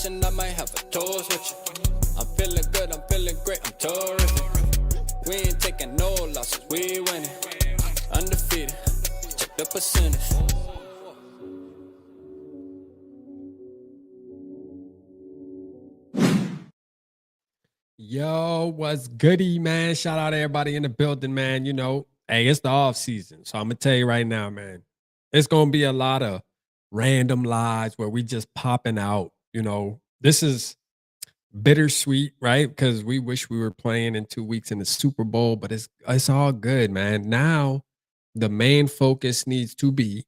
vacation, I might have a toast with you. I'm feeling good, I'm feeling great, I'm terrific. We ain't taking no losses, we winning. Undefeated, check the percentage. Yo, what's goody, man? Shout out to everybody in the building, man. You know, hey, it's the off season. So I'm gonna tell you right now, man, it's gonna be a lot of random lives where we just popping out. You know, this is bittersweet, right? Because we wish we were playing in 2 weeks in the Super Bowl, but it's all good, man. Now the main focus needs to be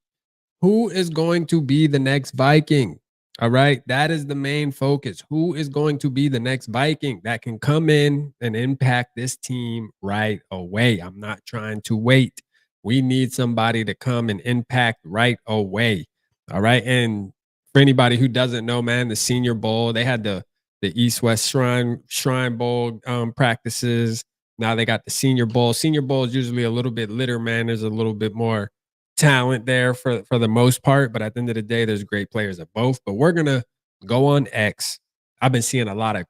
who is going to be the next Viking? All right. That is the main focus. Who is going to be the next Viking that can come in and impact this team right away? I'm not trying to wait. We need somebody to come and impact right away. All right. And for anybody who doesn't know, man, the Senior Bowl, they had the East West Shrine Bowl practices. Now they got the Senior Bowl. Senior Bowl is usually a little bit litter, man. There's a little bit more talent there for the most part, but at the end of the day, there's great players at both. But we're gonna go on X. I've been seeing a lot of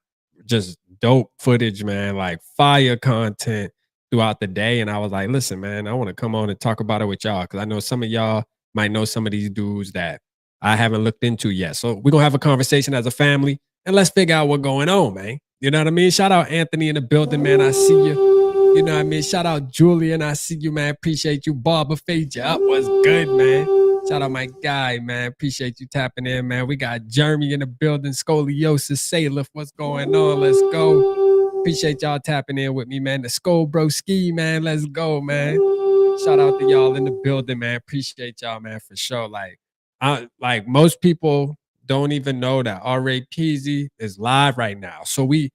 just dope footage, man, like fire content throughout the day. And I was like, listen, man, I want to come on and talk about it with y'all because I know some of y'all might know some of these dudes that I haven't looked into yet. So we're gonna have a conversation as a family and let's figure out what's going on, man. You know what I mean? Shout out Anthony in the building, man. I see you. You know what I mean? Shout out Julian. I see you, man. Appreciate you. Barber Fade you up. What's good, man? Shout out my guy, man. Appreciate you tapping in, man. We got Jeremy in the building. Scoliosis, Salif. What's going on? Let's go. Appreciate y'all tapping in with me, man. The Skull Bro Ski, man. Let's go, man. Shout out to y'all in the building, man. Appreciate y'all, man, for sure. Like most people don't even know that R.A. Peasy is live right now. So hit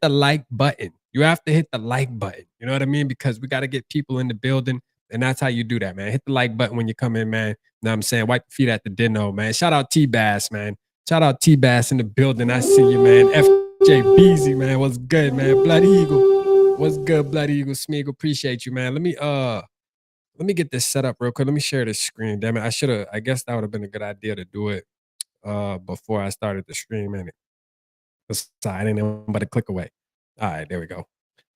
the like button. You have to hit the like button. You know what I mean? Because we got to get people in the building. And that's how you do that, man. Hit the like button when you come in, man. You know what I'm saying? Wipe your feet at the dinner, man. Shout out T-Bass, man. Shout out T-Bass in the building. I see you, man. FJ Beezy, man. What's good, man? Blood Eagle. What's good, Blood Eagle? Smeagol, appreciate you, man. Let me get this set up real quick. Let me share this screen. Damn it. I guess that would have been a good idea to do it before I started the stream, and I didn't know but to click away. All right, there we go.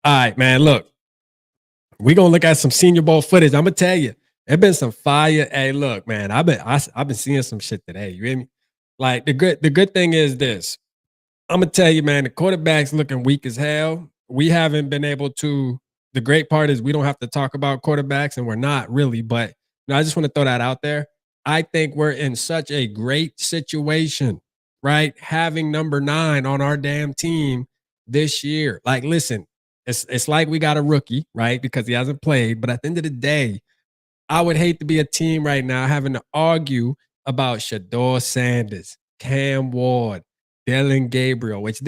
All right, man. Look, we're gonna look at some Senior Bowl footage. I'm gonna tell you, there been some fire. Hey, look, man, I've been seeing some shit today. You hear me? Like the good thing is this. I'm gonna tell you, man, the quarterback's looking weak as hell. We haven't been able to. The great part is we don't have to talk about quarterbacks, and we're not really. But I just want to throw that out there. I think we're in such a great situation, right? Having number 9 on our damn team this year. Like, listen, it's like we got a rookie, right? Because he hasn't played. But at the end of the day, I would hate to be a team right now having to argue about Shador Sanders, Cam Ward, Dylan Gabriel, which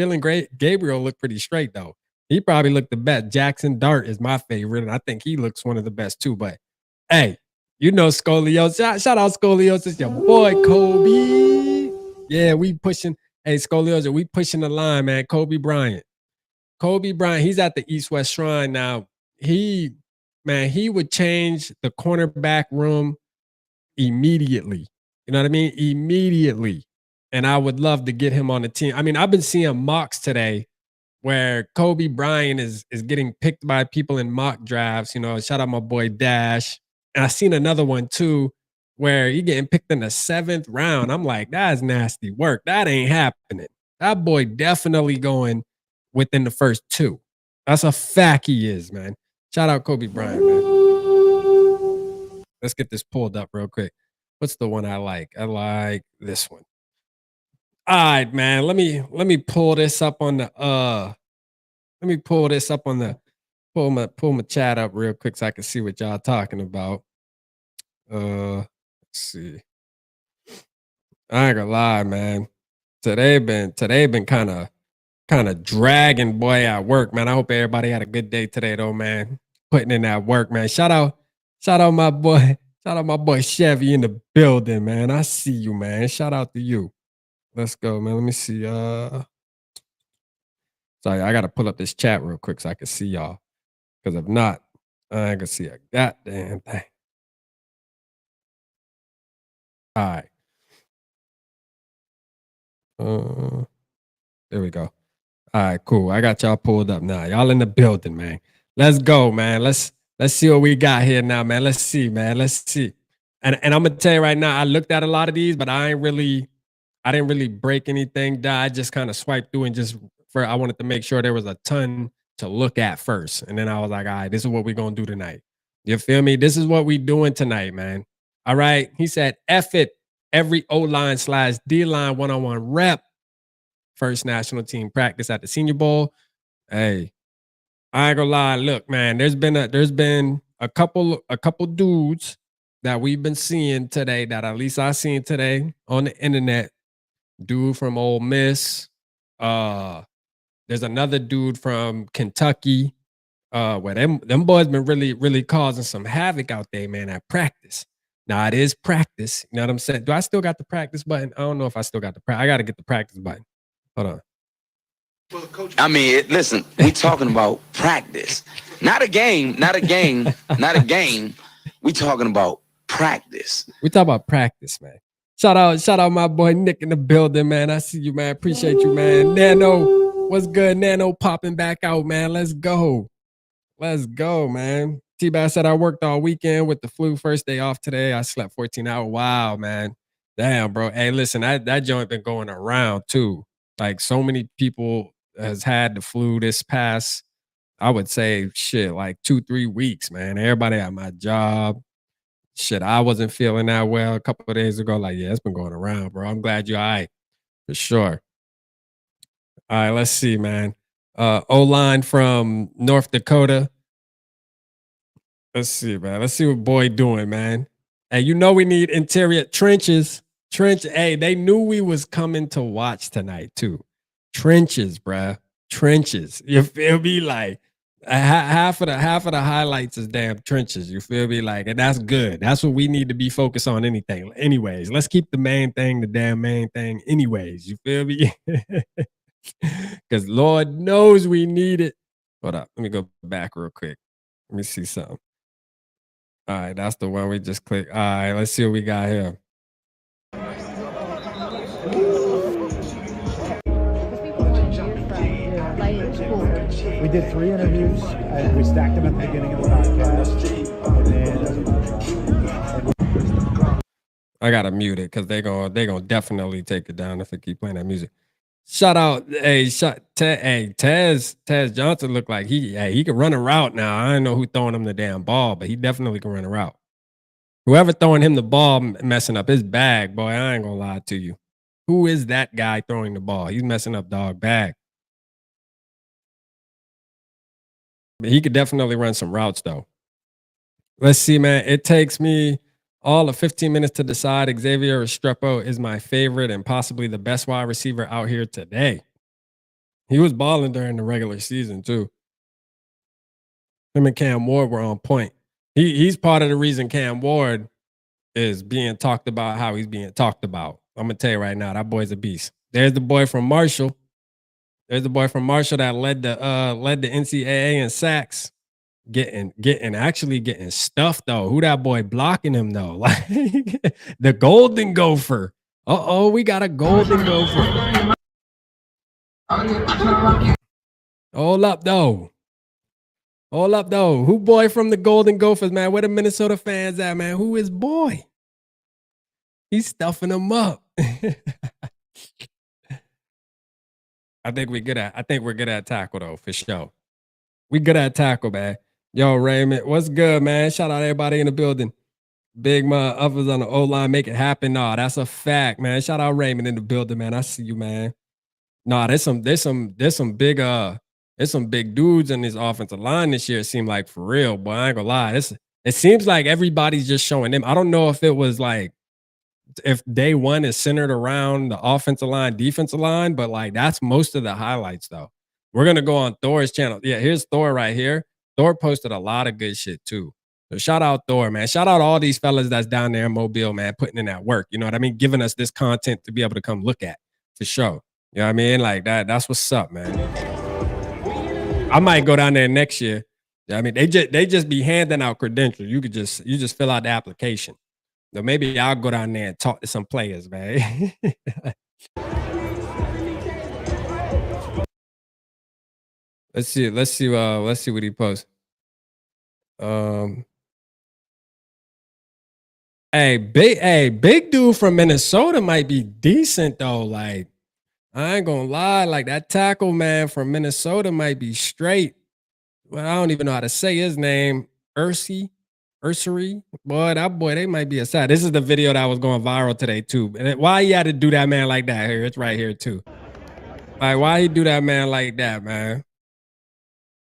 Gabriel looked pretty straight, though. He probably looked the best. Jackson Dart is my favorite, and I think he looks one of the best, too. But, hey, you know Scoliosis. Shout out Scoliosis, your boy, Kobe. Yeah, we pushing. Hey, Scoliosis, we pushing the line, man. Kobe Bryant, he's at the East West Shrine now. He would change the cornerback room immediately. You know what I mean? Immediately. And I would love to get him on the team. I mean, I've been seeing mocks today where Kobe Bryant is getting picked by people in mock drafts. You know, shout out my boy Dash. And I seen another one too where he getting picked in the 7th round. I'm like, that's nasty work. That ain't happening. That boy definitely going within the first 2. That's a fact he is, man. Shout out Kobe Bryant, man. Let's get this pulled up real quick. What's the one I like? I like this one. All right, man. Let me pull this up on the pull my chat up real quick so I can see what y'all talking about. Let's see. I ain't gonna lie, man. Today been kind of dragging, boy, at work, man. I hope everybody had a good day today, though, man. Putting in that work, man. Shout out my boy Chevy in the building, man. I see you, man. Shout out to you. Let's go, man. Let me see. Sorry, I gotta pull up this chat real quick so I can see y'all. Because if not, I ain't gonna see a goddamn thing. All right. Uh, there we go. All right, cool. I got y'all pulled up now. Y'all in the building, man. Let's go, man. Let's see what we got here now, man. Let's see, man. Let's see. And I'm gonna tell you right now, I looked at a lot of these, but I didn't really break anything down. I just kind of swiped through and I wanted to make sure there was a ton to look at first. And then I was like, all right, this is what we're gonna do tonight. You feel me? This is what we doing tonight, man. All right. He said, F it, every O-line / D-line one-on-one rep. First national team practice at the Senior Bowl. Hey, I ain't gonna lie. Look, man, there's been a couple dudes that we've been seeing today that at least I seen today on the internet. Dude from Ole Miss. There's another dude from Kentucky. Where them boys been really causing some havoc out there, man, at practice. Now it is practice. You know what I'm saying? Do I still got the practice button? I don't know if I still got the I gotta get the practice button. Hold on. I mean, listen, we talking about practice, not a game, not a game, not a game. We talking about practice. We talk about practice, man. Shout out my boy Nick in the building, man. I see you, man. Appreciate you, man. Nano, what's good? Nano popping back out, man. Let's go. Let's go, man. T-Bass said I worked all weekend with the flu. First day off today. I slept 14 hours. Wow, man. Damn, bro. Hey, listen, that joint been going around too. Like so many people has had the flu this past, I would say, shit, like 2-3 weeks, man. Everybody at my job. Shit, I wasn't feeling that well a couple of days ago. Like, yeah, it's been going around, bro. I'm glad you're all right, for sure. All right, let's see, man. O-line from North Dakota. Let's see, man. Let's see what boy doing, man. Hey, you know we need interior trenches. Hey, they knew we was coming to watch tonight too. Trenches, bruh. Trenches. You feel me? Like half of the highlights is damn trenches. You feel me? Like, and that's good. That's what we need to be focused on. Anyways, let's keep the main thing, the damn main thing. Anyways, you feel me? Because Lord knows we need it. Hold up. Let me go back real quick. Let me see something. All right, that's the one we just clicked. All right, let's see what we got here. We did 3 interviews and we stacked them at the beginning of the podcast. I gotta mute it because they gonna definitely take it down if they keep playing that music. Shout out, Tez Johnson looked like he could run a route now. I don't know who throwing him the damn ball, but he definitely can run a route. Whoever throwing him the ball messing up his bag, boy, I ain't gonna lie to you. Who is that guy throwing the ball? He's messing up dog bag. But he could definitely run some routes though. Let's see, man. It takes me all of 15 minutes to decide. Xavier Restrepo is my favorite and possibly the best wide receiver out here today. He was balling during the regular season too. Him and Cam Ward were on point. He's part of the reason Cam Ward is being talked about how he's being talked about. I'm gonna tell you right now, that boy's a beast. There's the boy from Marshall. There's the boy from Marshall that led the NCAA in sacks. Getting stuffed though. Who that boy blocking him though? Like the Golden Gopher. We got a Golden Gopher. Hold up though. Who boy from the Golden Gophers, man? Where the Minnesota fans at, man? Who is boy? He's stuffing them up. I think we're good at tackle though, for sure. We good at tackle, man. Yo, Raymond, what's good, man? Shout out everybody in the building. Big man, others on the O-line, make it happen. Nah, that's a fact, man. Shout out Raymond in the building, man. I see you, man. Nah, there's some big dudes in this offensive line this year. It seemed like, for real, boy. I ain't gonna lie. It seems like everybody's just showing them. I don't know if it was like if day one is centered around the offensive line, defensive line, but like that's most of the highlights though. We're gonna go on Thor's channel. Yeah, here's Thor right here. Thor posted a lot of good shit too. So shout out Thor, man. Shout out all these fellas that's down there in Mobile, man, putting in that work. You know what I mean? Giving us this content to be able to come look at for sure. You know what I mean? Like that's what's up, man. I might go down there next year. I mean, they just be handing out credentials. You just fill out the application. So maybe I'll go down there and talk to some players, man. Let's see what he posts. Big dude from Minnesota might be decent though. Like, I ain't gonna lie, like that tackle man from Minnesota might be straight. Well, I don't even know how to say his name. Ursery. Boy, that boy, they might be a side. This is the video that was going viral today, too. And why he had to do that man like that here? It's right here, too. Like, why he do that man like that, man?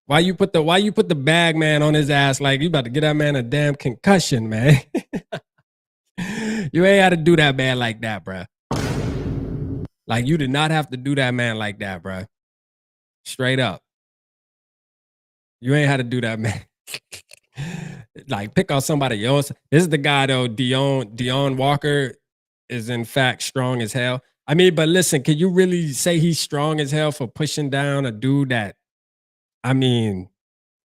Why you put the bag man on his ass like you about to get that man a damn concussion, man? You ain't had to do that man like that, bruh. Like, you did not have to do that man like that, bruh. Straight up. You ain't had to do that, man. Like, pick on somebody else. This is the guy, though, Dion Walker is, in fact, strong as hell. I mean, but listen, can you really say he's strong as hell for pushing down a dude that, I mean,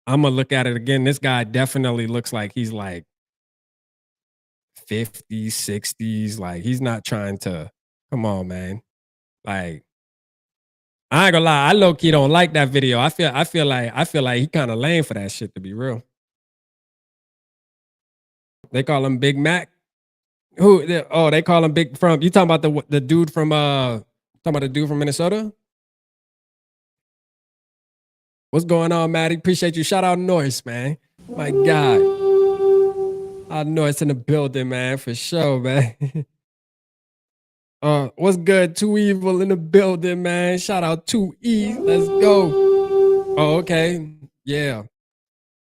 I'm going to look at it again. This guy definitely looks like he's like 50s, 60s. Like, he's not trying to, come on, man. Like, I ain't gonna lie, I low-key don't like that video. I feel like he kind of lame for that shit, to be real. They call him Big Mac. They call him Big from. You talking about the dude from Minnesota? What's going on, Maddie? Appreciate you. Shout out Norris, man. My God. I know it's in the building, man, for sure, man. What's good? Too Evil in the building, man. Shout out 2E. Let's go. Oh, okay. Yeah.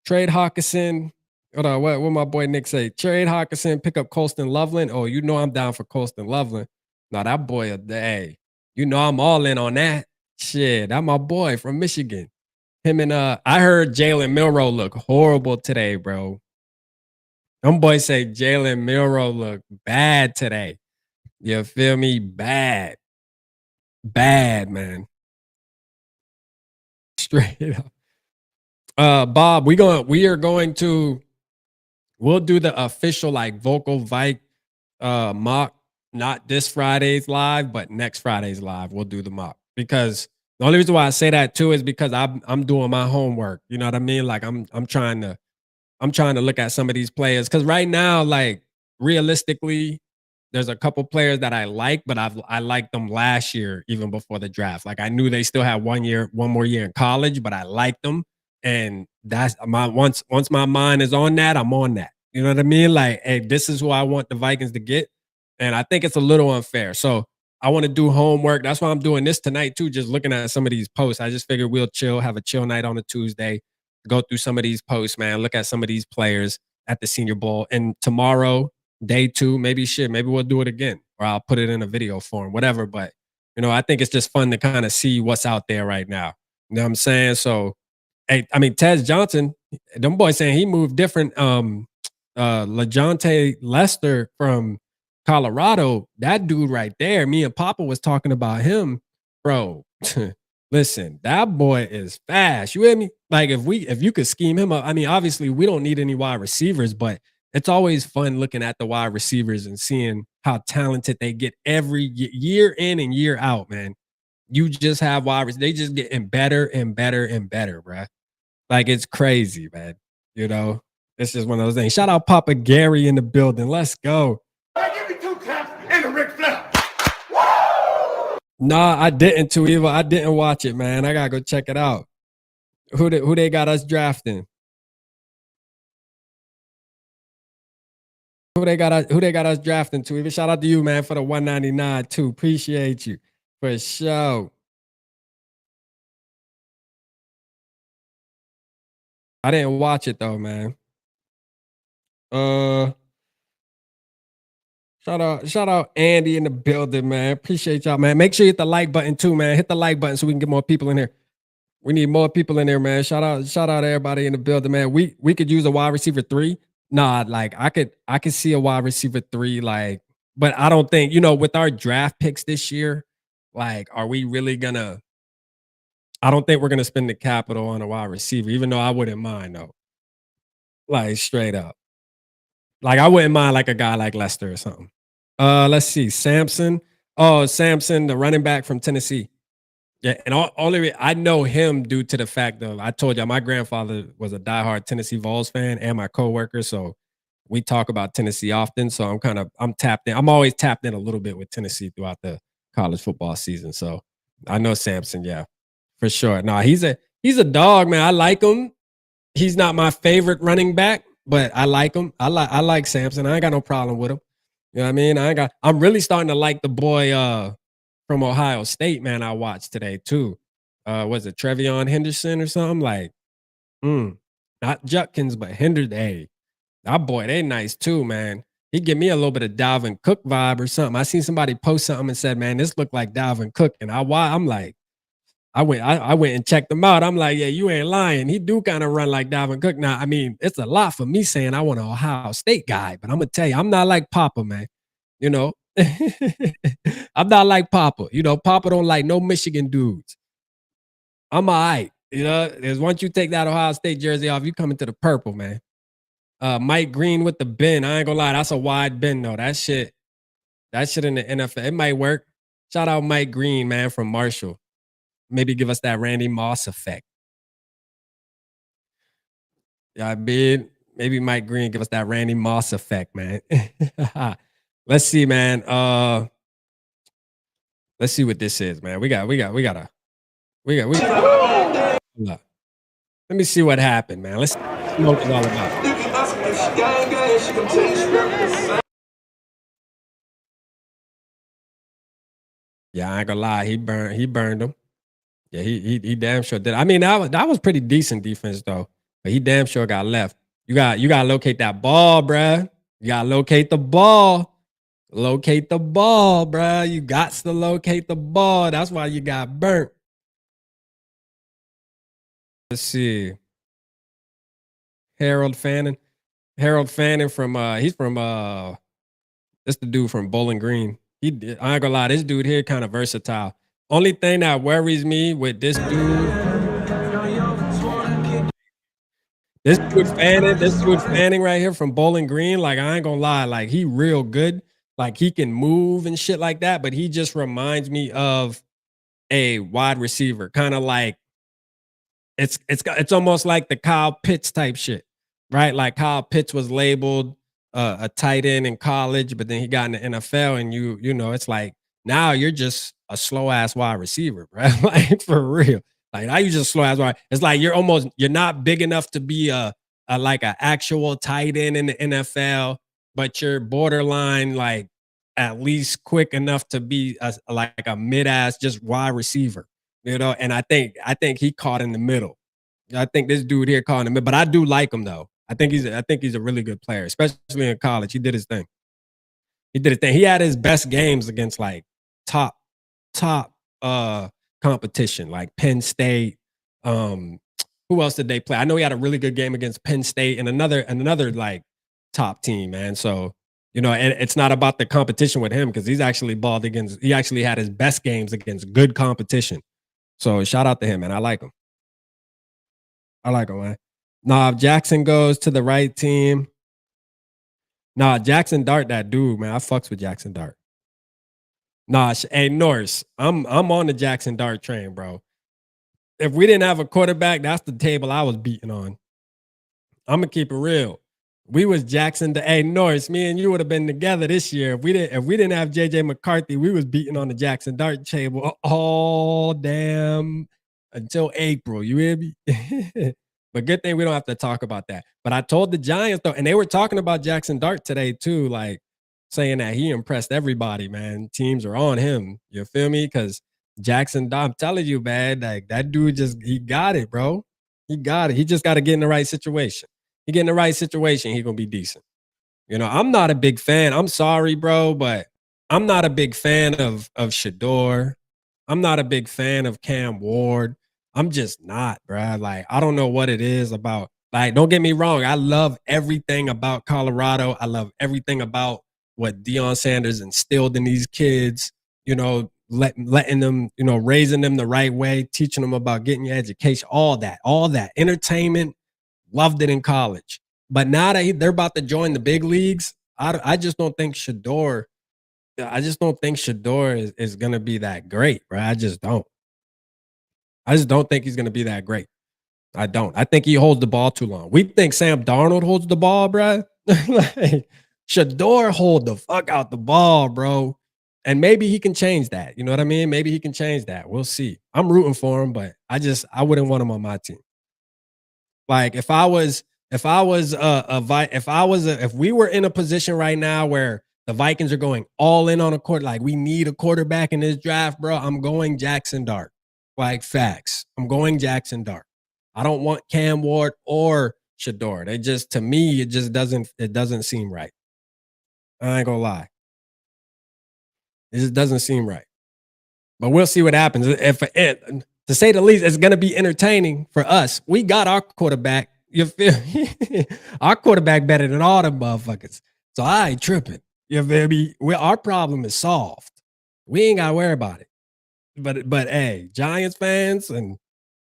Trade Hawkinson. Hold on, what my boy Nick say? Trade Hawkinson, pick up Colston Loveland. Oh, you know I'm down for Colston Loveland. Now that boy, hey, you know I'm all in on that. Shit, that my boy from Michigan. Him and I heard Jalen Milroe look horrible today, bro. Them boys say Jalen Milroe look bad today. You feel me? Bad, man. Straight up. Bob, we'll do the official like vocal VIKE mock, not this Friday's live, but next Friday's live. We'll do the mock because the only reason why I say that too is because I'm doing my homework. You know what I mean? Like I'm trying to look at some of these players because right now, like realistically, there's a couple players that I like, but I liked them last year, even before the draft. Like I knew they still had one more year in college, but I liked them. And that's once my mind is on that, I'm on that. You know what I mean? Like, hey, this is who I want the Vikings to get. And I think it's a little unfair. So I want to do homework. That's why I'm doing this tonight too, just looking at some of these posts. I just figured we'll have a chill night on a Tuesday, go through some of these posts, man, look at some of these players at the Senior Bowl. And tomorrow, day 2, maybe we'll do it again, or I'll put it in a video form, whatever. But, you know, I think it's just fun to kind of see what's out there right now. You know what I'm saying? So, hey, I mean, Tez Johnson, them boys saying he moved different. LeJohntay Lester from Colorado, that dude right there, me and Papa was talking about him, bro. Listen, that boy is fast. You hear me? Like if you could scheme him up, I mean, obviously we don't need any wide receivers, but it's always fun looking at the wide receivers and seeing how talented they get every year in and year out, man. You just have wide receivers, they just getting better and better and better, bro. Like it's crazy, man. You know, it's just one of those things. Shout out Papa Gary in the building. Let's go. Give me 2 taps and a Ric Flair. Nah, I didn't, Too Evil. I didn't watch it, man. I gotta go check it out. Who they got us drafting? Who they got us drafting, Too Evil? Shout out to you, man, for the 199 too. Appreciate you for sure. I didn't watch it though, man. Shout out Andy in the building, man. Appreciate y'all, man. Make sure you hit the like button too, man. Hit the like button so we can get more people in here. We need more people in there, man. Shout out everybody in the building, man. We could use a wide receiver 3. Nah, like I could see a wide receiver 3, like, but I don't think, you know, with our draft picks this year, like, are we really gonna? I don't think we're gonna spend the capital on a wide receiver, even though I wouldn't mind though. Like straight up. Like I wouldn't mind like a guy like Lester or something. Let's see. Samson. Oh, Samson, the running back from Tennessee. Yeah, and I know him due to the fact of I told you my grandfather was a diehard Tennessee Vols fan and my coworker, so we talk about Tennessee often. So I'm tapped in. I'm always tapped in a little bit with Tennessee throughout the college football season. So I know Samson, yeah, for sure. No, he's a dog, man. I like him. He's not my favorite running back, but I like him. I like Samson. I ain't got no problem with him. You know what I mean? I'm really starting to like the boy from Ohio State, man. I watched today too. Was it Trevion Henderson or something? Like, not Judkins, but Henderson. Hey, that boy, they nice too, man. He give me a little bit of Dalvin Cook vibe or something. I seen somebody post something and said, "Man, this looked like Dalvin Cook," and I'm like, I went and checked him out. I'm like, yeah, you ain't lying. He do kind of run like Dalvin Cook. Now, I mean, it's a lot for me saying I want an Ohio State guy, but I'm gonna tell you, I'm not like Papa, man. You know, I'm not like Papa. You know, Papa don't like no Michigan dudes. I'm all right. You know, is once you take that Ohio State jersey off, you come into the purple, man. Mike Green with the bend. I ain't gonna lie, that's a wide bend though. That shit in the NFL, it might work. Shout out Mike Green, man, from Marshall. Maybe give us that Randy Moss effect. Yeah, I mean, maybe Mike Green give us that Randy Moss effect, man. Let's see, man. Let's see what this is, man. We got. Hold up. Let me see what happened, man. Let's see what it's all about. Yeah, I ain't gonna lie. He burned him. Yeah, he damn sure did. I mean, that was pretty decent defense though. But he damn sure got left. You gotta locate that ball, bruh. You gotta locate the ball. Locate the ball, bruh. You got to locate the ball. That's why you got burnt. Let's see. Harold Fannin. Harold Fannin from he's from this the dude from Bowling Green. I ain't gonna lie, this dude here kind of versatile. Only thing that worries me with this dude Fanning right here from Bowling Green, like I ain't gonna lie, like he real good. Like he can move and shit like that, but he just reminds me of a wide receiver, kind of like it's almost like the Kyle Pitts type shit, right? Like Kyle Pitts was labeled a tight end in college, but then he got in the NFL, and you know, it's like now you're just a slow ass wide receiver, right? Like for real. Like now you just slow ass wide. It's like you're not big enough to be a like an actual tight end in the NFL, but you're borderline like at least quick enough to be like a mid ass just wide receiver, you know. And I think he caught in the middle. I think this dude here caught in the middle, but I do like him though. I think he's a really good player, especially in college. He did his thing. He did his thing. He had his best games against like top competition, like Penn State. Um, who else did they play? I know he had a really good game against Penn State and another like top team, man. So you know, and it's not about the competition with him because he actually had his best games against good competition. So shout out to him, man. I like him. Man. Nah, if Jackson goes to the right team. Nah, Jackson Dart, that dude, man. I fucks with Jackson Dart. Nah, hey Norris, I'm on the Jackson Dart train, bro. If we didn't have a quarterback, that's the table I was beating on. I'm gonna keep it real. We was Jackson. Hey Norris, me and you would have been together this year. If we didn't have JJ McCarthy, we was beating on the Jackson Dart table all damn until April. You hear me? But good thing we don't have to talk about that. But I told the Giants though, and they were talking about Jackson Dart today too, like saying that he impressed everybody, man. Teams are on him. You feel me? Because Jackson Dart, I'm telling you, man, like that dude he got it, bro. He got it. He just got to get in the right situation. He get in the right situation, he gonna be decent. You know, I'm not a big fan. I'm sorry, bro, but I'm not a big fan of Shador. I'm not a big fan of Cam Ward. I'm just not, bro. Like, I don't know what it is about. Like, don't get me wrong. I love everything about Colorado. I love everything about what Deion Sanders instilled in these kids, you know, letting them, you know, raising them the right way, teaching them about getting your education, all that. Entertainment, loved it in college. But now that they're about to join the big leagues, I just don't think Shador is going to be that great, bro. I just don't. I just don't think he's going to be that great. I don't. I think he holds the ball too long. We think Sam Darnold holds the ball, bro. Like, Shador hold the fuck out the ball, bro. And maybe he can change that. You know what I mean? Maybe he can change that. We'll see. I'm rooting for him, but I wouldn't want him on my team. Like if we were in a position right now where the Vikings are going all in on a quarter, like we need a quarterback in this draft, bro, I'm going Jackson Dart. Like facts. I'm going Jackson Dart. I don't want Cam Ward or Shador. They just, to me, it doesn't seem right. I ain't gonna lie. It just doesn't seem right. But we'll see what happens. To say the least, it's gonna be entertaining for us. We got our quarterback. You feel me? Our quarterback better than all them motherfuckers. So I ain't tripping. You feel me? Our problem is solved. We ain't gotta worry about it. But hey, Giants fans and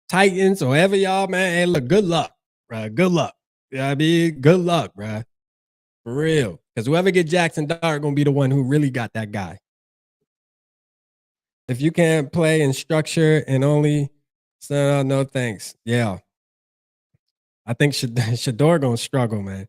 Titans or whoever y'all, man, hey, look, good luck, bro. Good luck. You know what I mean? Good luck, bro. For real. Because whoever get Jackson Dart gonna be the one who really got that guy. If you can't play in structure and only no thanks. Yeah. I think Shador gonna struggle, man.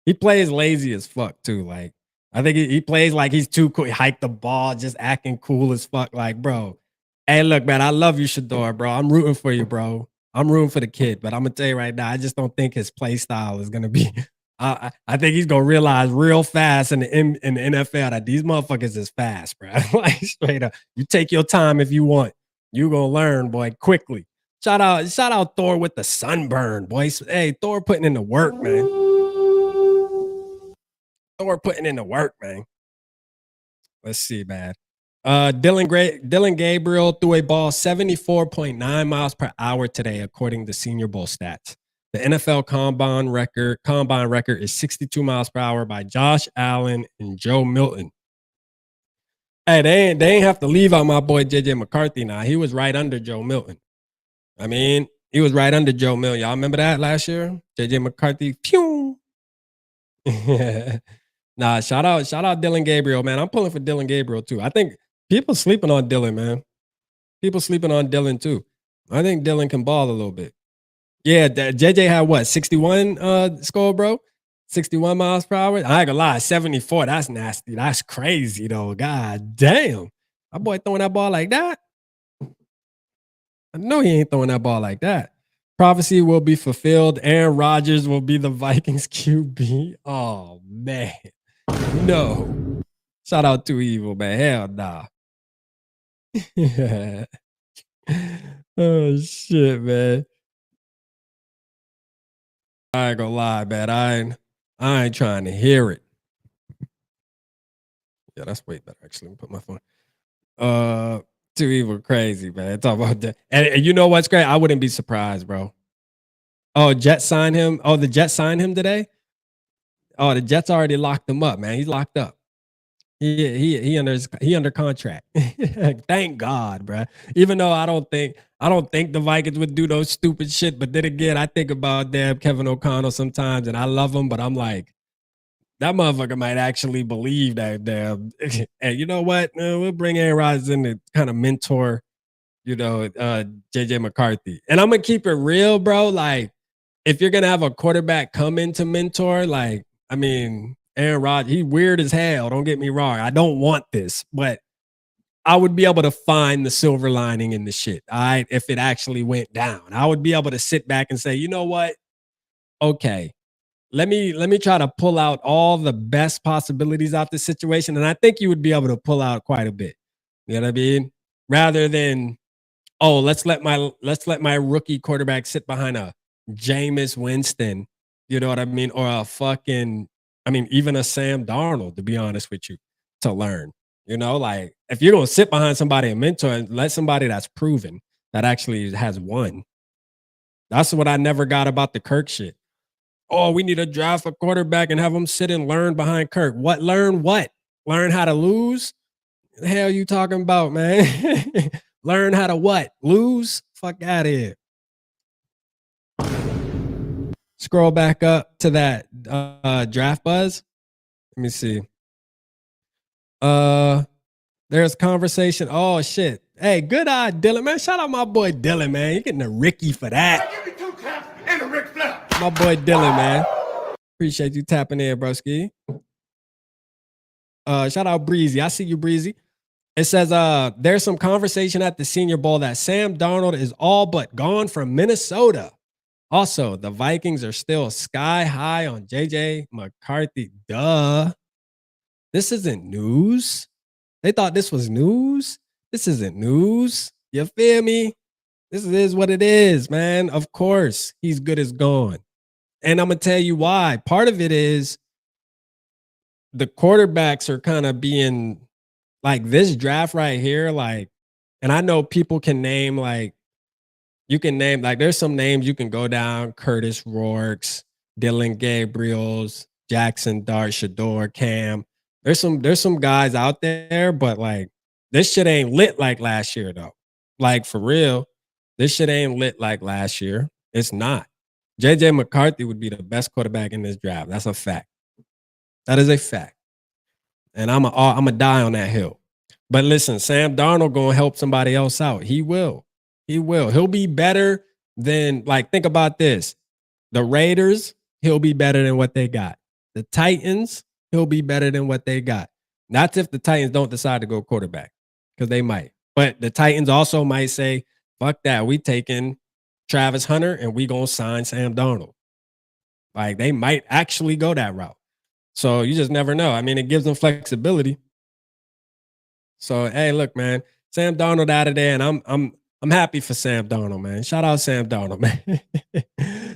He plays lazy as fuck too. Like, I think he plays like he's too cool. He hiked the ball, just acting cool as fuck. Like, bro, hey, look, man, I love you, Shador, bro. I'm rooting for you, bro. I'm rooting for the kid, but I'm gonna tell you right now, I just don't think his play style is gonna be. I think he's gonna realize real fast in the NFL that these motherfuckers is fast, bro. Like straight up, you take your time if you want. You gonna learn, boy, quickly. Shout out Thor with the sunburn, boys. Hey, Thor putting in the work, man. Thor putting in the work, man. Let's see, man. Dylan Gabriel threw a ball 74.9 miles per hour today, according to Senior Bowl stats. The NFL combine record is 62 miles per hour by Josh Allen and Joe Milton. Hey, they ain't have to leave out my boy JJ McCarthy now. He was right under Joe Milton. I mean, he was right under Joe Milton. Y'all remember that last year? JJ McCarthy. Pew. Nah, shout out Dylan Gabriel, man. I'm pulling for Dylan Gabriel too. I think people sleeping on Dylan, man. People sleeping on Dylan too. I think Dylan can ball a little bit. Yeah, JJ had what, 61 score, bro? 61 miles per hour? I ain't gonna lie, 74. That's nasty. That's crazy, though. God damn. My boy throwing that ball like that? I know he ain't throwing that ball like that. Prophecy will be fulfilled. Aaron Rodgers will be the Vikings QB. Oh, man. No. Shout out to Evil, man. Hell nah. Oh, shit, man. I ain't gonna lie, man. I ain't trying to hear it. Yeah, that's way better. Actually, let me put my phone. Too Evil, crazy, man. Talk about that. And you know what's great? I wouldn't be surprised, bro. Oh, Jets signed him. Oh, the Jets signed him today. Oh, the Jets already locked him up, man. He's locked up. He under contract. Thank God, bro. Even though I don't think the Vikings would do those stupid shit. But then again, I think about damn Kevin O'Connell sometimes, and I love him, but I'm like, that motherfucker might actually believe that damn. And you know what? We'll bring Aaron Rodgers in to kind of mentor, JJ McCarthy. And I'm gonna keep it real, bro. Like, if you're gonna have a quarterback come in to mentor, like, I mean, Aaron Rodgers, he weird as hell. Don't get me wrong. I don't want this, but I would be able to find the silver lining in the shit. If it actually went down, I would be able to sit back and say, you know what? Okay, let me try to pull out all the best possibilities out the situation, and I think you would be able to pull out quite a bit. You know what I mean? Rather than, oh, let's let my rookie quarterback sit behind a Jameis Winston. You know what I mean? Or even a Sam Darnold, to be honest with you, to learn. Like, if you're going to sit behind somebody and mentor, let somebody that's proven, that actually has won. That's what I never got about the Kirk shit. Oh, we need to draft a quarterback and have him sit and learn behind Kirk. What? Learn what? Learn how to lose? The hell you talking about, man? Learn how to what? Lose? Fuck out of here. Scroll back up to that draft buzz. Let me see. There's conversation. Oh shit. Hey, good eye, Dylan, man. Shout out my boy Dylan, man. You're getting a Ricky for that. Give me 2 taps and a Ric Flair. My boy Dylan, man. Appreciate you tapping in, broski. Shout out Breezy. I see you, Breezy. It says there's some conversation at the Senior Bowl that Sam Darnold is all but gone from Minnesota. Also, the Vikings are still sky high on JJ McCarthy. Duh. This isn't news. They thought this was news. This isn't news. You feel me? This is what it is, man. Of course, he's good as gone. And I'm going to tell you why. Part of it is the quarterbacks are kind of being like this draft right here. Like, and I know people can name like, you can name like there's some names you can go down: Curtis Rourke's, Dylan Gabriel's, Jackson Dart, Shador, Cam. There's some guys out there, but like this shit ain't lit like last year though. Like for real, this shit ain't lit like last year. It's not. JJ McCarthy would be the best quarterback in this draft. That's a fact. That is a fact. And I'm a die on that hill. But listen, Sam Darnold gonna help somebody else out. He will. He will. He'll be better than, like, think about this. The Raiders, he'll be better than what they got. The Titans, he'll be better than what they got. That's if the Titans don't decide to go quarterback, because they might. But the Titans also might say, fuck that. We taking Travis Hunter and we gonna sign Sam Darnold. Like, they might actually go that route. So you just never know. I mean, it gives them flexibility. So hey, look, man, Sam Darnold out of there, and I'm happy for Sam Darnold, man. Shout out Sam Darnold, man.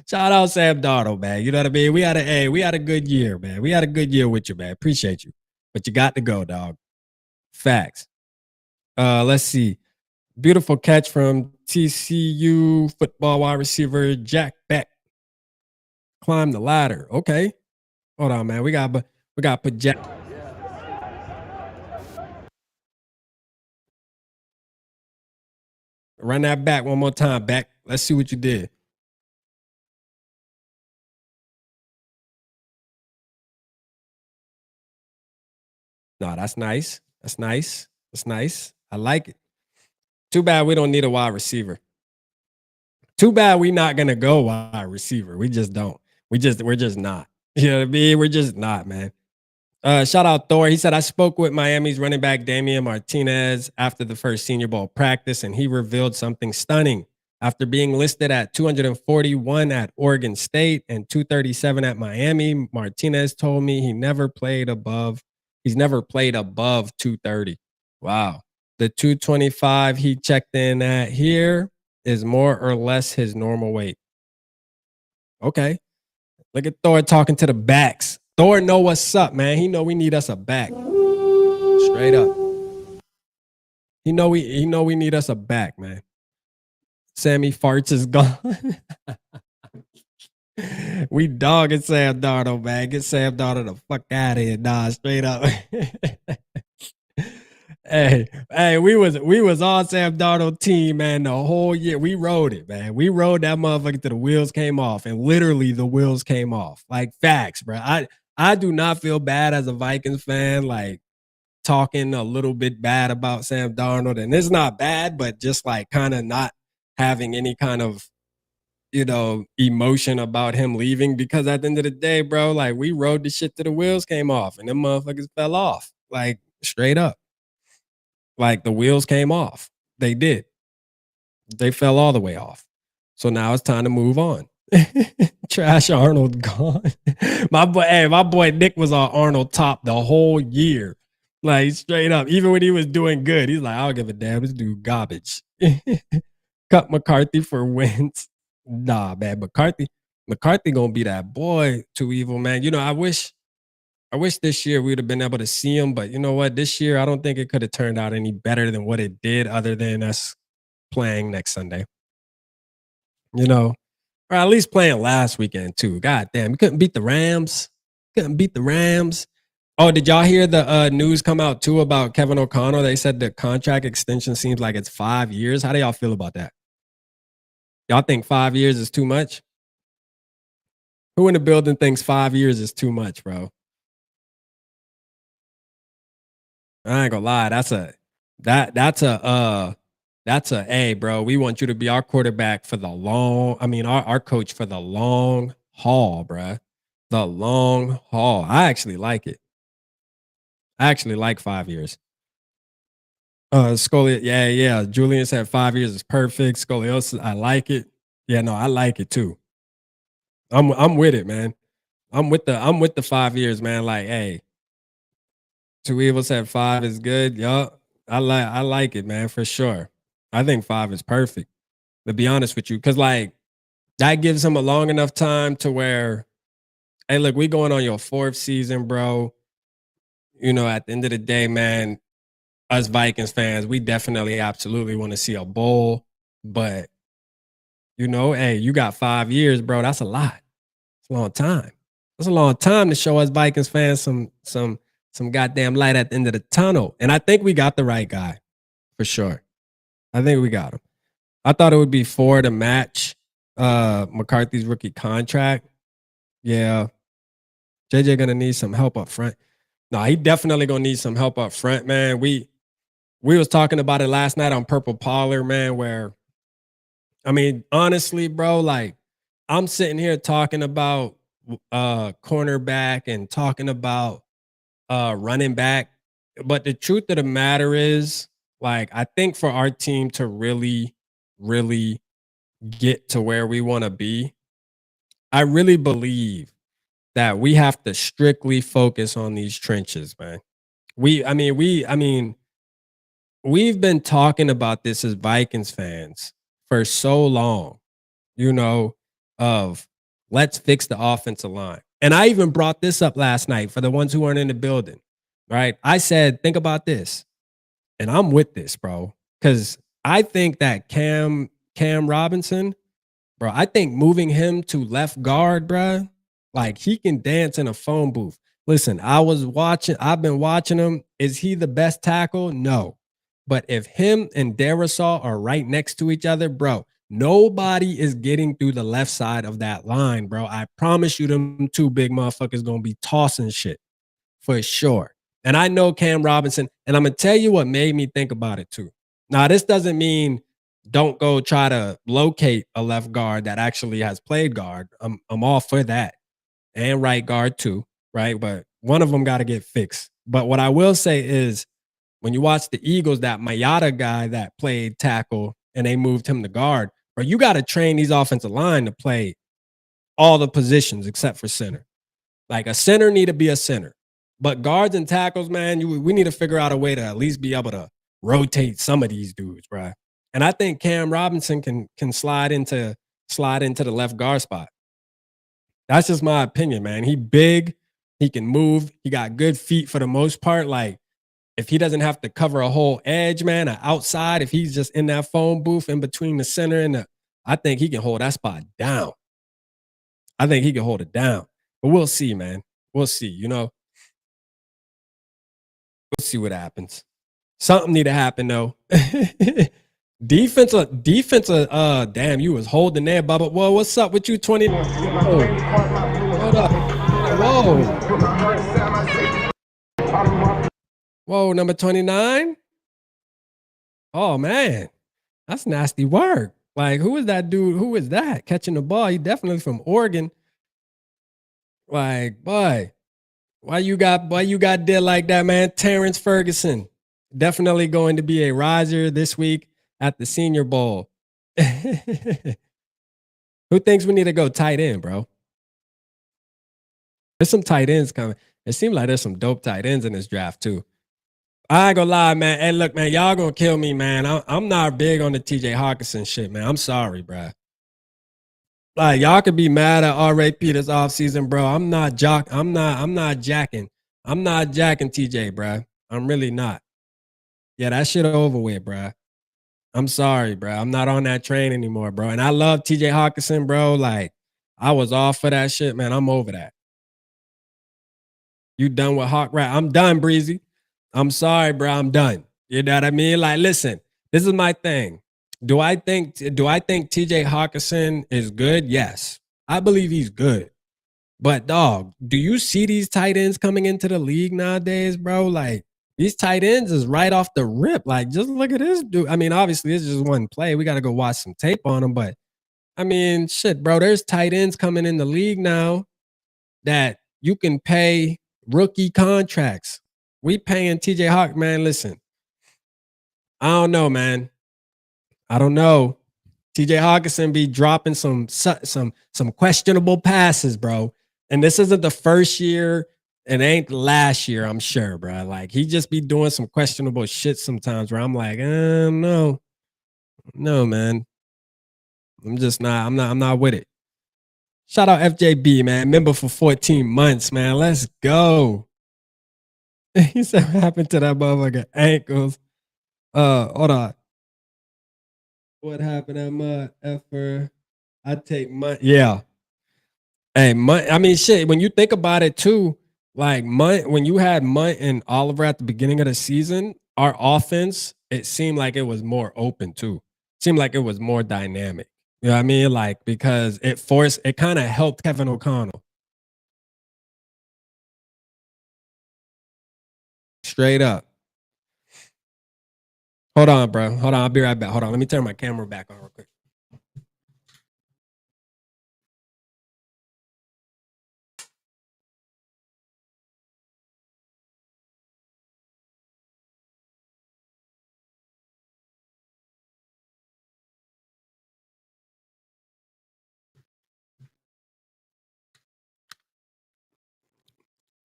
Shout out Sam Darnold, man. You know what I mean? We had a good year, man. We had a good year with you, man. Appreciate you. But you got to go, dog. Facts. Let's see. Beautiful catch from TCU football wide receiver Jack Beck. Climb the ladder. Okay. Hold on, man. We got to put Jack. Run that back one more time, Beck. Let's see what you did. No, that's nice. That's nice. That's nice. I like it. Too bad we don't need a wide receiver. Too bad we're not gonna go wide receiver. We just don't. We're just not. You know what I mean? We're just not, man. Shout out Thor. He said, I spoke with Miami's running back Damian Martinez after the first Senior Bowl practice, and he revealed something stunning. After being listed at 241 at Oregon State and 237 at Miami, Martinez told me he's never played above 230. Wow. The 225 he checked in at here is more or less his normal weight. Okay. Look at Thor talking to the backs. Thor know what's up, man. He know we need us a back. Straight up. He know we need us a back, man. Sammy Farts is gone. We dogging Sam Darnold, man. Get Sam Darnold the fuck out of here, nah. Straight up. Hey, we was on Sam Darnold team, man, the whole year. We rode it, man. We rode that motherfucker till the wheels came off, and literally the wheels came off. Like, facts, bro. I do not feel bad as a Vikings fan, like talking a little bit bad about Sam Darnold, and it's not bad, but just like kind of not having any kind of, you know, emotion about him leaving, because at the end of the day, bro, like we rode the shit till the wheels came off, and them motherfuckers fell off, like straight up. Like the wheels came off. They did. They fell all the way off. So now it's time to move on. Trash Arnold gone. My boy Nick was on Arnold top the whole year. Like straight up. Even when he was doing good, he's like, I don't give a damn. This dude garbage. Cut McCarthy for wins. Nah, man. McCarthy gonna be that boy too evil, man. You know, I wish this year we would have been able to see him, but you know what? This year, I don't think it could have turned out any better than what it did, other than us playing next Sunday. You know, or at least playing last weekend too. God damn, we couldn't beat the Rams. Oh, did y'all hear the news come out too about Kevin O'Connell? They said the contract extension seems like it's 5 years. How do y'all feel about that? Y'all think 5 years is too much? Who in the building thinks 5 years is too much, bro? I ain't gonna lie, that's a That's a, hey, bro, we want you to be our quarterback for the our coach for the long haul, bruh. The long haul. I actually like it. I actually like 5 years. Scoliosis, yeah. Julian said 5 years is perfect. Scoliosis, I like it. Yeah, no, I like it too. I'm with it, man. I'm with the 5 years, man. Like, hey, Two Evil said 5 is good. Yup. I like it, man, for sure. I think 5 is perfect, to be honest with you. Cause like that gives him a long enough time to where, hey, look, we going on your 4th season, bro. You know, at the end of the day, man, us Vikings fans, we definitely absolutely want to see a bowl. But you know, hey, you got 5 years, bro. That's a lot. It's a long time. That's a long time to show us Vikings fans some goddamn light at the end of the tunnel. And I think we got the right guy for sure. I think we got him. I thought it would be 4 to match McCarthy's rookie contract. Yeah. JJ gonna need some help up front. No, he definitely gonna need some help up front, man. We was talking about it last night on Purple Parlor, man, where I mean, honestly, bro, like I'm sitting here talking about cornerback and talking about running back. But the truth of the matter is, like, I think for our team to really, really get to where we want to be, I really believe that we have to strictly focus on these trenches, man. We've been talking about this as Vikings fans for so long, you know, of let's fix the offensive line. And I even brought this up last night for the ones who weren't in the building, right? I said, think about this. And I'm with this, bro, because I think that Cam Robinson, bro, I think moving him to left guard, bro, like he can dance in a phone booth. Listen, I've been watching him. Is he the best tackle? No. But if him and Darisaw are right next to each other, bro, nobody is getting through the left side of that line, bro. I promise you, them two big motherfuckers gonna be tossing shit for sure. And I know Cam Robinson, and I'm gonna tell you what made me think about it too. Now, this doesn't mean don't go try to locate a left guard that actually has played guard. I'm all for that, and right guard too, right? But one of them got to get fixed. But what I will say is, when you watch the Eagles, that Mayata guy that played tackle and they moved him to guard, bro, you got to train these offensive line to play all the positions except for center. Like a center need to be a center. But guards and tackles, man, we need to figure out a way to at least be able to rotate some of these dudes, bro. And I think Cam Robinson can slide into the left guard spot. That's just my opinion, man. He big, he can move, he got good feet for the most part. Like, if he doesn't have to cover a whole edge, man, or outside, if he's just in that phone booth in between the center and I think he can hold that spot down. I think he can hold it down. But we'll see, man. We'll see, you know. We'll see what happens. Something need to happen, though. Defensive, damn, you was holding there, Bubba. Whoa, what's up with you, 20? Whoa. Hold up. Whoa, number 29? Oh, man. That's nasty work. Like, who is that dude? Who is that catching the ball? He definitely from Oregon. Like, boy, why you got did like that, man? Terrence Ferguson. Definitely going to be a riser this week at the Senior Bowl. Who thinks we need to go tight end, bro? There's some tight ends coming. It seems like there's some dope tight ends in this draft, too. I ain't gonna lie, man. Hey, look, man, y'all gonna kill me, man. I'm not big on the TJ Hawkinson shit, man. I'm sorry, bro. Like, y'all could be mad at RAP this offseason, bro. I'm not jacking. I'm not jacking TJ, bro. I'm really not. Yeah, that shit over with, bro. I'm sorry, bro. I'm not on that train anymore, bro. And I love TJ Hawkinson, bro. Like, I was off for that shit, man. I'm over that. You done with Hawk Rat? I'm done, Breezy. I'm sorry, bro. I'm done. You know what I mean? Like, listen, this is my thing. Do I think TJ Hawkinson is good? Yes. I believe he's good. But dog, do you see these tight ends coming into the league nowadays, bro? Like, These tight ends is right off the rip. Like, just look at this dude. I mean, obviously, it's just one play. We got to go watch some tape on him. But, I mean, shit, bro, there's tight ends coming in the league now that you can pay rookie contracts. We paying TJ Hawk, man, listen. I don't know, man. I don't know. TJ Hawkinson be dropping some questionable passes, bro. And this isn't the first year. It ain't last year, I'm sure, bro. Like, he just be doing some questionable shit sometimes where I'm like, no, man. I'm not with it. Shout out FJB, man. Member for 14 months, man. Let's go. He said what happened to that motherfucker ankles. Hold on. What happened at my effort? I take money. Yeah. Hey, I mean, shit, when you think about it too, like when you had Munt and Oliver at the beginning of the season, our offense, it seemed like it was more open too. Seemed like it was more dynamic. You know what I mean? Like, because it kind of helped Kevin O'Connell. Straight up. Hold on, bro. Hold on. I'll be right back. Hold on. Let me turn my camera back on real quick.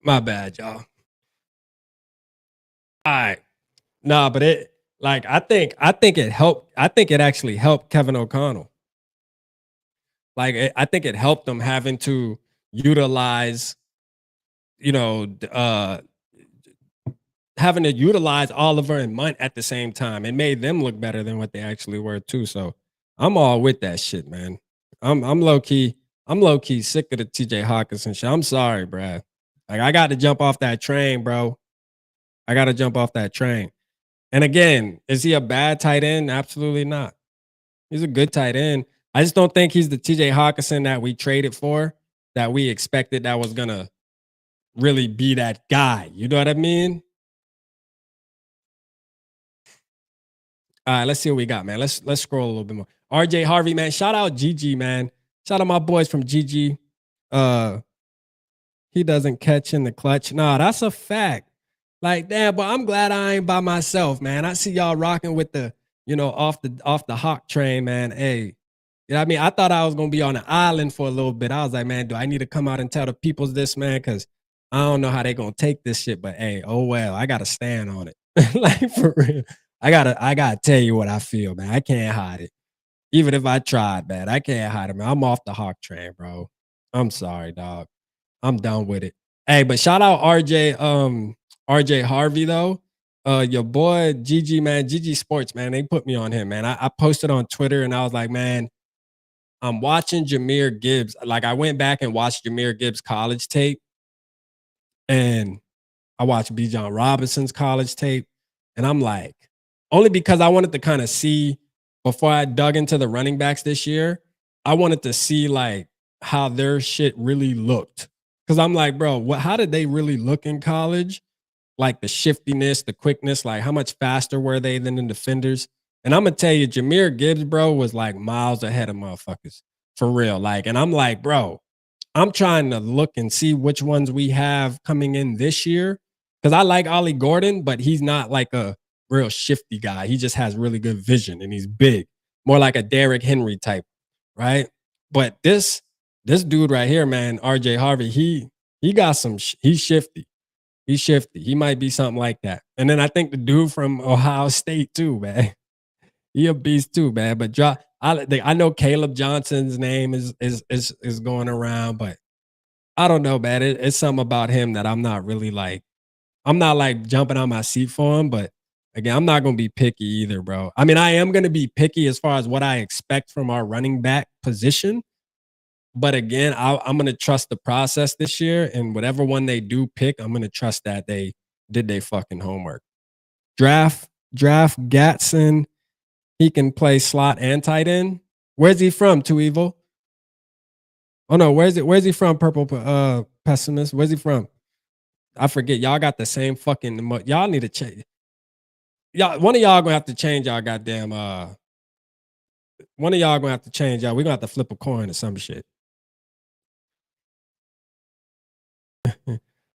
My bad, y'all. All right. Nah, but I think it helped. I think it actually helped Kevin O'Connell. Like, I think it helped them having to utilize, having to utilize Oliver and Munt at the same time. It made them look better than what they actually were too. So I'm all with that shit, man. I'm low key sick of the TJ Hawkinson shit. I'm sorry, bro. Like, I got to jump off that train, bro. I got to jump off that train. And again, is he a bad tight end? Absolutely not. He's a good tight end. I just don't think he's the TJ Hawkinson that we traded for, that we expected that was gonna really be that guy. You know what I mean? All right, let's see what we got, man. Let's scroll a little bit more. RJ Harvey, man. Shout out GG, man. Shout out my boys from GG. He doesn't catch in the clutch. Nah, that's a fact. Like, damn, but I'm glad I ain't by myself, man. I see y'all rocking with the, off the Hawk train, man. Hey, you know what I mean? I thought I was gonna be on an island for a little bit. I was like, man, do I need to come out and tell the peoples this, man? Because I don't know how they gonna take this shit. But hey, oh well, I gotta stand on it. Like, for real. I gotta tell you what I feel, man. I can't hide it. Even if I tried, man, I can't hide it, man. I'm off the Hawk train, bro. I'm sorry, dog. I'm done with it. Hey, but shout out RJ Harvey though. Your boy GG, man, GG Sports, man. They put me on him, man. I posted on Twitter and I was like, man, I'm watching Jahmyr Gibbs. Like, I went back and watched Jahmyr Gibbs' college tape, and I watched Bijan Robinson's college tape, and I'm like, only because I wanted to kind of see before I dug into the running backs this year, I wanted to see like how their shit really looked. Because I'm like, bro, how did they really look in college? Like the shiftiness, the quickness, like how much faster were they than the defenders? And I'm gonna tell you, Jahmyr Gibbs, bro, was like miles ahead of motherfuckers for real. Like, and I'm like, bro, I'm trying to look and see which ones we have coming in this year. Because I like Ollie Gordon, but he's not like a real shifty guy. He just has really good vision and he's big, more like a Derrick Henry type, right? But this dude right here, man, RJ Harvey, he got some. He's shifty. He's shifty. He might be something like that. And then I think the dude from Ohio State too, man. He a beast too, man. But I know Caleb Johnson's name is going around, but I don't know, man. It's something about him that I'm not really like. I'm not like jumping on my seat for him, but again, I'm not going to be picky either, bro. I mean, I am going to be picky as far as what I expect from our running back position. But again, I'm going to trust the process this year, and whatever one they do pick, I'm going to trust that they did their fucking homework. Draft Gatson. He can play slot and tight end. Where's he from, Too Evil? Oh no, where's he from, Purple Pessimist? Where's he from? I forget. Y'all got the same fucking. Y'all need to change. Y'all, one of y'all gonna have to change y'all goddamn. One of y'all gonna have to change y'all. We gonna have to flip a coin or some shit.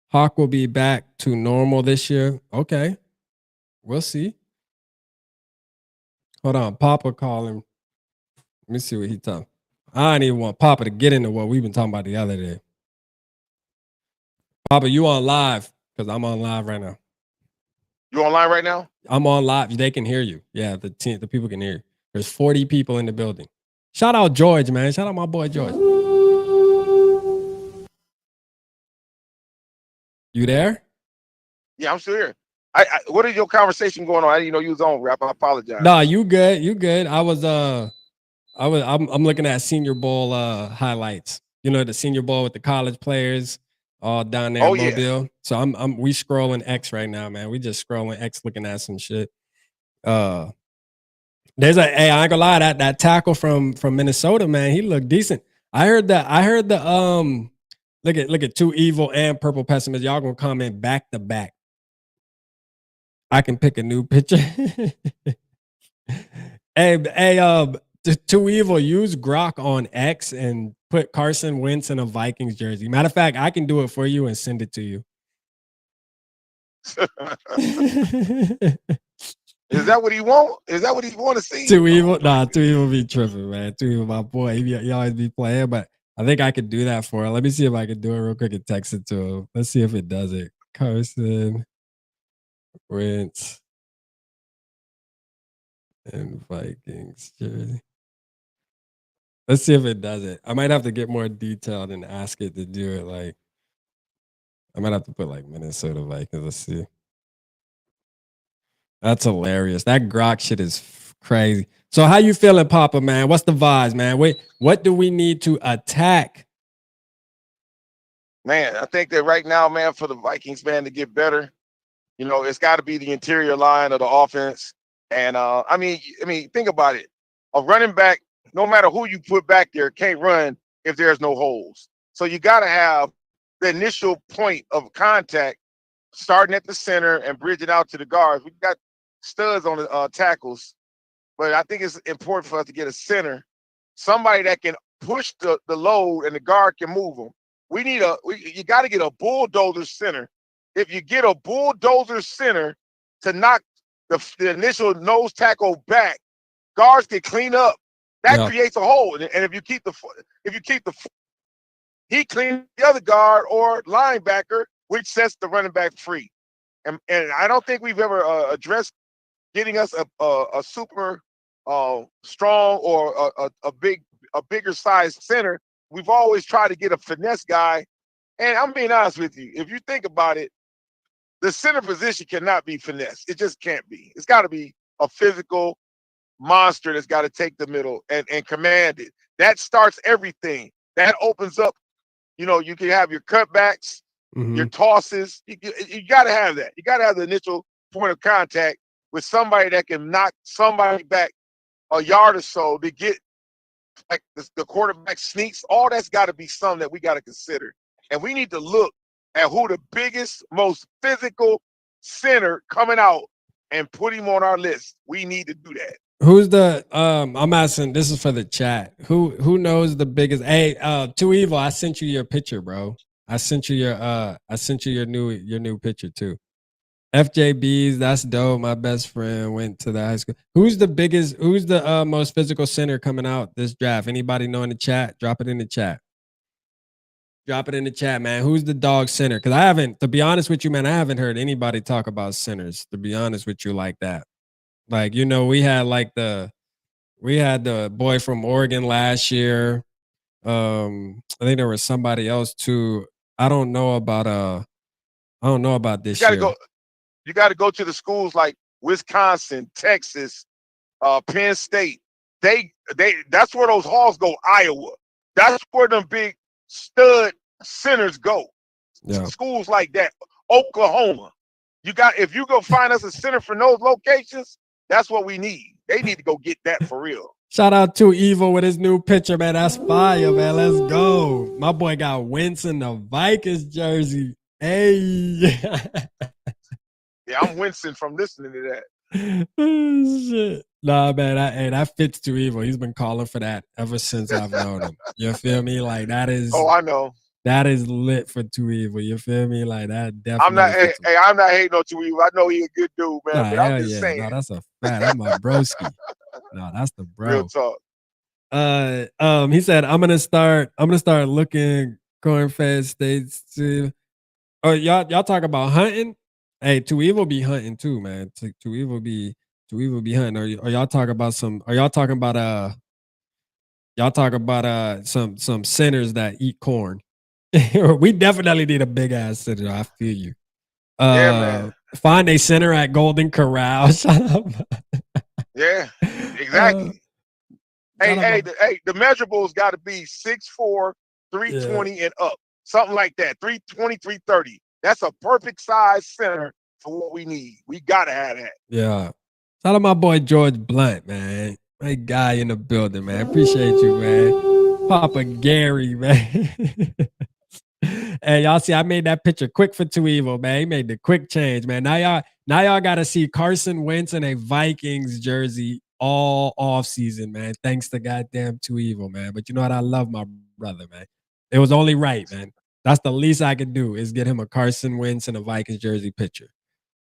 Hawk will be back to normal this year. Okay, we'll see. Hold on, Papa calling. Let me see what he talking. I don't even want Papa to get into what we've been talking about the other day. Papa, you on live? Because I'm on live right now. You online right now? I'm on live. They can hear you. Yeah, the people can hear you. There's 40 people in the building. Shout out George, man. Shout out my boy George. You there? Yeah, I'm still here. What is your conversation going on? I didn't know you was on, Rap. I apologize. Nah, you good. You good. I'm looking at Senior Bowl highlights. You know, the Senior Bowl with the college players all down there in Mobile. Yeah. So we scrolling X right now, man. We just scrolling X looking at some shit. Hey, I ain't gonna lie, that tackle from Minnesota, man, he looked decent. I heard the look at Too Evil and Purple Pessimist. Y'all gonna comment back to back. I can pick a new picture. hey, Too Evil, use Grok on X and put Carson Wentz in a Vikings jersey. Matter of fact, I can do it for you and send it to you. Is that what he want? Is that what he want to see? Too Evil? Nah, Too Evil be tripping, man. Too Evil, my boy. He always be playing, but I think I could do that for him. Let me see if I can do it real quick and text it to him. Let's see if it does it. Carson Wentz and Vikings jersey. Let's see if it does it. I might have to get more detailed and ask it to do it. Like, I might have to put like Minnesota Vikings. Let's see. That's hilarious. That Grok shit is crazy. So how you feeling, Papa, man? What's the vibes, man? What do we need to attack? Man, I think that right now, man, for the Vikings, man, to get better, you know, it's got to be the interior line of the offense. And I mean, think about it. A running back, no matter who you put back there, can't run if there's no holes. So you got to have the initial point of contact starting at the center and bridging out to the guards. We've got studs on the tackles, but I think it's important for us to get a center, somebody that can push the load and the guard can move them. You got to get a bulldozer center. If you get a bulldozer center to knock the initial nose tackle back, guards can clean up. That creates a hole. And if you keep he cleans the other guard or linebacker, which sets the running back free. And I don't think we've ever addressed getting us a super strong or a bigger size center. We've always tried to get a finesse guy. And I'm being honest with you. If you think about it, the center position cannot be finesse. It just can't be. It's got to be a physical monster that's got to take the middle and command it. That starts everything. That opens up, you know, you can have your cutbacks, your tosses. You got to have that. You got to have the initial point of contact with somebody that can knock somebody back a yard or so to get like the quarterback sneaks. All that's got to be something that we got to consider. And we need to look at who the biggest, most physical center coming out and put him on our list. We need to do that. Who's the I'm asking, this is for the chat. Who knows the biggest? Hey, Too Evil, I sent you your picture, bro. I sent you your new picture too. FJBs, that's dope. My best friend went to the high school. Who's the most physical center coming out this draft? Anybody know in the chat? Drop it in the chat. Drop it in the chat, man. Who's the dog center? Because to be honest with you, man, I haven't heard anybody talk about centers, to be honest with you, like that. Like, you know, we had the boy from Oregon last year. I think there was somebody else too. I don't know about this year. You got to go to the schools like Wisconsin, Texas, Penn State. That's where those halls go. Iowa. That's where them big stud centers go. Yeah. Schools like that. Oklahoma. If you go find us a center for those locations, that's what we need. They need to go get that for real. Shout out to Evil with his new picture, man. That's fire, man. Let's go. My boy got Wentz in the Vikings jersey. Hey. Yeah, I'm wincing from listening to that. Oh, shit. Nah, man, hey, that fits too evil. He's been calling for that ever since I've known him. You feel me? Like that is Oh, I know. lit for too evil. You feel me? Like that I'm not. definitely Hey, fits him. hey, I'm not hating on you. I know he a good dude, man. Nah, But I'm hell just yeah. saying, No, that's a fact. That's my broski. No, that's the real bro. talk. He said, I'm gonna start looking corn-fed states to oh y'all talk about hunting. Hey, too evil be hunting too, man. Too evil be hunting. Are y'all talking about some sinners that eat corn? We definitely need a big ass sinner. I feel you. Yeah, man. Find a center at Golden Corral. Shut up. Yeah, exactly. Shut up. The measurables got to be 6'4", Yeah. 320 and up, something like that. 320, 330. That's a perfect size center for what we need. We gotta have that. Yeah. Shout out my boy George Blunt, man. My guy in the building, man. Appreciate you, man. Papa Gary, man. Hey, y'all see, I made that picture quick for Too Evil, man. He made the quick change, man. Now y'all gotta see Carson Wentz in a Vikings jersey all off season, man. Thanks to goddamn Too Evil, man. But you know what? I love my brother, man. It was only right, man. That's the least I could do is get him a Carson Wentz and a Vikings jersey picture.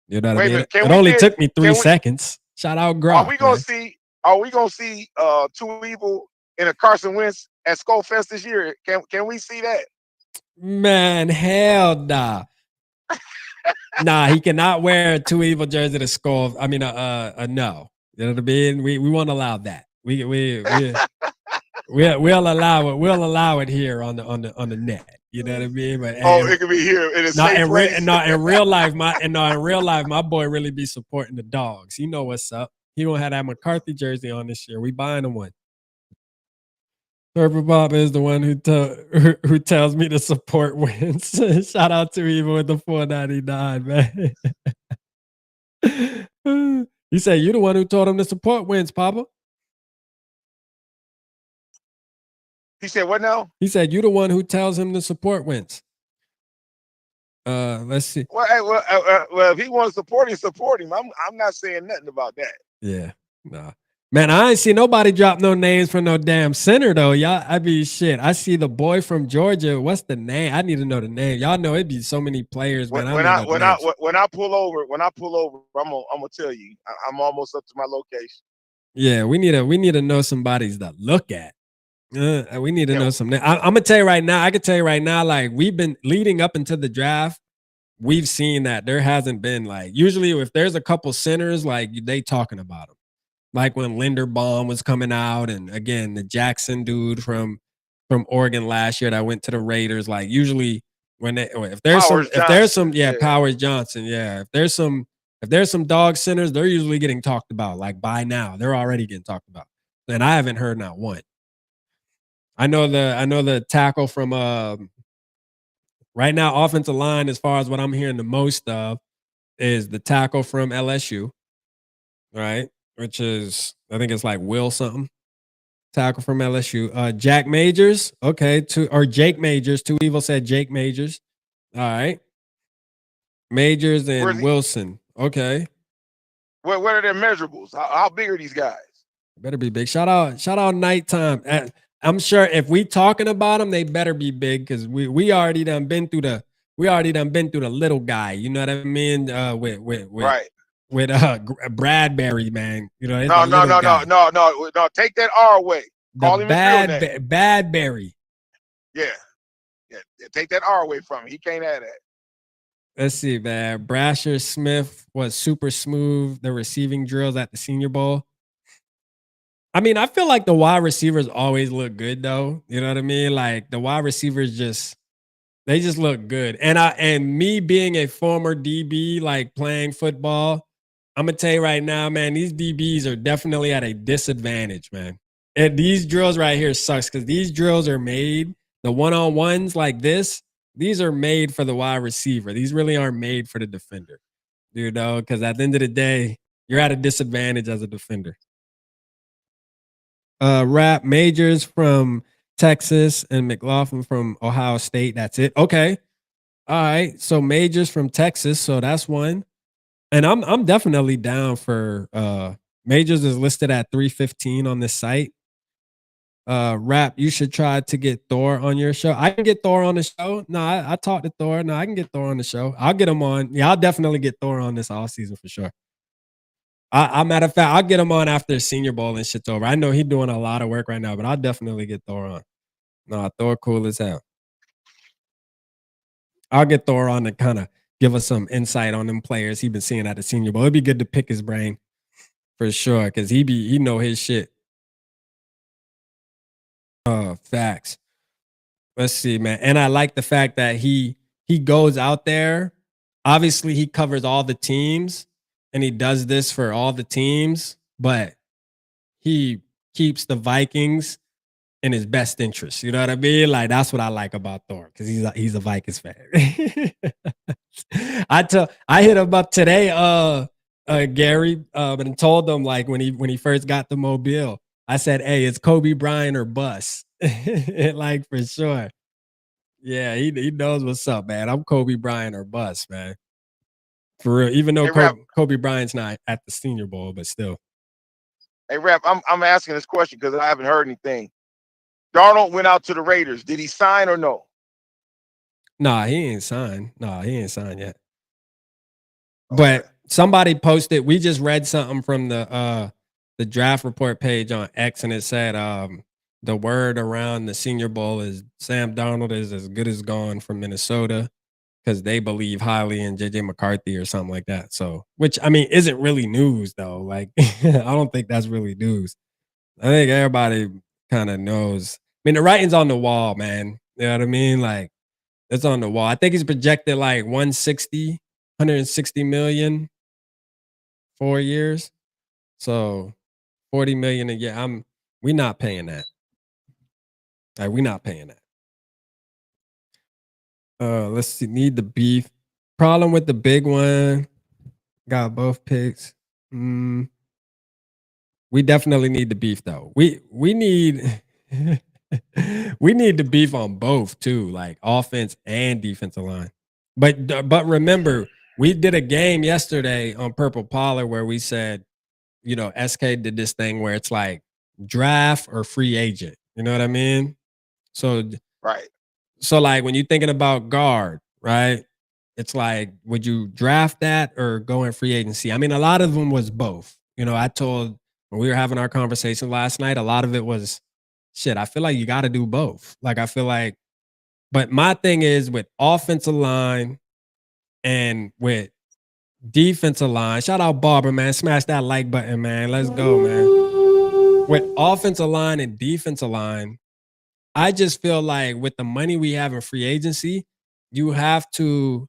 You know what I mean? Minute, It only took me 3 seconds. Shout out Groff. Are we gonna see Too Evil in a Carson Wentz at Skull Fest this year? Can we see that? Man, hell nah. Nah, he cannot wear a Too Evil jersey to Skull. I mean, no. You know what I mean? We won't allow that. We'll allow it here on the net. You know what I mean? But it could be here in a safe place. In real life, my boy really be supporting the dogs. He know what's up. He won't have that McCarthy jersey on this year. We buying him one. Purple Pop is the one who tells me to support wins. Shout out to Evil with the 499, man. He said, "You the one who told him to support wins, Papa." He said, "What now?" He said, "You the one who tells him to support wins." Let's see. Well, if he wants to support him. I'm not saying nothing about that. Yeah, nah. Man, I ain't see nobody drop no names for no damn center though. Y'all, I be shit. I see the boy from Georgia. What's the name? I need to know the name. Y'all know it'd be so many players, man. When I pull over, I'm gonna tell you. I'm almost up to my location. Yeah, we need to know somebody's to look at. We need to know some. I'm gonna tell you right now. I can tell you right now. Like we've been leading up into the draft. We've seen that there hasn't been like usually if there's a couple centers like they talking about them. Like when Linderbaum was coming out, and again the Jackson dude from Oregon last year that went to the Raiders. Like usually when if there's some Powers Johnson, if there's some dog centers, they're usually getting talked about. Like by now, they're already getting talked about, and I haven't heard not one. I know the tackle from right now offensive line. As far as what I'm hearing the most of is the tackle from LSU, right? Which is I think it's like Will something. Tackle from LSU. Jack Majors. Okay. Jake Majors. Too Evil said Jake Majors. All right. Majors and Wilson. Okay. What are their measurables? How big are these guys? Better be big. Shout out Nighttime. I'm sure if we talking about them, they better be big because we already done been through the little guy. You know what I mean? With Bradbury, man. You know, no. Take that R away. Call him his real name. Badberry. Yeah. Take that R away from him. He can't have that. Let's see, man. Brasher Smith was super smooth. The receiving drills at the Senior Bowl. I mean, I feel like the wide receivers always look good, though. You know what I mean? Like the wide receivers they just look good. And me being a former DB, like playing football, I'm gonna tell you right now, man, these DBs are definitely at a disadvantage, man. And these drills right here sucks because these drills are made, the one-on-ones like this, these are made for the wide receiver. These really aren't made for the defender, you know, because at the end of the day, you're at a disadvantage as a defender. Rap Majors from Texas and McLaughlin from Ohio State. That's it. Okay. All right. So Majors from Texas. So that's one. And I'm definitely down for Majors is listed at 315 on this site. Rap, you should try to get Thor on your show. I can get Thor on the show. No, I talked to Thor. No, I can get Thor on the show. I'll get him on. Yeah, I'll definitely get Thor on this all season for sure. I matter of fact, I'll get him on after Senior Bowl and shit's over. I know he's doing a lot of work right now, but I'll definitely get Thor on. No, Thor cool as hell. I'll get Thor on to kind of give us some insight on them players he been seeing at the Senior Bowl. It'd be good to pick his brain for sure, because he know his shit. Facts. Let's see, man. And I like the fact that he goes out there. Obviously, he covers all the teams and he does this for all the teams, but he keeps the Vikings in his best interest. You know what I mean? Like that's what I like about Thor, because he's a Vikings fan. I hit him up today, Gary, and told him like when he first got the Mobile, I said, "Hey, it's Kobe Bryant or bust." Like for sure. Yeah, he knows what's up, man. I'm Kobe Bryant or bust, man. For real. Even though Hey, Rap. Kobe Bryant's not at the Senior Bowl, but still. Hey, Rap. I'm asking this question because I haven't heard anything. Darnold went out to the Raiders. Did he sign or no? Nah, he ain't signed. He ain't signed yet. But somebody posted, we just read something from the draft report page on X, and it said the word around the Senior Bowl is Sam Darnold is as good as gone from Minnesota, because they believe highly in JJ McCarthy or something like that. So, which I mean isn't really news though. Like I don't think that's really news. I think everybody kind of knows. I mean, the writing's on the wall, man. You know what I mean? Like it's on the wall. I think he's projected like 160 million 4 years. So 40 million a year. We're not paying that. Like, we're not paying that. Let's see. Need the beef. Problem with the big one. Got both picks. We definitely need the beef though. We need we need the beef on both too, like offense and defensive line. But remember, we did a game yesterday on Purple Pollard where we said, you know, SK did this thing where it's like draft or free agent. You know what I mean? So Right. So like when you're thinking about guard, right? It's like, would you draft that or go in free agency? I mean, a lot of them was both. You know, I told when we were having our conversation last night, a lot of it was shit. I feel like you got to do both. Like, I feel like, but my thing is with offensive line and with defensive line, shout out Barber, man. Smash that like button, man. Let's go, man. With offensive line and defensive line, I just feel like with the money we have in free agency, you have to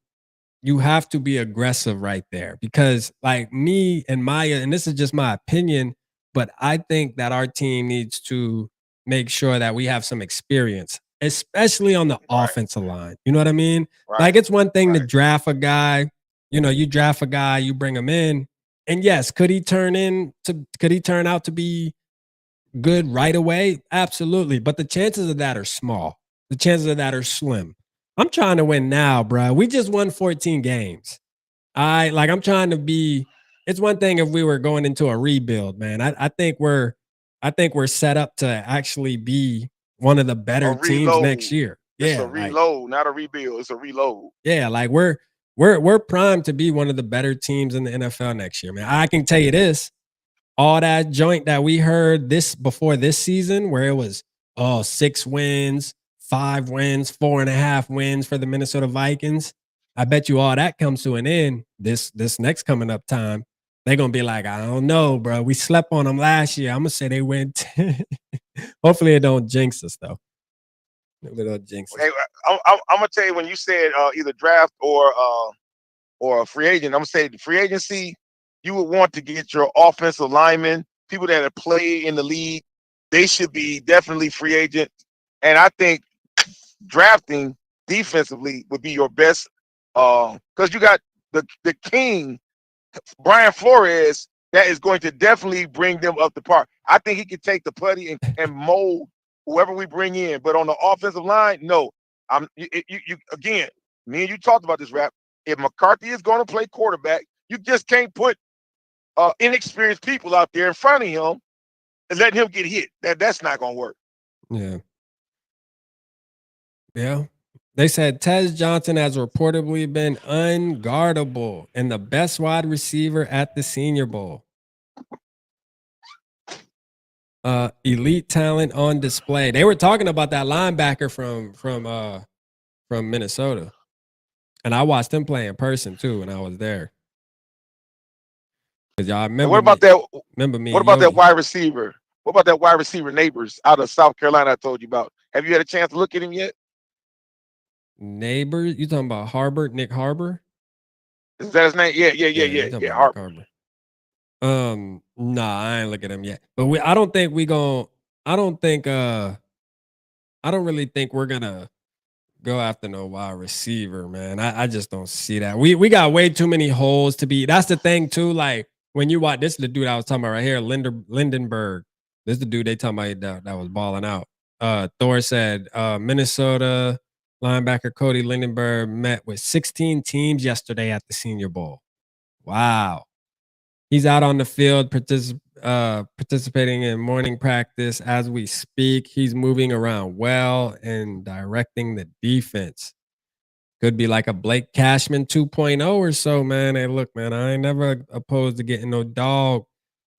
be aggressive right there, because like me and Maya, and this is just my opinion, but I think that our team needs to make sure that we have some experience, especially on the offensive line. You know what I mean? Right. Like it's one thing to draft a guy, you know, you draft a guy, you bring him in, and yes, could he turn out to be good right away? Absolutely. But the chances of that are small. The chances of that are slim. I'm trying to win now, bro. We just won 14 games. I'm trying to be. It's one thing if we were going into a rebuild, man. I think we're set up to actually be one of the better teams next year. It's a reload, not a rebuild. It's a reload. Yeah, like we're primed to be one of the better teams in the NFL next year, man. I can tell you this. All that joint that we heard before this season, where it was 6 wins, 5 wins, 4.5 wins for the Minnesota Vikings. I bet you all that comes to an end this next coming up time. They're gonna be like, I don't know, bro. We slept on them last year. I'm gonna say they went. Hopefully, it don't jinx us though. It don't jinx us. Hey, I'm gonna tell you, when you said either draft or a free agent, I'm gonna say the free agency, you would want to get your offensive linemen, people that have played in the league. They should be definitely free agent. And I think drafting defensively would be your best, because you got the king, Brian Flores, that is going to definitely bring them up the park. I think he could take the putty and mold whoever we bring in. But on the offensive line, no. You again, Me and you talked about this, Rap. If McCarthy is going to play quarterback, you just can't put inexperienced people out there in front of him and letting him get hit. That's not going to work. Yeah. Yeah. They said Tez Johnson has reportedly been unguardable and the best wide receiver at the Senior Bowl. Elite talent on display. They were talking about that linebacker from Minnesota. And I watched him play in person too when I was there. Cause y'all remember And what about me, that? remember me What and about that Yogi. wide receiver? What about that wide receiver Neighbors out of South Carolina I told you about? Have you had a chance to look at him yet? Neighbor? You talking about Harbor, Nick Harbor? Is that his name? Yeah, You talking about Harper. Nick Harbor. Nah, I ain't look at him yet. But I don't really think we're gonna go after no wide receiver, man. I just don't see that. We got way too many holes to be. That's the thing too. Like when you watch, this is the dude I was talking about right here, Lindenberg. This is the dude they talking about that was balling out. Thor said Minnesota linebacker Cody Lindenberg met with 16 teams yesterday at the Senior Bowl. Wow. He's out on the field participating in morning practice as we speak. He's moving around well and directing the defense. Could be like a Blake Cashman 2.0 or so, man. Hey, look, man, I ain't never opposed to getting no dog.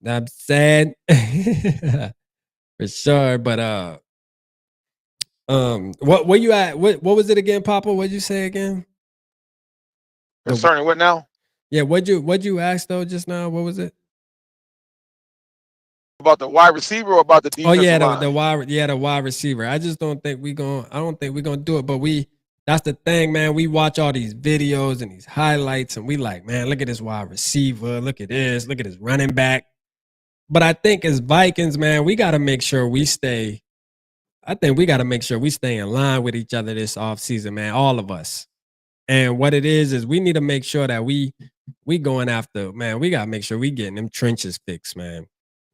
That said, for sure. But what you at? What was it again, Papa? What'd you say again? Concerning what now? Yeah, what'd you ask though just now? What was it? About the wide receiver or about the Oh defensive yeah, line? the wide receiver. I don't think we're gonna do it, but that's the thing, man. We watch all these videos and these highlights, and we like, man, look at this wide receiver, look at this running back. But I think as Vikings, man, we gotta make sure we stay. I think we gotta make sure we stay in line with each other this offseason, man. All of us. And what it is we need to make sure that we going after, man, we gotta make sure we getting them trenches fixed, man.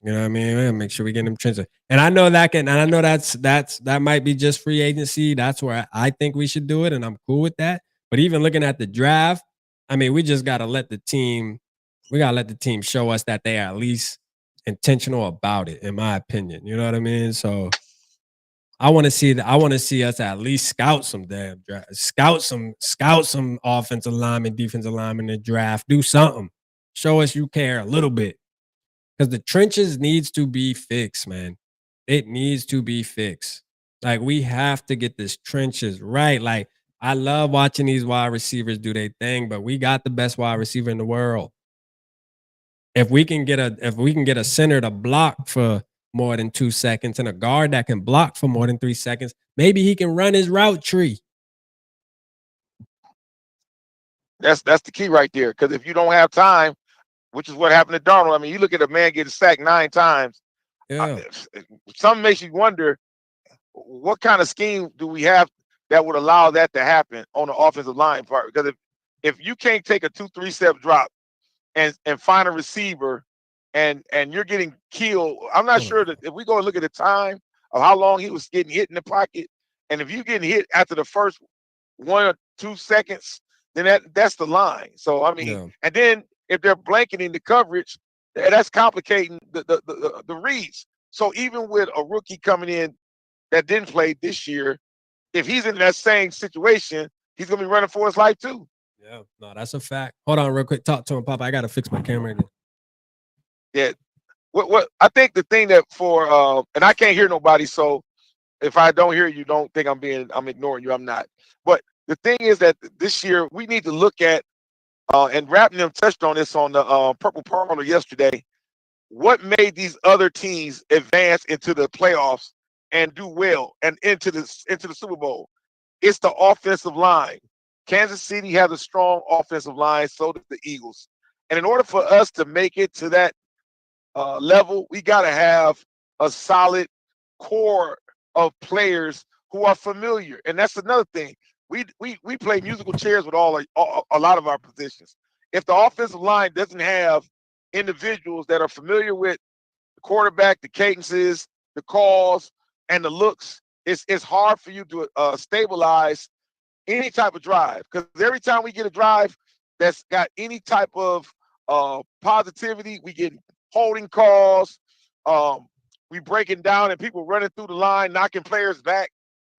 You know what I mean? We gotta make sure we get them trenches. And I know that might be just free agency. That's where I think we should do it, and I'm cool with that. But even looking at the draft, I mean, we just gotta let the team show us that they are at least intentional about it, in my opinion. You know what I mean? So I want to see us at least scout some offensive linemen, defensive linemen in the draft. Do something. Show us you care a little bit. Because the trenches needs to be fixed, man. It needs to be fixed. Like we have to get this trenches right. Like I love watching these wide receivers do their thing, but we got the best wide receiver in the world. If we can get a center to block for more than 2 seconds and a guard that can block for more than 3 seconds, maybe he can run his route tree. That's the key right there. Because if you don't have time, which is what happened to Darnold. I mean, you look at a man getting sacked 9 times. Yeah. Something makes you wonder what kind of scheme do we have that would allow that to happen on the offensive line part? Because if you can't take a 2-3 step drop and find a receiver and you're getting killed, I'm not sure that if we go and look at the time of how long he was getting hit in the pocket, and if you getting hit after the first 1 or 2 seconds, then that's the line. So I mean, and then if they're blanketing the coverage, that's complicating the reads. So even with a rookie coming in that didn't play this year, if he's in that same situation, he's gonna be running for his life too. Yeah, no, that's a fact. Hold on, real quick. Talk to him, Papa. I gotta fix my camera again. Yeah. What I think the thing that for and I can't hear nobody, so if I don't hear you, don't think I'm ignoring you. I'm not. But the thing is that this year we need to look at and Rapping them touched on this on the Purple Parlor yesterday. What made these other teams advance into the playoffs and do well and into the Super Bowl? It's the offensive line. Kansas City has a strong offensive line, so does the Eagles. And in order for us to make it to that level, we got to have a solid core of players who are familiar. And that's another thing. We play musical chairs with a lot of our positions. If the offensive line doesn't have individuals that are familiar with the quarterback, the cadences, the calls, and the looks, it's hard for you to stabilize any type of drive. Because every time we get a drive that's got any type of positivity, we get holding calls. We breaking down and people running through the line, knocking players back.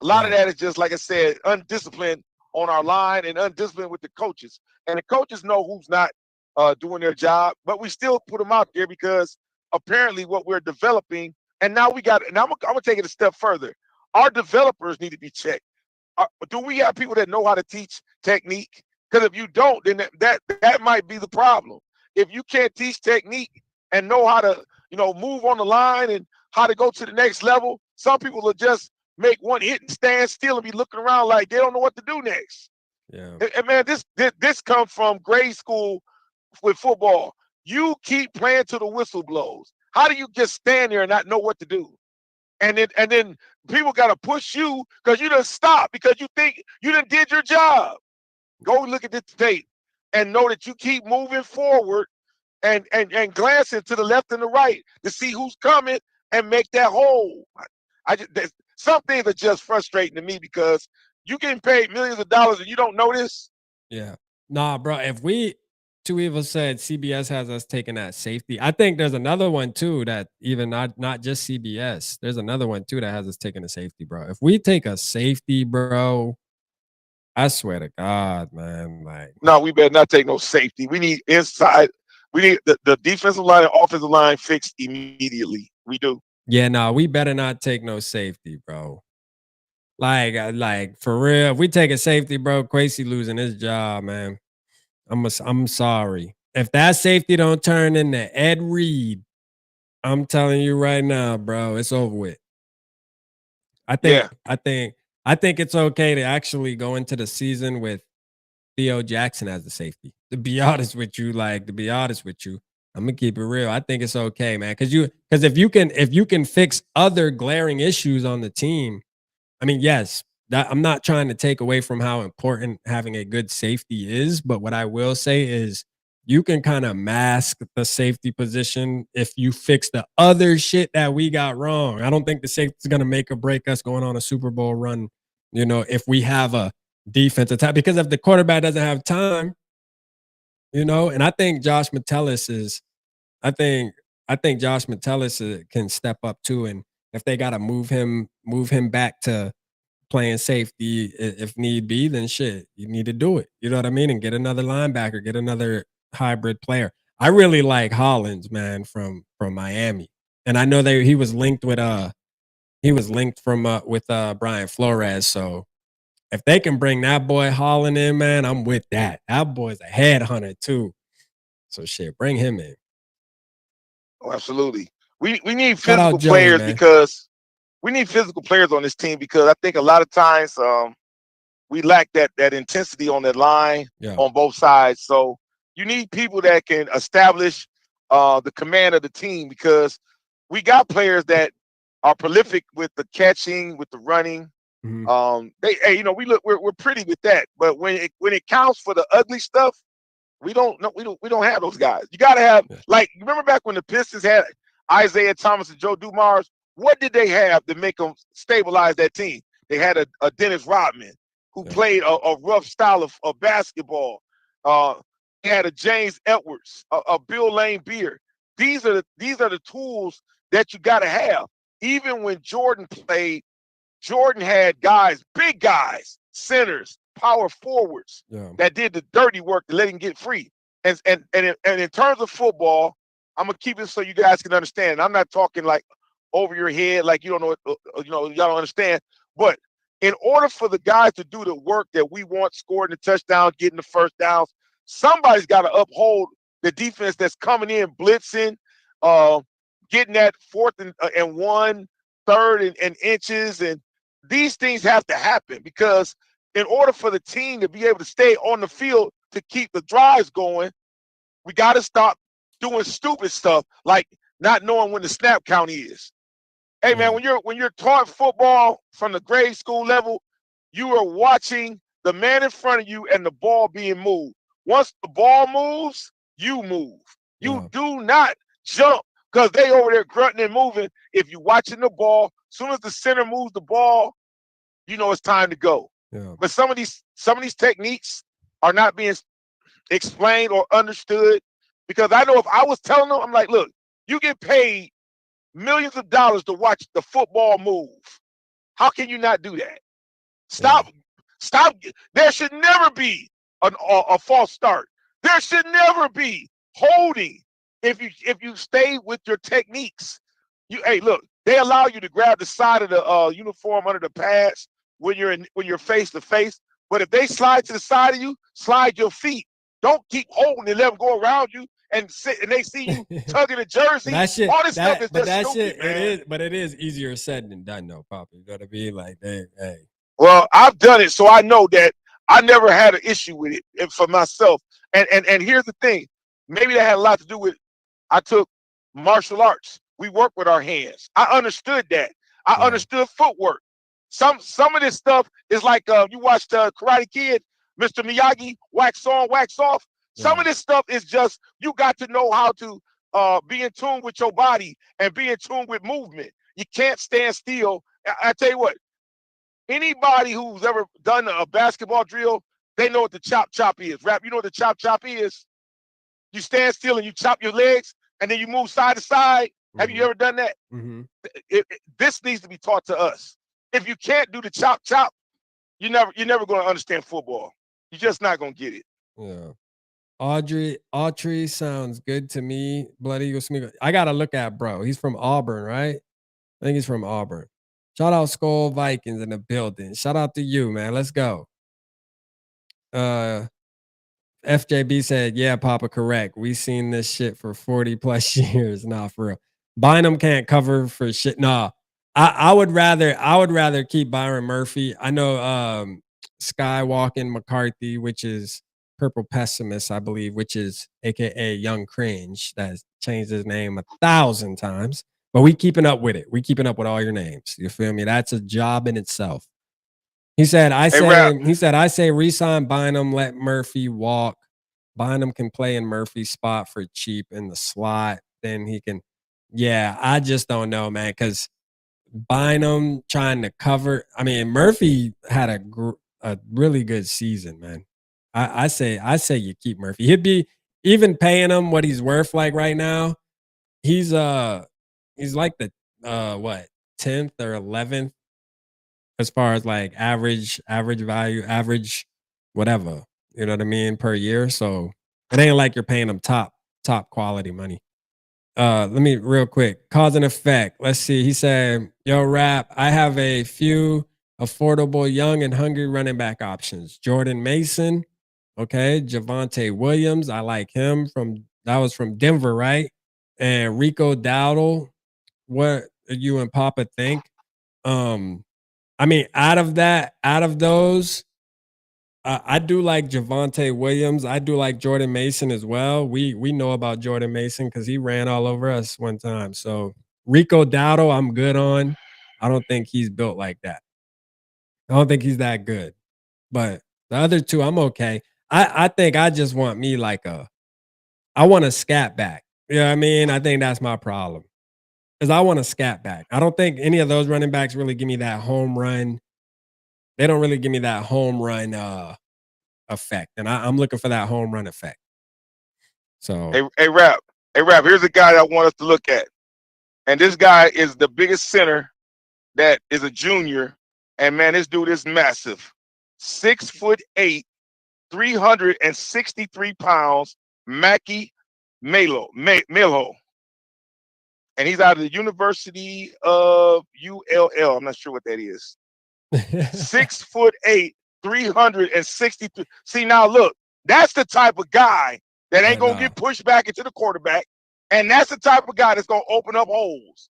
A lot of that is just, like I said, undisciplined on our line and undisciplined with the coaches. And the coaches know who's not doing their job, but we still put them out there because apparently what we're developing, and now we got, and I'm gonna take it a step further. Our developers need to be checked. Do we have people that know how to teach technique? Because if you don't, then that might be the problem. If you can't teach technique and know how to, move on the line and how to go to the next level, some people will just make one hit and stand still and be looking around like they don't know what to do next. Yeah. And man, this comes from grade school with football. You keep playing till the whistle blows. How do you just stand there and not know what to do? And then people got to push you because you done stop because you think you done did your job. Go look at this tape and know that you keep moving forward and glancing to the left and the right to see who's coming and make that hole. Some things are just frustrating to me because you getting paid millions of dollars and you don't know this. Yeah. Nah, bro. If we Two Evil said CBS has us taking that safety. I think there's another one too that even not just CBS. There's another one too that has us taking a safety, bro. If we take a safety, bro, I swear to God, man. Like, no, we better not take no safety. We need inside. We need the defensive line and offensive line fixed immediately. We do. yeah, no, we better not take no safety, bro. Like for real. If we take a safety, bro, Quasey losing his job, man. I'm sorry. If that safety don't turn into Ed Reed, I'm telling you right now, bro, it's over with. I think it's okay to actually go into the season with Theo Jackson as the safety. To be honest with you, I'm gonna keep it real. I think it's okay, man. Because if you can fix other glaring issues on the team, I mean, yes, that I'm not trying to take away from how important having a good safety is, but what I will say is you can kind of mask the safety position if you fix the other shit that we got wrong. I don't think the safety is going to make or break us going on a Super Bowl run, if we have a defense attack, because if the quarterback doesn't have time, and I think Josh Metellus can step up too. And if they got to move him back to playing safety if need be, then shit, you need to do it. You know what I mean? And get another linebacker, get another hybrid player. I really like Hollins, man, from Miami. And I know that he was linked with Brian Flores. So if they can bring that boy Holland in, man, I'm with that. That boy's a headhunter too. So shit, bring him in. Oh, absolutely. We need Shout out physical Joey, players man. because we need physical players on this team because I think a lot of times we lack that intensity on that line on both sides. So you need people that can establish the command of the team because we got players that are prolific with the catching, with the running. We're pretty with that, but when it counts for the ugly stuff, we don't have those guys. You got to have, like, you remember back when the Pistons had Isaiah Thomas and Joe Dumars? What did they have to make them stabilize that team? They had a Dennis Rodman who played a rough style of basketball. They had a James Edwards, a Bill Lane Beard. These are the tools that you got to have. Even when Jordan played, Jordan had guys, big guys, centers, power forwards that did the dirty work to let him get free. And in terms of football, I'm gonna keep it so you guys can understand. I'm not talking like over your head, like you don't know, y'all don't understand. But in order for the guys to do the work that we want, scoring the touchdown, getting the first downs, somebody's got to uphold the defense that's coming in, blitzing, getting that fourth and 1, third and inches, and these things have to happen because in order for the team to be able to stay on the field to keep the drives going, we got to stop doing stupid stuff like not knowing when the snap count is. Hey man, when you're taught football from the grade school level, you are watching the man in front of you and the ball being moved. Once the ball moves, you move. You do not jump because they over there grunting and moving. If you're watching the ball, as soon as the center moves the ball, you know it's time to go. Yeah. But some of these techniques are not being explained or understood, because I know if I was telling them, I'm like, look, you get paid millions of dollars to watch the football move. How can you not do that? Stop. There should never be a false start. There should never be holding if you stay with your techniques. Hey, look, they allow you to grab the side of the uniform under the pads when you're face to face. But if they slide to the side of you, slide your feet. Don't keep holding and let them go around you and sit and they see you tugging a jersey. That shit, all this stuff is just stupid, man. It is easier said than done, though, Papa. You gotta be like, hey. Well, I've done it, so I know that I never had an issue with it for myself. And here's the thing, maybe that had a lot to do with I took martial arts. We work with our hands. I understood that. I understood footwork. Some of this stuff is like you watched Karate Kid, Mr. Miyagi, wax on, wax off. Some of this stuff is just you got to know how to be in tune with your body and be in tune with movement. You can't stand still. I tell you what, anybody who's ever done a basketball drill, they know what the chop is. Rap, you know what the chop is? You stand still and you chop your legs and then you move side to side. Have you ever done that? This needs to be taught to us. If you can't do the chop, you're never going to understand football. You're just not going to get it. Yeah. Autry sounds good to me. Blood Eagle Smeagol. I got to look at bro. He's from Auburn, right? I think he's from Auburn. Shout out Skull Vikings in the building. Shout out to you, man. Let's go. FJB said, yeah, Papa, correct. We seen this shit for 40 plus years. Nah, for real. Bynum can't cover for shit. Nah. I would rather keep Byron Murphy. I know Skywalking McCarthy, which is Purple Pessimist, I believe, which is AKA Young Cringe, that has changed his name 1,000 times. But we keeping up with it. We keeping up with all your names. You feel me? That's a job in itself. He said, I say resign Bynum, let Murphy walk. Bynum can play in Murphy's spot for cheap in the slot. Then he can, I just don't know, man, because Bynum trying to cover. I mean, Murphy had a really good season, man. I say you keep Murphy. He'd be even paying him what he's worth like right now. He's like the 10th or 11th as far as like average value, average whatever, you know what I mean, per year. So it ain't like you're paying him top quality money. Let me real quick, cause and effect. Let's see. He said, yo, Rap, I have a few affordable, young and hungry running back options. Jordan Mason, okay. Javonte Williams, I like him that was from Denver, right? And Rico Dowdle. What you and Papa think? I mean, out of those, I do like Javonte Williams. I do like Jordan Mason as well. We know about Jordan Mason because he ran all over us one time. So Rico Dowdle, I'm good on. I don't think he's built like that. I don't think he's that good. But the other two, I'm okay. I think I just want me like I want a scat back. You know what I mean? I think that's my problem. Because I want a scat back. I don't think any of those running backs really give me that home run. They don't really give me that home run effect. And I'm looking for that home run effect. So Hey Rap, here's a guy I want us to look at. And this guy is the biggest center that is a junior. And man, this dude is massive. 6'8", 363 pounds, Mackie Melo. And he's out of the University of ULL. I'm not sure what that is. 6'8", 363. See, now look, that's the type of guy that ain't gonna get pushed back into the quarterback, and that's the type of guy that's gonna open up holes.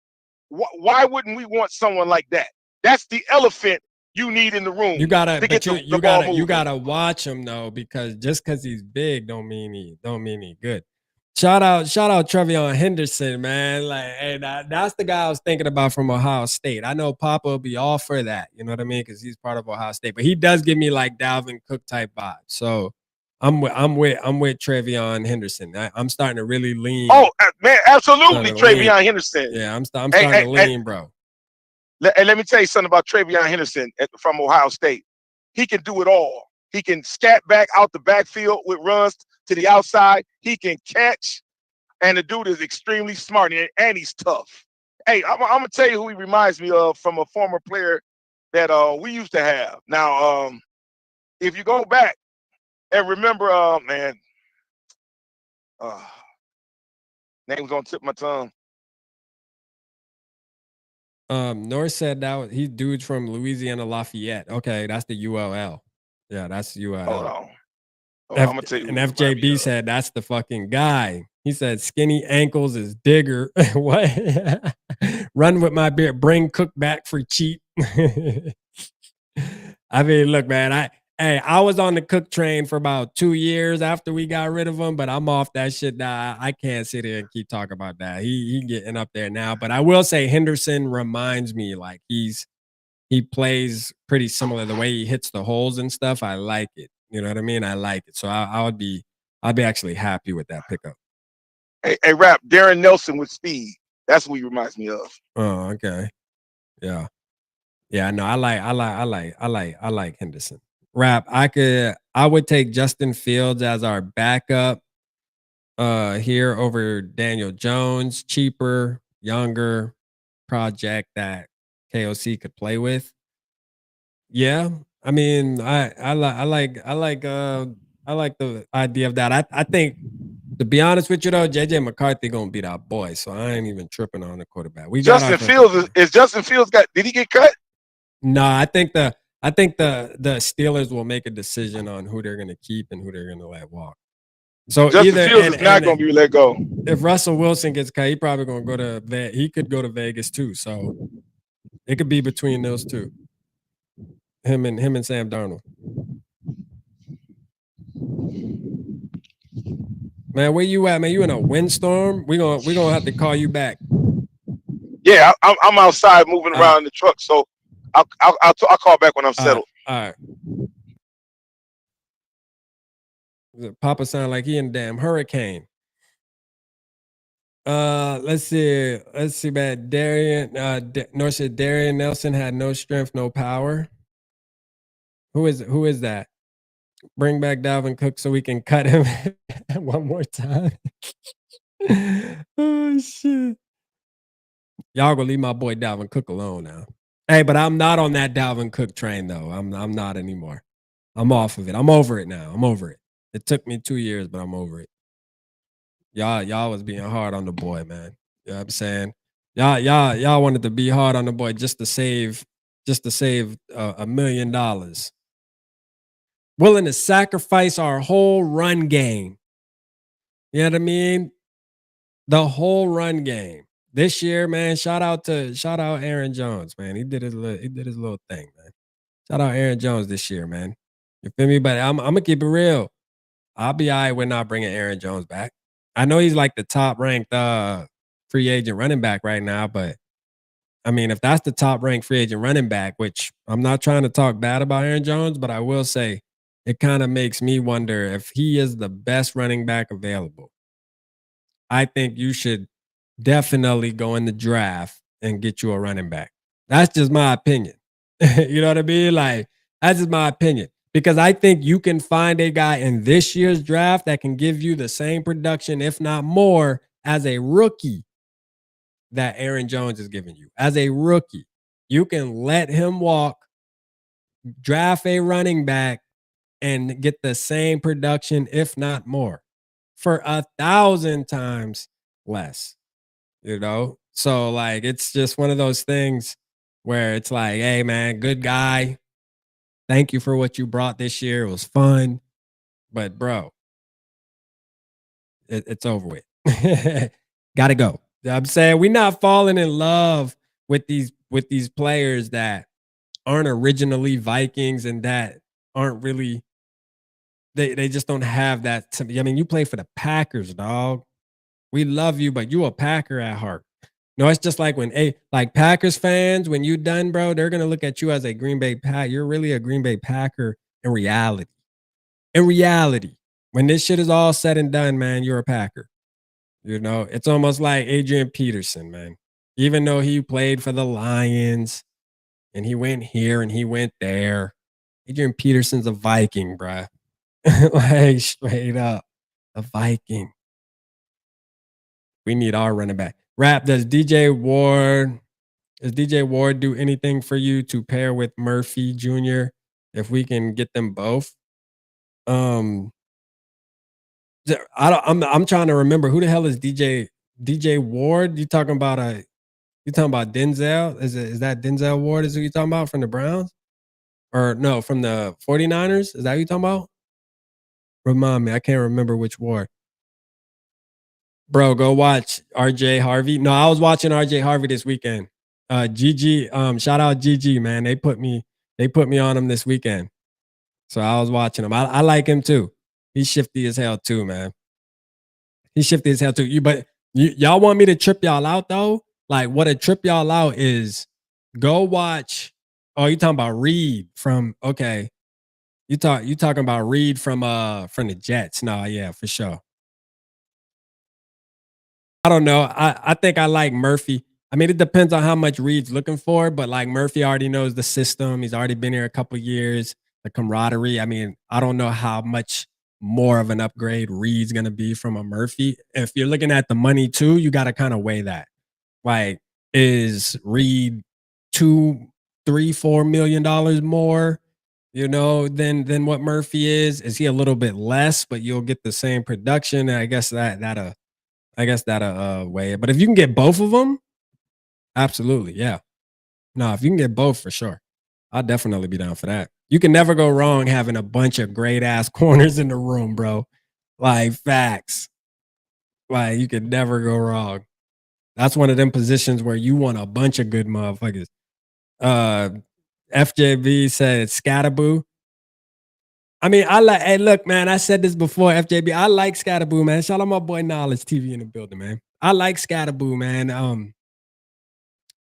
Why wouldn't we want someone like that? That's the elephant you need in the room. You gotta watch him though, because just because he's big don't mean he good. Shout out Trevion Henderson, man. Like, hey, that's the guy I was thinking about from Ohio State. I know Papa will be all for that, you know what I mean? Because he's part of Ohio State, but he does give me like Dalvin Cook type vibe. So I'm with Trevion Henderson. I'm starting to really lean. Oh man, absolutely, Trevion Henderson. Yeah, I'm starting to lean, bro. And let me tell you something about Trevion Henderson from Ohio State. he can do it all. He can scat back out the backfield with runs to the outside. He can catch, and the dude is extremely smart, and he's tough. Hey, I'm gonna tell you who he reminds me of from a former player that we used to have. Now, if you go back and remember, name was on the tip of my tongue. Norris said that he dude's from Louisiana Lafayette. Okay, that's the ULL. Yeah, that's ULL. Hold on. I'm gonna tell you. And FJB said that's the fucking guy. He said skinny ankles is Digger. What? Run with my beard. Bring Cook back for cheap. I mean, look, man. I was on the Cook train for about 2 years after we got rid of him, but I'm off that shit now. I can't sit here and keep talking about that. He getting up there now. But I will say Henderson reminds me like he plays pretty similar. The way he hits the holes and stuff, I like it. You know what I mean? I like it. So I'd be actually happy with that pickup. Hey, Rap, Darren Nelson with speed. That's what he reminds me of. Oh, okay. Yeah. Yeah, no, I like Henderson. Rap, I would take Justin Fields as our backup here over Daniel Jones, cheaper, younger project that KOC could play with. Yeah. I mean, I like the idea of that. I think, to be honest with you though, JJ McCarthy gonna beat our boy, so I ain't even tripping on the quarterback. Justin Fields is Justin Fields did he get cut? No, I think the Steelers will make a decision on who they're gonna keep and who they're gonna let walk. So Justin Fields is not gonna be let go. If Russell Wilson gets cut, he probably gonna go to he could go to Vegas too. So it could be between those two. Him and Sam Darnold. Man, where you at, man? You in a windstorm? We gonna have to call you back. Yeah, I'm outside moving around in the truck, so I'll call back when I'm settled. All right. Papa sound like he in a damn hurricane. Let's see, man. North said Darian Nelson had no strength, no power. Who is that? Bring back Dalvin Cook so we can cut him one more time. Oh shit. Y'all gonna leave my boy Dalvin Cook alone now. Hey, but I'm not on that Dalvin Cook train though. I'm not anymore. I'm off of it. I'm over it now. I'm over it. It took me 2 years, but I'm over it. Y'all was being hard on the boy, man. You know what I'm saying? Y'all wanted to be hard on the boy just to save $1 million. Willing to sacrifice our whole run game. You know what I mean? The whole run game. This year, man, shout out Aaron Jones, man. He did his little thing, man. Shout out Aaron Jones this year, man. You feel me? But I'm gonna keep it real. I'll be all right with not bringing Aaron Jones back. I know he's like the top ranked free agent running back right now, but I mean, if that's the top ranked free agent running back, which I'm not trying to talk bad about Aaron Jones, but I will say it kind of makes me wonder if he is the best running back available. I think you should definitely go in the draft and get you a running back. That's just my opinion. You know what I mean? Like, that's just my opinion. Because I think you can find a guy in this year's draft that can give you the same production, if not more, as a rookie that Aaron Jones is giving you. As a rookie, you can let him walk, draft a running back, and get the same production, if not more, for 1,000 times less. You know? So, like, it's just one of those things where it's like, hey, man, good guy. Thank you for what you brought this year. It was fun. But, bro, it's over with. Gotta go. I'm saying we're not falling in love with these players that aren't originally Vikings and that aren't really they just don't have that. I mean, you play for the Packers, dog. We love you, but you a Packer at heart. No, it's just like when like Packers fans, when you done, bro, they're gonna look at you as a Green Bay Packer. You're really a Green Bay Packer in reality. In reality, when this shit is all said and done, man, you're a Packer. You know, it's almost like Adrian Peterson, man. Even though he played for the Lions and he went here and he went there, Adrian Peterson's a Viking, bruh. Like, straight up. A Viking. We need our running back. Rap, does DJ Ward do anything for you to pair with Murphy Jr. if we can get them both? I'm trying to remember who the hell is DJ Ward? You talking about Denzel? Is that Denzel Ward is who you talking about from the Browns? Or no, from the 49ers? Is that who you talking about? Remind me, I can't remember which Ward. Bro, go watch RJ Harvey. No, I was watching RJ Harvey this weekend. GG, shout out GG, man. They put me on him this weekend. So I was watching him. I like him too. He's shifty as hell too, man. He's shifty as hell too. But y'all want me to trip y'all out though? Like, what a trip y'all out is, go watch. Oh, you talking about Reed from, okay. You talking about Reed from the Jets. No, yeah, for sure. I don't know. I think I like Murphy. I mean, it depends on how much Reed's looking for, but like Murphy already knows the system. He's already been here a couple years. The camaraderie. I mean, I don't know how much more of an upgrade Reed's gonna be from a Murphy. If you're looking at the money too, you got to kind of weigh that. Like, is Reed $2, $3, $4 million more, than what Murphy is? Is he a little bit less, but you'll get the same production? And I guess that'll weigh it. But if you can get both of them, absolutely, yeah. No, if you can get both, for sure, I'll definitely be down for that. You can never go wrong having a bunch of great ass corners in the room, bro. Like, facts. Like, you could never go wrong. That's one of them positions where you want a bunch of good motherfuckers. FJB said Scatterboo. I mean, hey, look, man, I said this before, FJB. I like Scatterboo, man. Shout out my boy Knowledge TV in the building, man. I like Scatterboo, man.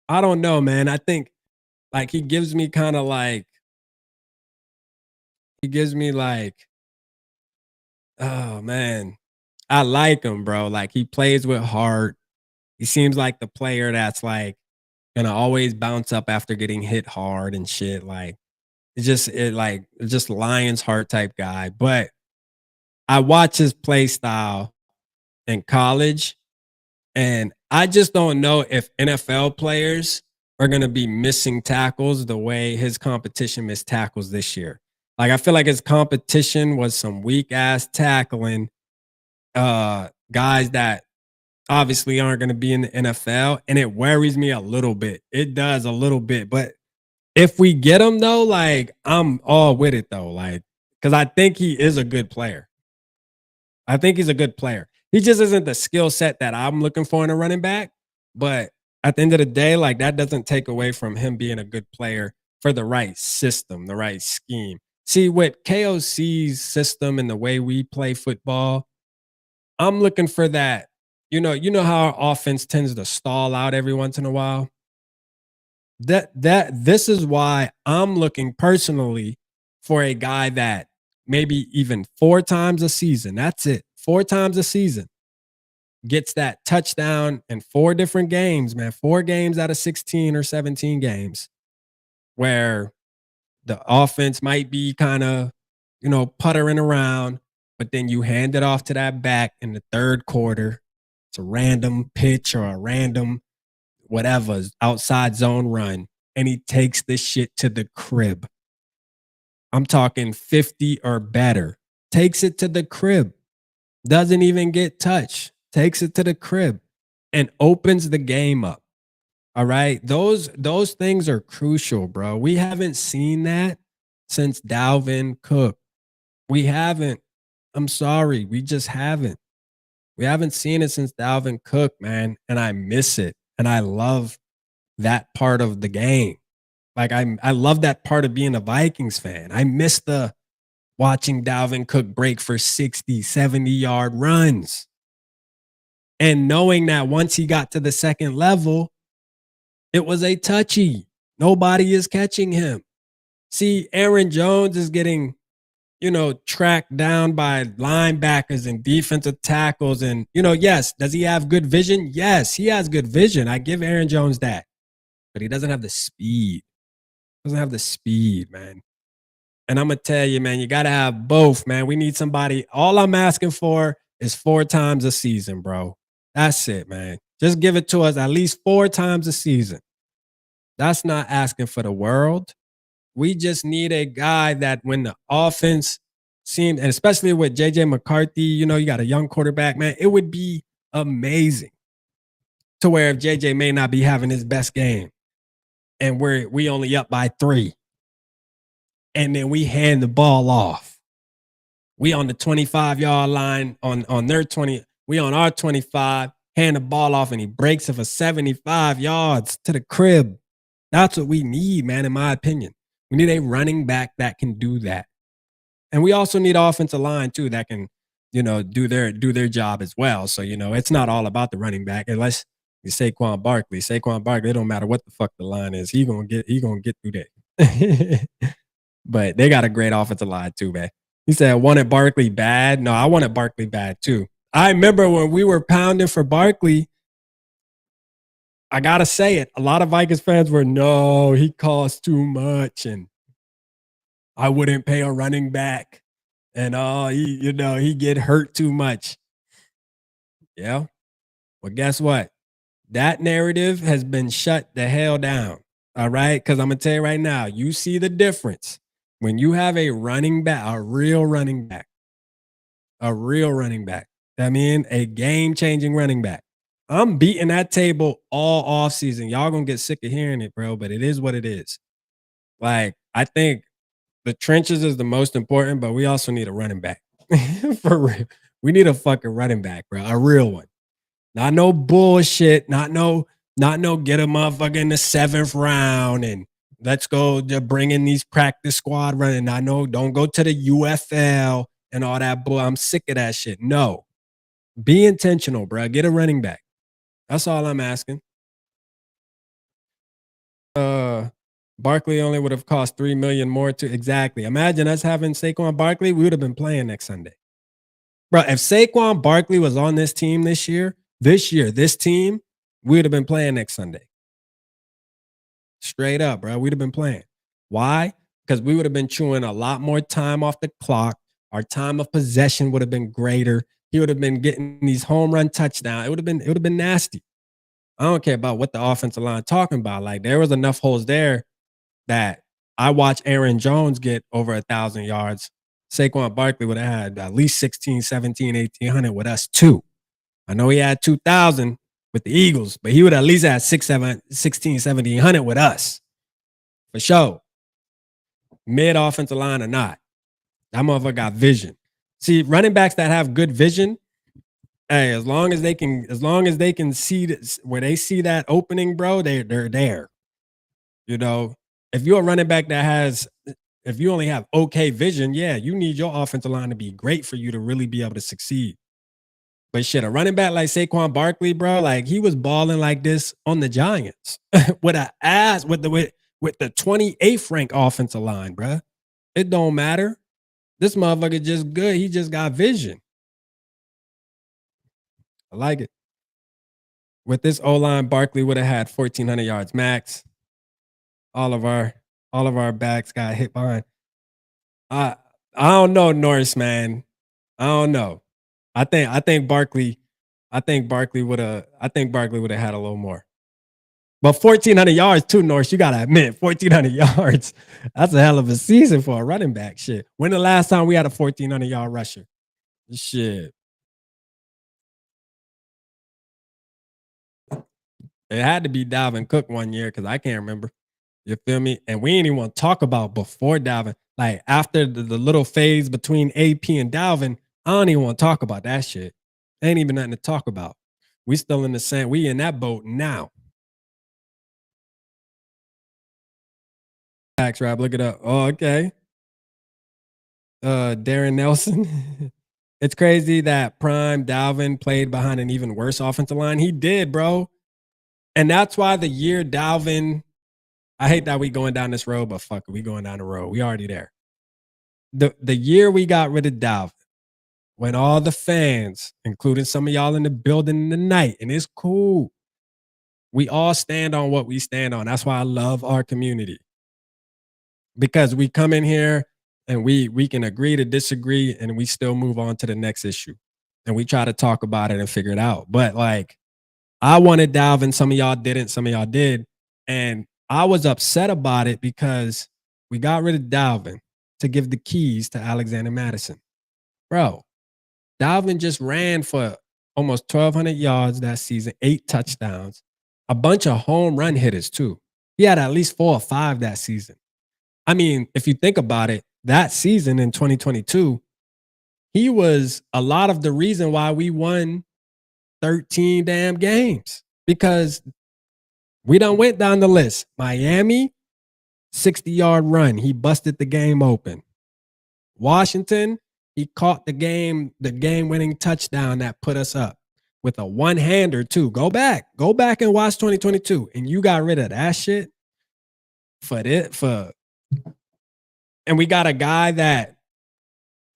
I don't know, man. I think, like, he gives me oh, man. I like him, bro. Like, he plays with heart. He seems like the player that's, like, gonna always bounce up after getting hit hard and shit. Like, it's just Lion's heart type guy. But I watch his play style in college, and I just don't know if NFL players are going to be missing tackles the way his competition missed tackles this year. Like, I feel like his competition was some weak ass tackling guys that obviously aren't going to be in the NFL, and it worries me a little bit. It does a little bit, but if we get him though, like, I'm all with it though, like, because I think he is a good player. I think he's a good player. He just isn't the skill set that I'm looking for in a running back. But at the end of the day, like, that doesn't take away from him being a good player for the right system, the right scheme. See, with KOC's system and the way we play football, I'm looking for that. You know how our offense tends to stall out every once in a while? This is why I'm looking personally for a guy that maybe even 4 times a season, that's it, 4 times a season, gets that touchdown in 4 different games, man, 4 games out of 16 or 17 games, where the offense might be kind of, puttering around, but then you hand it off to that back in the 3rd quarter. It's a random pitch or a random whatever, outside zone run, and he takes this shit to the crib. I'm talking 50 or better. Takes it to the crib. Doesn't even get touched. Takes it to the crib and opens the game up. All right? Those things are crucial, bro. We haven't seen that since Dalvin Cook. We haven't. I'm sorry. We just haven't. We haven't seen it since Dalvin Cook, man, and I miss it. And I love that part of the game. Like, I love that part of being a Vikings fan. I miss the watching Dalvin Cook break for 60, 70-yard runs. And knowing that once he got to the 2nd level, it was a touchy. Nobody is catching him. See, Aaron Jones is getting, tracked down by linebackers and defensive tackles. And, yes, does he have good vision? Yes, he has good vision. I give Aaron Jones that. But he doesn't have the speed. Doesn't have the speed, man. And I'm going to tell you, man, you got to have both, man. We need somebody. All I'm asking for is 4 times a season, bro. That's it, man. Just give it to us at least 4 times a season. That's not asking for the world. We just need a guy that when the offense seems, and especially with JJ McCarthy, you know, you got a young quarterback, man, it would be amazing to where if JJ may not be having his best game and we only up by 3 and then we hand the ball off. We on the 25-yard line on their 20, we on our 25, hand the ball off and he breaks it for 75 yards to the crib. That's what we need, man, in my opinion. We need a running back that can do that. And we also need offensive line too that can, you know, do their job as well. So, you know, it's not all about the running back unless you Saquon Barkley. Saquon Barkley, it don't matter what the fuck the line is. He gonna get through that. But they got a great offensive line too, man. He said, wanted Barkley bad. No, I wanted Barkley bad too. I remember when we were pounding for Barkley, I gotta say it. A lot of Vikings fans were, no, he costs too much, and I wouldn't pay a running back, and he get hurt too much. Yeah. Well, guess what? That narrative has been shut the hell down. All right, because I'm gonna tell you right now, you see the difference when you have a running back, a real running back. I mean, a game-changing running back. I'm beating that table all off season. Y'all gonna get sick of hearing it, bro, but it is what it is. Like, I think the trenches is the most important, but we also need a running back. For real. We need a fucking running back, bro. A real one. Not no bullshit. Not no get a motherfucker in the 7th round and let's go to bring in these practice squad running. I know, don't go to the UFL and all that bull. I'm sick of that shit. No. Be intentional, bro. Get a running back. That's all I'm asking. Barkley only would have cost $3 million more to exactly. Imagine us having Saquon Barkley, we would have been playing next Sunday. Bro, if Saquon Barkley was on this team this team, we would have been playing next Sunday. Straight up, bro. We'd have been playing. Why? Because we would have been chewing a lot more time off the clock. Our time of possession would have been greater. He would have been getting these home run touchdowns. It would have been nasty. I don't care about what the offensive line talking about. Like, there was enough holes there that I watched Aaron Jones get over 1,000 yards. Saquon Barkley would have had at least 16, 17, 1,800 with us too. I know he had 2,000 with the Eagles, but he would at least have 16, 1,700 with us. For sure. Mid offensive line or not. That motherfucker got vision. See, running backs that have good vision, hey, as long as they can see this, where they see that opening, bro, they're there. You know, if you're a running back if you only have okay vision, yeah, you need your offensive line to be great for you to really be able to succeed. But shit, a running back like Saquon Barkley, bro, like he was balling like this on the Giants with the 28th ranked offensive line, bro. It don't matter. This motherfucker just good. He just got vision. I like it. With this O-line, Barkley would have had 1,400 yards max. All of our backs got hit behind. I don't know, Norris, man. I don't know. I think Barkley would have had a little more. But 1,400 yards too, Norris. You gotta admit, 1,400 yards. That's a hell of a season for a running back. Shit. When the last time we had a 1,400 yard rusher? Shit. It had to be Dalvin Cook one year because I can't remember. You feel me? And we ain't even want to talk about before Dalvin. Like after the little phase between AP and Dalvin, I don't even want to talk about that shit. Ain't even nothing to talk about. We still in the same. We in that boat now. Tax rap, look it up. Oh, okay. Darren Nelson. It's crazy that prime Dalvin played behind an even worse offensive line. He did, bro. And that's why the year Dalvin, I hate that we going down this road, but fuck it, we going down the road. We already there. The year we got rid of Dalvin, when all the fans, including some of y'all in the building tonight, and it's cool, we all stand on what we stand on. That's why I love our community. Because we come in here and we can agree to disagree, and we still move on to the next issue, and we try to talk about it and figure it out. But like, I wanted Dalvin, some of y'all didn't, some of y'all did, and I was upset about it because we got rid of Dalvin to give the keys to Alexander Madison. Bro, Dalvin just ran for almost 1,200 yards that season, 8 touchdowns, a bunch of home run hitters too. He had at least 4 or 5 that season. I mean, if you think about it, that season in 2022, he was a lot of the reason why we won 13 damn games, because we done went down the list. Miami, 60-yard run. He busted the game open. Washington, he caught the game-winning touchdown that put us up with a one-hander too. Go back and watch 2022, and you got rid of that shit and we got a guy that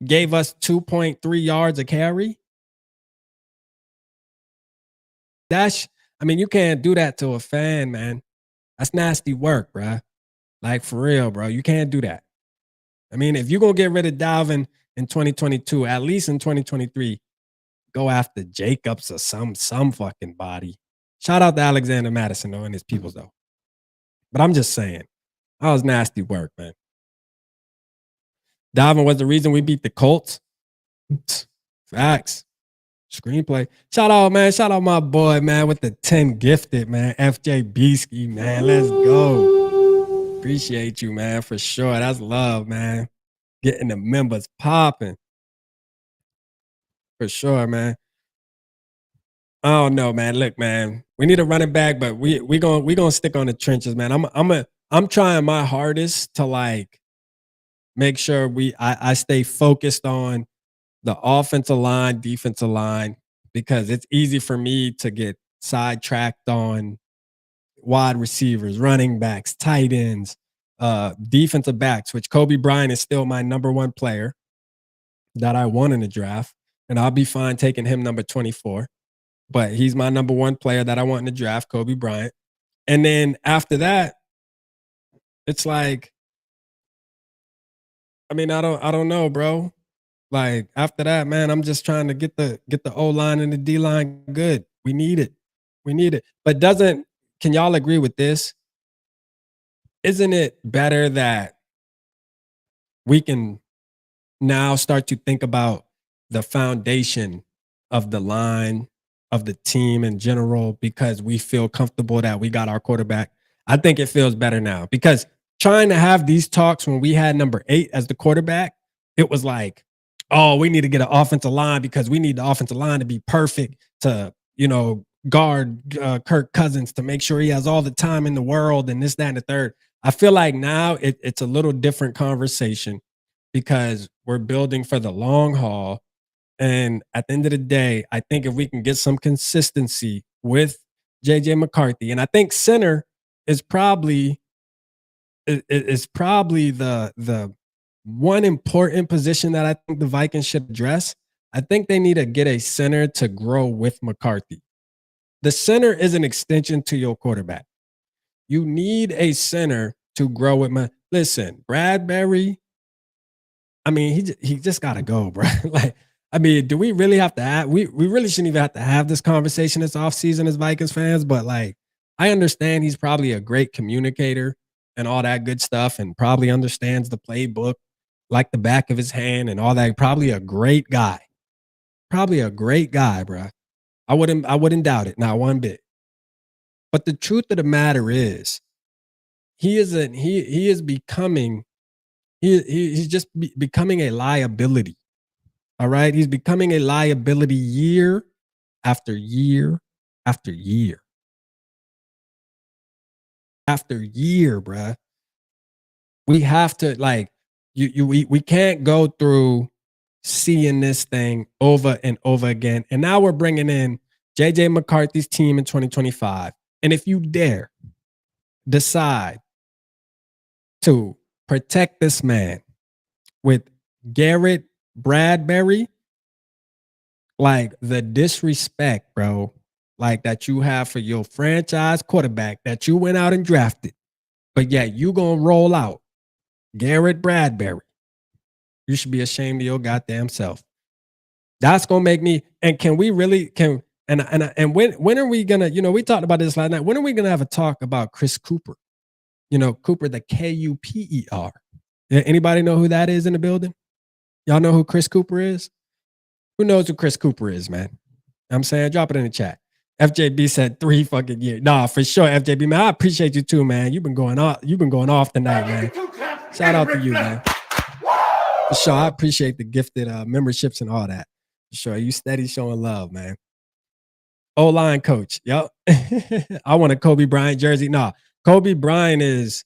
gave us 2.3 yards a carry. I mean, you can't do that to a fan, man. That's nasty work, bro. Like, for real, bro. You can't do that. I mean, if you're going to get rid of Dalvin in 2022, at least in 2023, go after Jacobs or some fucking body. Shout out to Alexander Madison, though, and his peoples, though. But I'm just saying, that was nasty work, man. Dalvin was the reason we beat the Colts. Facts. Screenplay. Shout out, man. Shout out my boy, man, with the 10 gifted, man. FJ Beesky, man. Let's go. Appreciate you, man, for sure. That's love, man. Getting the members popping. For sure, man. I don't know, man. Look, man. We need a running back, but we gonna stick on the trenches, man. I'm trying my hardest to like make sure I stay focused on the offensive line, defensive line, because it's easy for me to get sidetracked on wide receivers, running backs, tight ends, defensive backs, which Kobe Bryant is still my number 1 player that I won in the draft. And I'll be fine taking him number 24. But he's my number 1 player that I want in the draft, Kobe Bryant. And then after that, it's like, I mean, I don't know, bro. Like, after that, man, I'm just trying to get the O-line and the D-line good. We need it. But can y'all agree with this? Isn't it better that we can now start to think about the foundation of the line, of the team in general, because we feel comfortable that we got our quarterback? I think it feels better now, because trying to have these talks when we had number 8 as the quarterback, it was like, oh, we need to get an offensive line because we need the offensive line to be perfect to, guard Kirk Cousins, to make sure he has all the time in the world and this, that, and the third. I feel like now it's a little different conversation because we're building for the long haul. And at the end of the day, I think if we can get some consistency with JJ McCarthy, and I think center is probably the one important position that I think the Vikings should address. I think they need to get a center to grow with McCarthy. The center is an extension to your quarterback. You need a center to grow with listen, Bradbury, I mean, he just got to go, bro. Like, I mean, do we really have to have, we really shouldn't even have to have this conversation this offseason as Vikings fans, but like, I understand he's probably a great communicator and all that good stuff and probably understands the playbook like the back of his hand and all that. Probably a great guy, bro. I wouldn't doubt it, not one bit. But the truth of the matter is, he's just becoming a liability. All right. He's becoming a liability year after year after year. After year, bruh. We have to we can't go through seeing this thing over and over again. And now we're bringing in JJ McCarthy's team in 2025. And if you dare decide to protect this man with Garrett Bradbury, like the disrespect, bro, like that you have for your franchise quarterback that you went out and drafted, but yet you gonna roll out Garrett Bradbury You should be ashamed of your goddamn self. That's gonna make me. And can we really and when are we gonna? We talked about this last night. When are we gonna have a talk about Chris Cooper? Cooper, the Kuper. Anybody know who that is in the building? Y'all know who Chris Cooper is? Who knows who Chris Cooper is, man? I'm saying, drop it in the chat. FJB said 3 fucking years. Nah, for sure, FJB, man. I appreciate you too, man. You've been going off tonight, man. Shout out to you, man. For sure, I appreciate the gifted memberships and all that. For sure, you steady showing love, man. O-line coach, yep. I want a Kobe Bryant jersey. Nah, Kobe Bryant is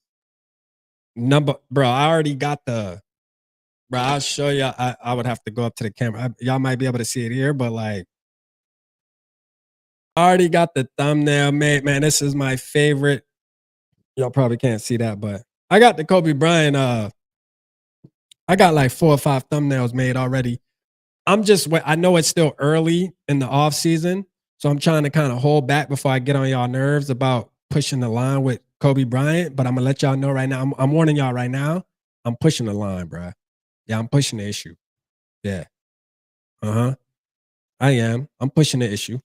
bro. I already got the. Bro, I'll show you. I would have to go up to the camera. Y'all might be able to see it here, but like, I already got the thumbnail made. Man, this is my favorite. Y'all probably can't see that, but I got the Kobe Bryant. I got like 4 or 5 thumbnails made already. I know it's still early in the off season, so I'm trying to kind of hold back before I get on y'all nerves about pushing the line with Kobe Bryant. But I'm gonna let y'all know right now. I'm warning y'all right now. I'm pushing the line, bro. Yeah, I'm pushing the issue. Yeah. I am. I'm pushing the issue.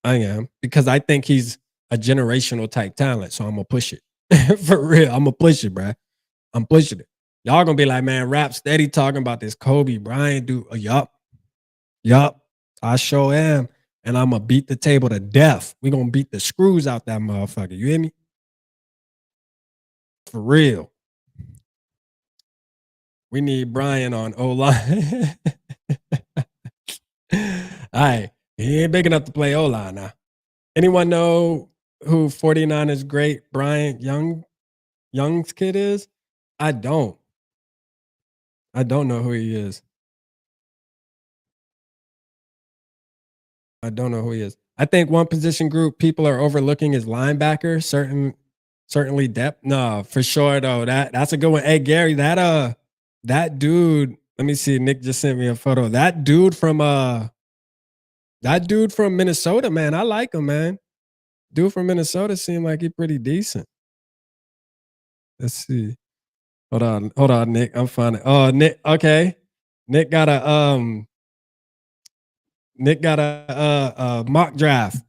I am. Because I think he's a generational type talent. So I'm going to push it. For real. I'm going to push it, bro. I'm pushing it. Y'all going to be like, man, Rap steady talking about this Kobe Bryant dude. Yup. I sure am. And I'm going to beat the table to death. We're going to beat the screws out that motherfucker. You hear me? For real. We need Brian on O-line. All right. He ain't big enough to play O-line now. Anyone know who 49ers great Bryant Young's kid is? I don't know who he is. I think one position group people are overlooking is linebacker. Certainly depth. No, for sure though. That's a good one. Hey Gary, that dude, let me see. Nick just sent me a photo. That dude from Minnesota, man. I like him, man. Dude from Minnesota seemed like he's pretty decent. Let's see. Hold on, Nick. I'm finding. Oh, Nick. Okay. Nick got a mock draft.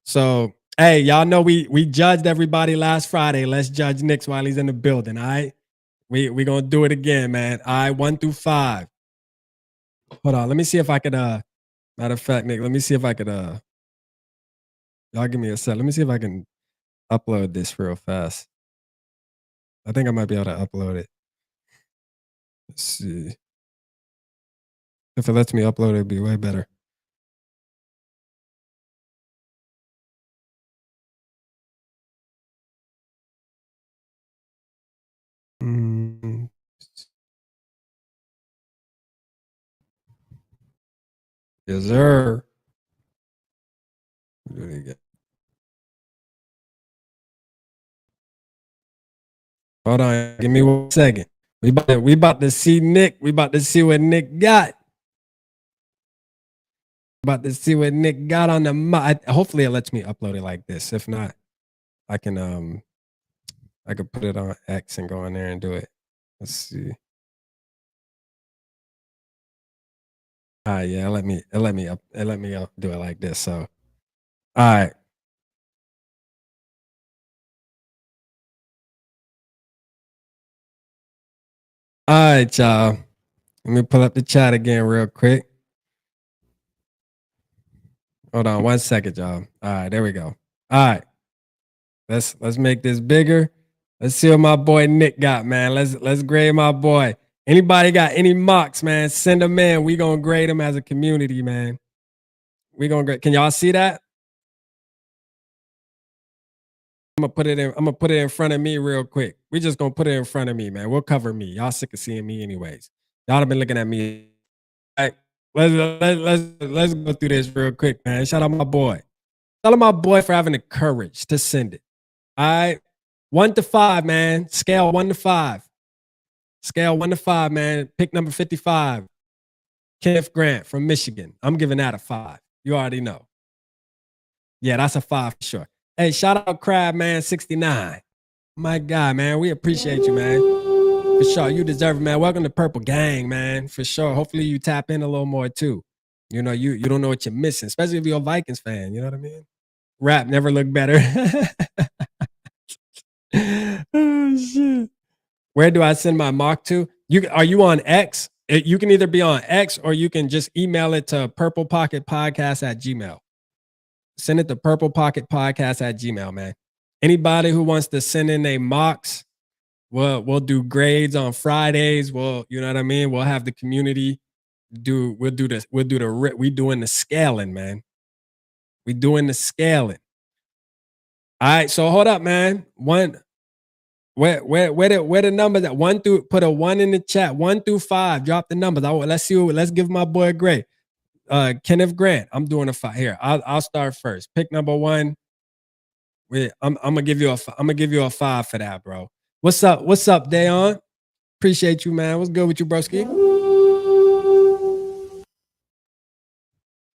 So hey, y'all know we judged everybody last Friday. Let's judge Nick's while he's in the building. All right. We gonna do it again, man. All right, 1 through 5. Hold on. Let me see if I could matter of fact, Nick, let me see if I could y'all give me a sec. Let me see if I can upload this real fast. I think I might be able to upload it. Let's see. If it lets me upload it, it'd be way better. Yes, sir. Hold on, give me 1 second. We about to see Nick. We about to see what Nick got. About to see what Nick got on the hopefully it lets me upload it like this. If not, I can put it on X and go in there and do it. Let's see. Yeah, let me do it like this. So, all right. All right, y'all. Let me pull up the chat again real quick. Hold on 1 second, y'all. All right, there we go. All right. Let's make this bigger. Let's see what my boy Nick got, man. Let's grade my boy. Anybody got any mocks, man? Send them in. We gonna grade them as a community, man. We gonna grade. Can y'all see that? I'm gonna put it in front of me real quick. We just gonna put it in front of me, man. We'll cover me. Y'all sick of seeing me anyways. Y'all have been looking at me. All right, let's go through this real quick, man. Shout out my boy. Shout out my boy for having the courage to send it. All right, 1 to 5, man. Scale 1 to 5. Scale 1 to 5, man. Pick number 55. Kenneth Grant from Michigan. I'm giving that a 5. You already know. Yeah, that's a 5 for sure. Hey, shout out Crab Man 69. My God, man. We appreciate you, man. For sure. You deserve it, man. Welcome to Purple Gang, man. For sure. Hopefully you tap in a little more too. You know, you don't know what you're missing, especially if you're a Vikings fan. You know what I mean? Rap never looked better. Oh shit. Where do I send my mock to? Are you on X? You can either be on X or you can just email it to purplepocketpodcast@gmail. Send it to purplepocketpodcast@gmail, man. Anybody who wants to send in a mocks, we'll do grades on Fridays. You know what I mean? We'll have the community we doing the scaling, man. We doing the scaling. All right, so hold up, man. Where the numbers at? 1 through, put a 1 in the chat. 1 through 5. Drop the numbers. Let's give my boy a grade. Kenneth Grant. I'm doing a 5 here. I'll start first. Pick number 1. I'm gonna give you a 5 for that, bro. What's up, Dayon? Appreciate you, man. What's good with you, broski?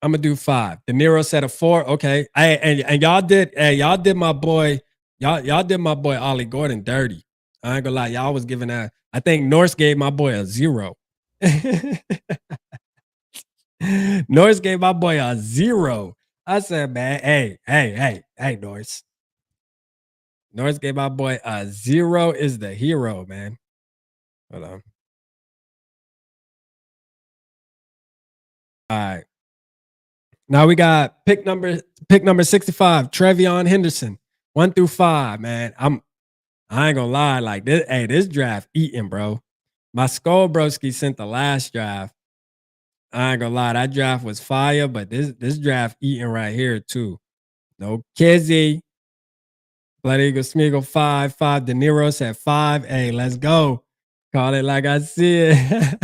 I'm gonna do 5. De Niro said a 4. Okay. And y'all did my boy. Y'all did my boy Ollie Gordon dirty. I ain't gonna lie. Y'all was giving that. I think Norse gave my boy a 0. Norse gave my boy a 0. I said, man, hey, Norse. Norse gave my boy a 0 is the hero, man. Hold on. All right. Now we got pick number 65, Trevion Henderson. 1 through 5, man. I ain't gonna lie, like this. Hey, this draft eating, bro. My skull broski sent the last draft. I ain't gonna lie, that draft was fire, but this draft eating right here too. No Kizzy. Blood Eagle Smeagol 5. De Niro said 5. Hey, let's go. Call it like I see it.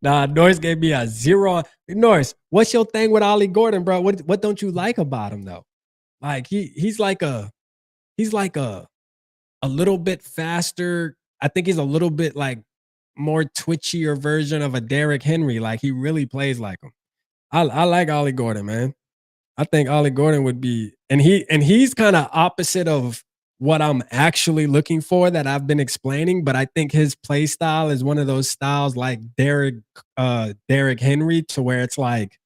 Nah, Norse gave me a 0. Norse, what's your thing with Ollie Gordon, bro? What don't you like about him though? Like he's like a little bit faster. I think he's a little bit like more twitchier version of a Derrick Henry. Like he really plays like him. I like Ollie Gordon, man. I think Ollie Gordon would be, and he's kind of opposite of what I'm actually looking for that I've been explaining, but I think his play style is one of those styles like Derrick Henry, to where it's like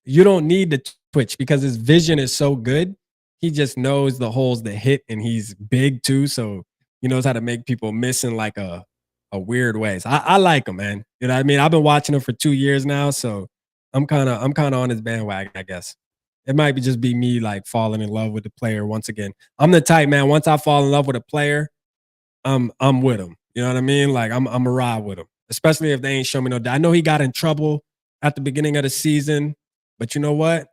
you don't need to twitch because his vision is so good. He just knows the holes that hit, and he's big too, so he knows how to make people miss in like a weird way. So I like him, man. You know what I mean? I've been watching him for 2 years now, so I'm kind of on his bandwagon, I guess. It might just be me like falling in love with the player once again. I'm the type, man, once I fall in love with a player, I'm with him. You know what I mean? Like I'm a ride with him, especially if they ain't show me no. I know he got in trouble at the beginning of the season, but you know what?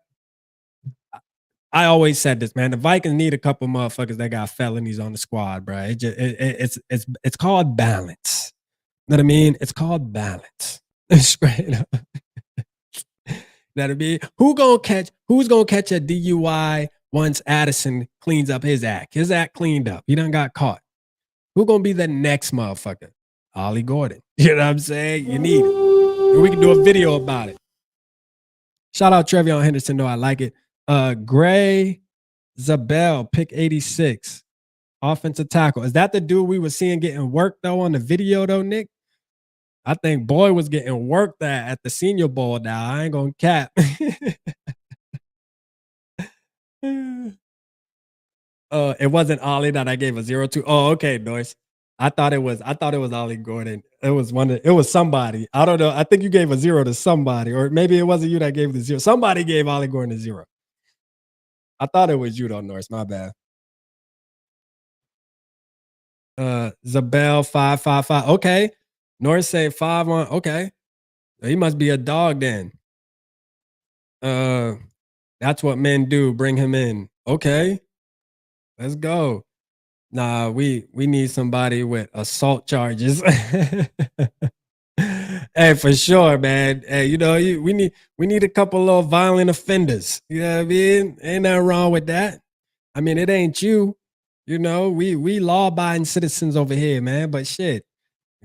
I always said this, man. The Vikings need a couple motherfuckers that got felonies on the squad, bro. It's called balance. You know what I mean? It's called balance. Straight up. That'll be who's gonna catch a DUI once Addison cleans up his act. His act cleaned up. He done got caught. Who gonna be the next motherfucker? Ollie Gordon. You know what I'm saying? You need it. And we can do a video about it. Shout out Trevion Henderson, though. I like it. Gray Zabel, pick 86. Offensive tackle. Is that the dude we were seeing getting worked though on the video though, Nick? I think Boy was getting worked at the Senior Bowl now. I ain't gonna cap. It wasn't Ollie that I gave a 0 to. Oh, okay, Noise. I thought it was Ollie Gordon. It was somebody. I don't know. I think you gave a 0 to somebody, or maybe it wasn't you that gave the 0. Somebody gave Ollie Gordon a 0. I thought it was you though, Norse. My bad. Zabel 555. Okay. Norris say 5-1. Okay. He must be a dog then. That's what men do. Bring him in. Okay. Let's go. Nah, we need somebody with assault charges. Hey, for sure, man. Hey, you know, we need a couple of violent offenders. You know what I mean? Ain't nothing wrong with that. I mean, it ain't you. You know, we law-abiding citizens over here, man. But shit.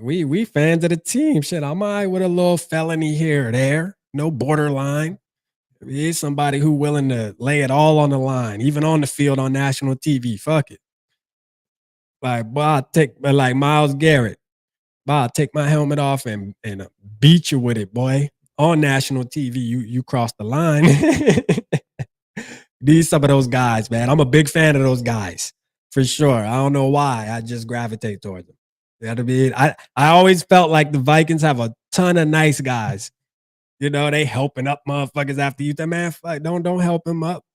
We fans of the team. Shit, I'm all right with a little felony here or there. No borderline. He's somebody who willing to lay it all on the line, even on the field on national TV. Fuck it. Like, boy, I'll take like Myles Garrett. I'll take my helmet off and beat you with it, boy. On national TV, you crossed the line. These some of those guys, man. I'm a big fan of those guys for sure. I don't know why. I just gravitate towards them. You know what I mean? I always felt like the Vikings have a ton of nice guys. You know, they helping up motherfuckers after you. That man, fuck, don't help him up.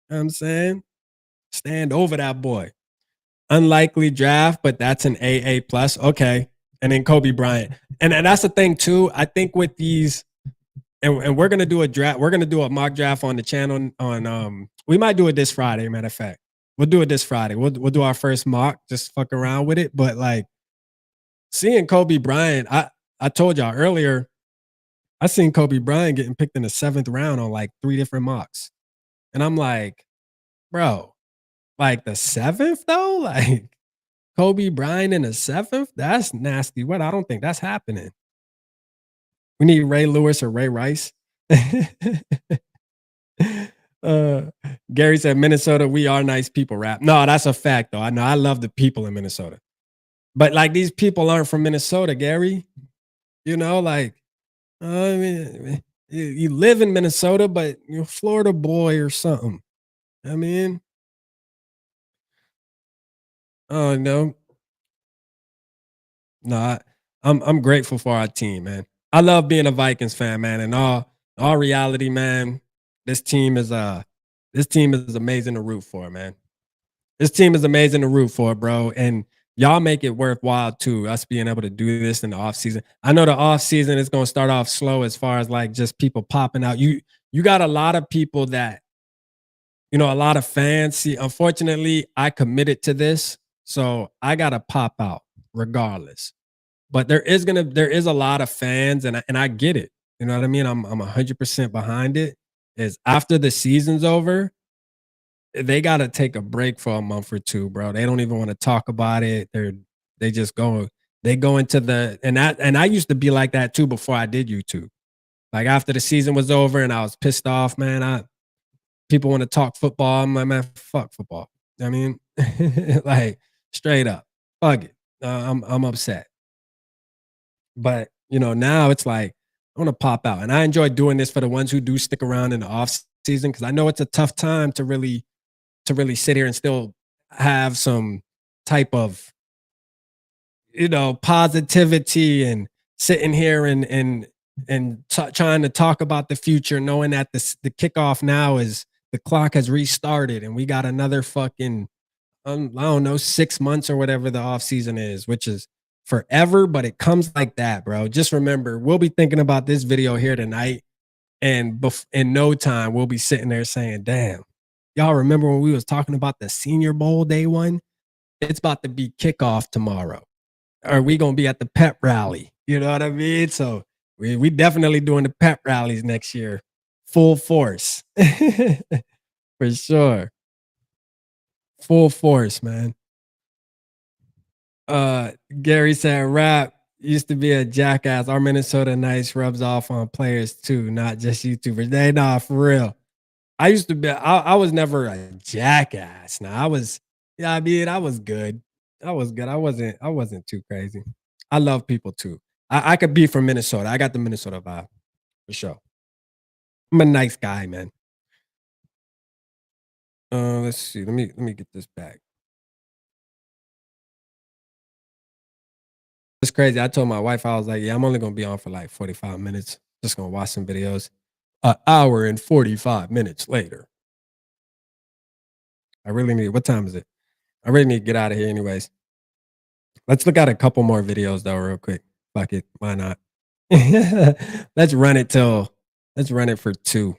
You know what I'm saying? Stand over that boy. Unlikely draft, but that's an AA plus. Okay. And then Kobe Bryant. And that's the thing too. I think with these, and we're gonna do a draft, we're gonna do a mock draft on the channel on we might do it this Friday, matter of fact. We'll do it this Friday. We'll do our first mock, just fuck around with it. But like seeing Kobe Bryant, I told y'all earlier, I seen Kobe Bryant getting picked in the 7th round on like 3 different mocks. And I'm like, bro, like the 7th though? Like Kobe Bryant in the 7th? That's nasty. What? I don't think that's happening. We need Ray Lewis or Ray Rice. Gary said, Minnesota, we are nice people rap. No, that's a fact though. I know I love the people in Minnesota. But like these people aren't from Minnesota, Gary. You know, like, I mean, you live in Minnesota, but you're a Florida boy or something. I mean, oh no. No, I'm grateful for our team, man. I love being a Vikings fan, man. And all reality, man, this team is amazing to root for, man. This team is amazing to root for, bro. And y'all make it worthwhile too, us being able to do this in the offseason. I know the offseason is going to start off slow as far as like just people popping out. You got a lot of people that, you know, a lot of fans. See, unfortunately, I committed to this, so I got to pop out regardless. But there is a lot of fans, and I get it. You know what I mean? I'm 100% behind it. Is after the season's over, they got to take a break for a month or two, bro. They don't even want to talk about it. They go into the and I used to be like that too before I did YouTube. Like after the season was over and I was pissed off, man. People want to talk football. I'm like, man, fuck football. I mean, like straight up, fuck it. I'm upset. But you know, now it's like I want to pop out, and I enjoy doing this for the ones who do stick around in the off season because I know it's a tough time to really sit here and still have some type of, you know, positivity and sitting here and trying to talk about the future, knowing that the kickoff now is the clock has restarted and we got another fucking I don't know 6 months or whatever the off season is, which is forever, but it comes like that, bro. Just remember, we'll be thinking about this video here tonight, and in no time we'll be sitting there saying, "Damn, y'all remember when we was talking about the Senior Bowl day one? It's about to be kickoff tomorrow. Are we gonna be at the pep rally? You know what I mean? So we definitely doing the pep rallies next year, full force, for sure, full force, man." Gary said, "Rap used to be a jackass. Our Minnesota nice rubs off on players too, not just YouTubers." They nah, for real. I used to be. I was never a jackass. Now I was. Yeah, I mean, I was good. I was good. I wasn't too crazy. I love people too. I could be from Minnesota. I got the Minnesota vibe for sure. I'm a nice guy, man. Let's see. Let me get this back. It's crazy. I told my wife, I was like, yeah, I'm only gonna be on for like 45 minutes. Just gonna watch some videos. An hour and 45 minutes later. I really need, what time is it? I really need to get out of here anyways. Let's look at a couple more videos though, real quick. Fuck it. Why not? Let's run it for 2.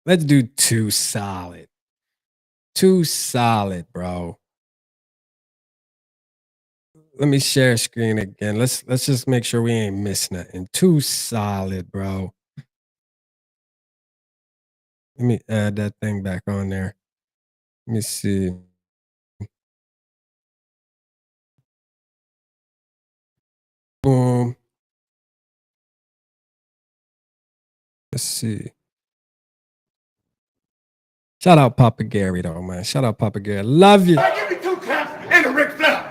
Let's do 2 solid. 2 solid, bro. Let me share screen again. Let's just make sure we ain't missing nothing. 2 solid, bro. Let me add that thing back on there. Let me see. Boom. Let's see. Shout out Papa Gary though, man. Shout out Papa Gary. Love you. Give me 2 taps and a Ric Flair.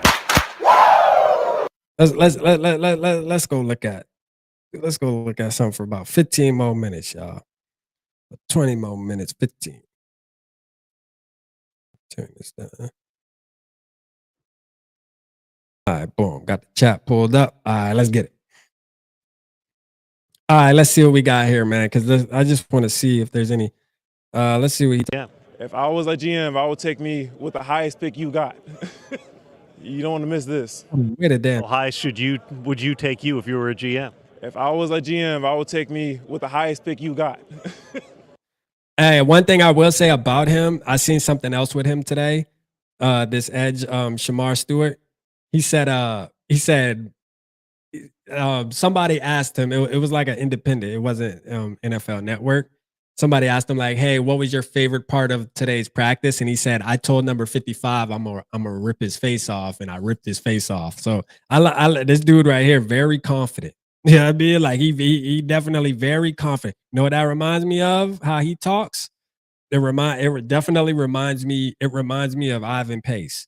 Let's go look at something for about 15 more minutes, y'all. 20 more minutes, 15. Turn this down. All right, boom. Got the chat pulled up. All right, let's get it. All right, let's see what we got here, man. Because I just want to see if there's any. Let's see what he. Yeah. If I was a GM, I would take me with the highest pick you got. You don't want to miss this. Wait a damn. How high would you take you if you were a GM? If I was a GM, I would take me with the highest pick you got. Hey, one thing I will say about him, I seen something else with him today. This edge, Shamar Stewart. He said somebody asked him, it was like an independent, it wasn't NFL Network. Somebody asked him, like, hey, what was your favorite part of today's practice? And he said, I told number 55 I'm gonna rip his face off, and I ripped his face off. So I this dude right here, very confident. You know what I mean? Like he definitely very confident. You know what that reminds me of? How he talks? It definitely reminds me of Ivan Pace.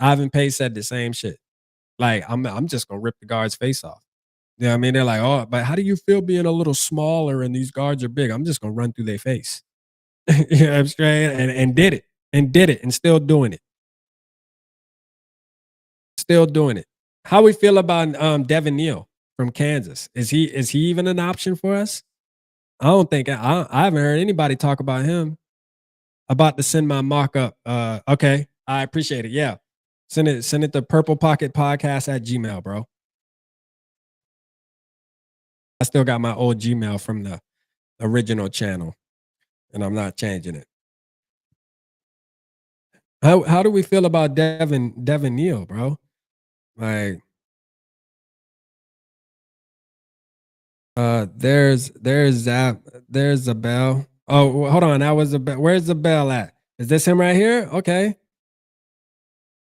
Ivan Pace said the same shit. Like, I'm just gonna rip the guard's face off. You know what I mean? They're like, oh, but how do you feel being a little smaller and these guards are big? I'm just gonna run through their face. You know what I'm saying? And did it. And still doing it. Still doing it. How we feel about Devin Neal from Kansas? Is he even an option for us? I don't think I haven't heard anybody talk about him. About to send my mock up. Okay. I appreciate it. Yeah. Send it to Purple Pocket Podcast at Gmail, bro. I still got my old Gmail from the original channel, and I'm not changing it. How do we feel about Devin Neal, bro? Like, there's a bell. Oh, hold on. That was a bell. Where's the bell at? Is this him right here? Okay.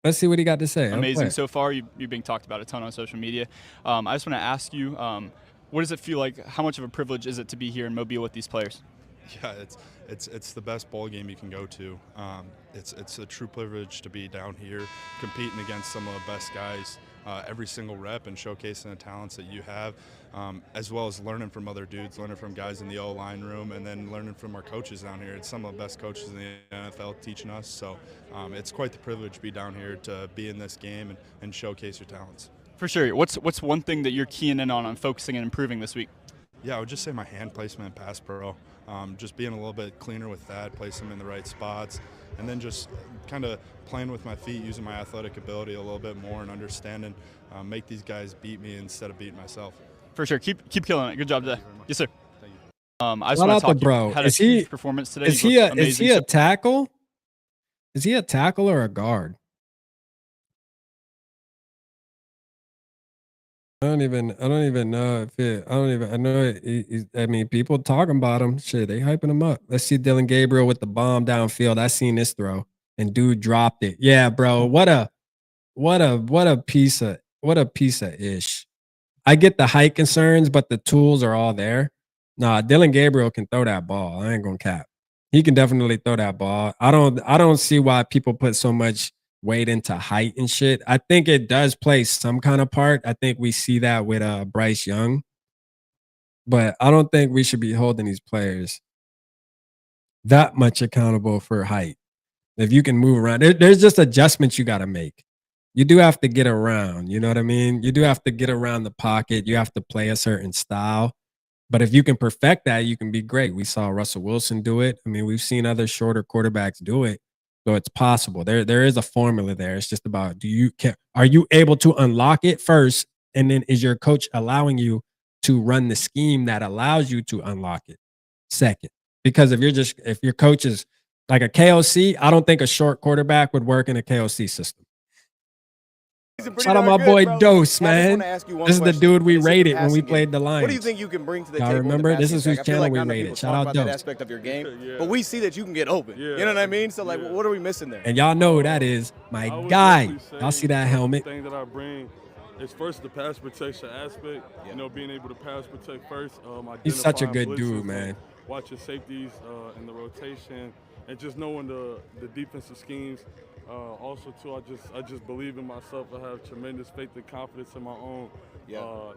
Let's see what he got to say. Amazing so far. You're being talked about a ton on social media. I just want to ask you, what does it feel like? How much of a privilege is it to be here in Mobile with these players? Yeah, it's the best bowl game you can go to. It's a true privilege to be down here competing against some of the best guys every single rep and showcasing the talents that you have, as well as learning from other dudes, learning from guys in the O-line room, and then learning from our coaches down here. It's some of the best coaches in the NFL teaching us, so it's quite the privilege to be down here to be in this game and showcase your talents. For sure. What's one thing that you're keying in on focusing and improving this week? Yeah, I would just say my hand placement and pass pro. Just being a little bit cleaner with that, placing them in the right spots, and then just kind of playing with my feet, using my athletic ability a little bit more and understanding, make these guys beat me instead of beating myself. For sure. Keep killing it. Good job today. Yes, sir. Thank you. I just want to talk bro. Had a huge performance today. Is he a tackle? Is he a tackle or a guard? I don't even know if it. I know. I mean, people talking about him. Shit, they hyping him up. Let's see Dylan Gabriel with the bomb downfield. I seen this throw, and dude dropped it. Yeah, bro. What a piece of ish. I get the height concerns, but the tools are all there. Nah, Dylan Gabriel can throw that ball. I ain't gonna cap. He can definitely throw that ball. I don't see why people put so much weight into height and shit. I think it does play some kind of part. I think we see that with Bryce Young. But I don't think we should be holding these players that much accountable for height. If you can move around, there's just adjustments you got to make. You do have to get around, you know what I mean? You do have to get around the pocket. You have to play a certain style. But if you can perfect that, you can be great. We saw Russell Wilson do it. I mean, we've seen other shorter quarterbacks do it. So it's possible. There is a formula there. It's just about are you able to unlock it first, and then is your coach allowing you to run the scheme that allows you to unlock it second? Because if your coach is like a KOC, I don't think a short quarterback would work in a KOC system. Shout out my boy Dose, man. This is the dude we rated when we played the Lions. What do you think you can bring to the table? Remember, this is whose channel we rated. Shout out Dose. That aspect of your game, but we see that you can get open. You know what I mean? So like, what are we missing there? And y'all know who that is, my guy. Y'all see that helmet? The thing that I bring is first the pass protection aspect. You know, being able to pass protect first. He's such a good dude, man. Watching safeties in the rotation and just knowing the defensive schemes. Also, too, I just believe in myself. I have tremendous faith and confidence in my own,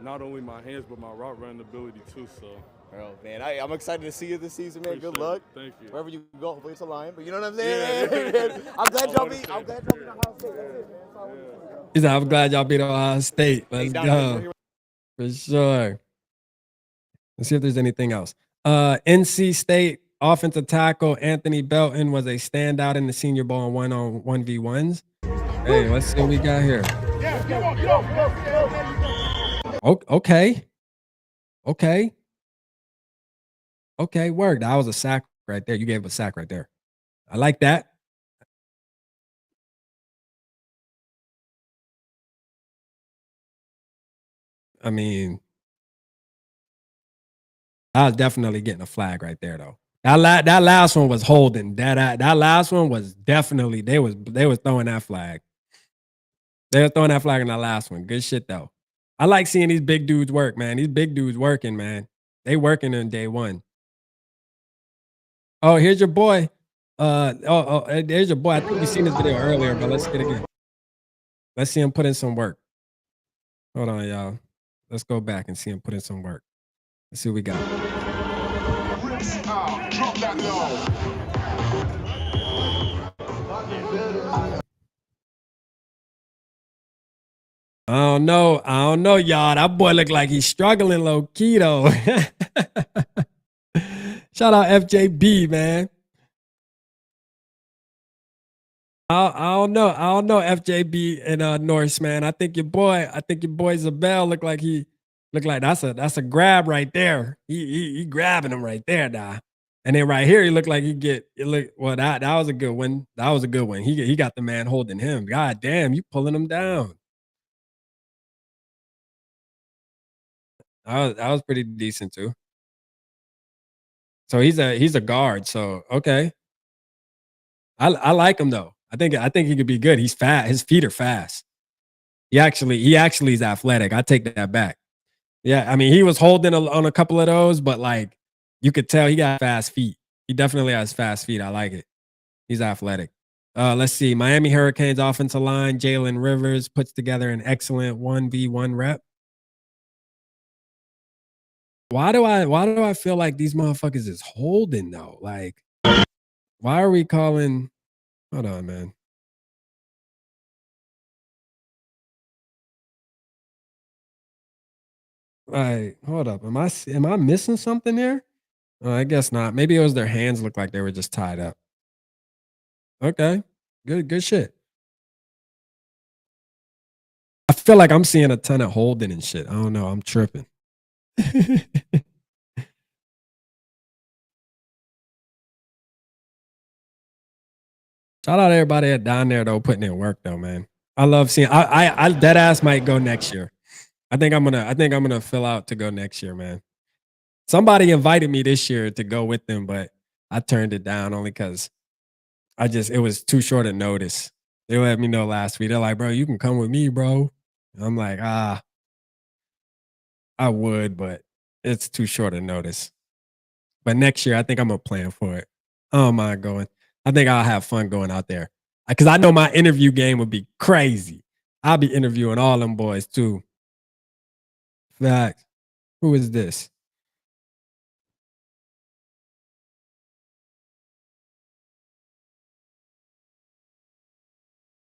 not only my hands but my route running ability too. So. Oh, man, I'm excited to see you this season, man. Good luck. Thank you. Wherever you go, hopefully it's a Lion, but you know what I'm saying? Yeah. I'm glad y'all beat Ohio State. That's it, man. He said, I'm glad y'all beat Ohio State. Let's go. For sure. Let's see if there's anything else. NC State offensive tackle Anthony Belton was a standout in the Senior Bowl in 1-on-1v1s. Hey, let's see what we got here. Okay. Okay, word. That was a sack right there. You gave a sack right there. I like that. I mean, I was definitely getting a flag right there, though. That last one was holding. That last one was definitely they was throwing that flag. They were throwing that flag in that last one. Good shit though. I like seeing these big dudes work, man. These big dudes working, man. They working in day one. Oh, here's your boy. There's your boy. I think you've seen this video earlier, but let's see it again. Let's see him put in some work. Hold on, y'all. Let's go back and see him put in some work. Let's see what we got. I don't know, y'all. That boy look like he's struggling low key though. Shout out FJB, man. I don't know FJB and Norse, man. I think your boy Zabel look like that's a grab right there. He grabbing him right there now. And then right here, he looked like that was a good one. That was a good one. He got the man holding him. God damn, you pulling him down. That was pretty decent too. So he's a guard. So okay. I like him though. I think he could be good. He's fast. His feet are fast. He actually is athletic. I take that back. Yeah, I mean he was holding on a couple of those, but like you could tell he got fast feet. He definitely has fast feet. I like it. He's athletic. Let's see. Miami Hurricanes offensive line. Jalen Rivers puts together an excellent 1v1 rep. Why do I feel like these motherfuckers is holding though? Like, why are we calling? Hold on, man. Like, hold up. Am I missing something here? I guess not. Maybe it was their hands looked like they were just tied up. Okay. Good shit. I feel like I'm seeing a ton of holding and shit. I don't know. I'm tripping. Shout out to everybody down there though, putting in work though, man. I love seeing. I dead ass might go next year. I think I'm gonna fill out to go next year, man. Somebody invited me this year to go with them, but I turned it down only because it was too short a notice. They let me know last week. They're like, bro, you can come with me, bro. And I'm like, I would, but it's too short a notice. But next year, I think I'm gonna plan for it. I don't mind going. I think I'll have fun going out there. Because I know my interview game would be crazy. I'll be interviewing all them boys too. Facts. Who is this?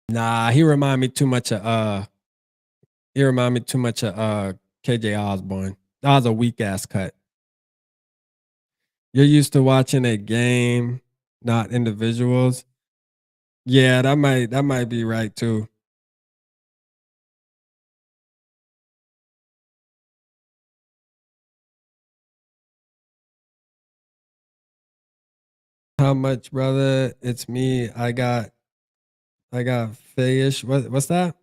Nah, he remind me too much of KJ Osborne. That was a weak ass cut. You're used to watching a game, not individuals. Yeah, that might be right too. How much, brother? It's me. I got fish. What's that?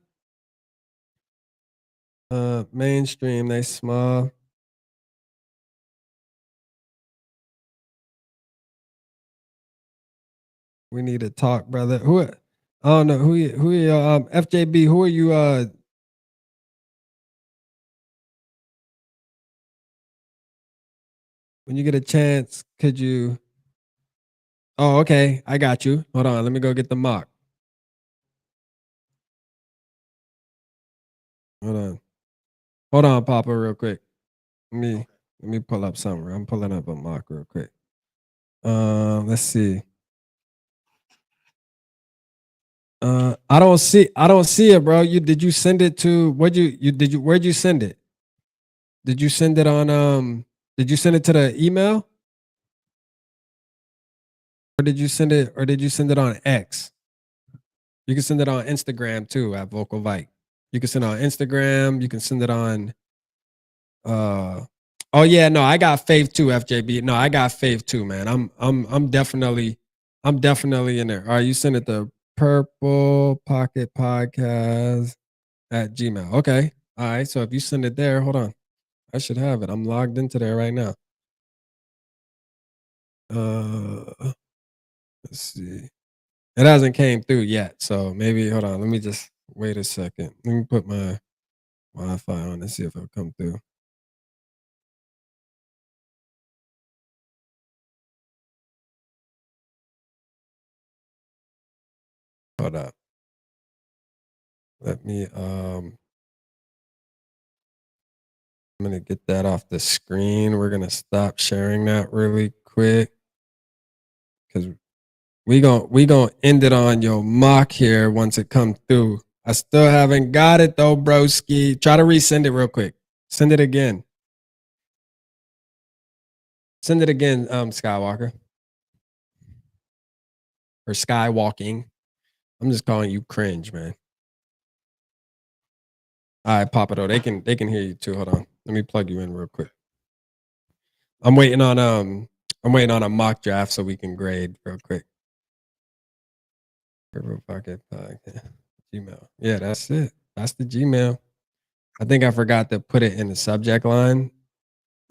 Mainstream, they small. We need to talk, brother. I don't know who you FJB, who are you when you get a chance, could you Oh, okay. I got you. Hold on. Let me go get the mock. Hold on, Papa, real quick. Let me pull up something. I'm pulling up a mock real quick. Let's see. I don't see it, bro. Did you send it to where'd you send it? Did you send it on did you send it to the email? Or did you send it on X? You can send it on Instagram too at Vocal Vike. You can send it on Instagram, you can send it on oh yeah, no, I got faith too, FJB. No, I got faith too, man. I'm definitely in there. All right, you send it to Purple Pocket Podcast at Gmail. Okay. All right. So if you send it there, hold on. I should have it. I'm logged into there right now. Let's see. It hasn't came through yet. So maybe hold on. Let me just wait a second. Let me put my Wi-Fi on and see if it'll come through. Hold up. Let me I'm gonna get that off the screen. We're gonna stop sharing that really quick because we gonna end it on your mock here once it comes through. I still haven't got it though, broski. Try to resend it real quick. Send it again. Send it again, Skywalker. Or Skywalking. I'm just calling you cringe, man. All right, Papa though. They can hear you too. Hold on. Let me plug you in real quick. I'm waiting on a mock draft so we can grade real quick. Purple Pocket Podcast. Gmail. Yeah, that's it. That's the Gmail. I think I forgot to put it in the subject line.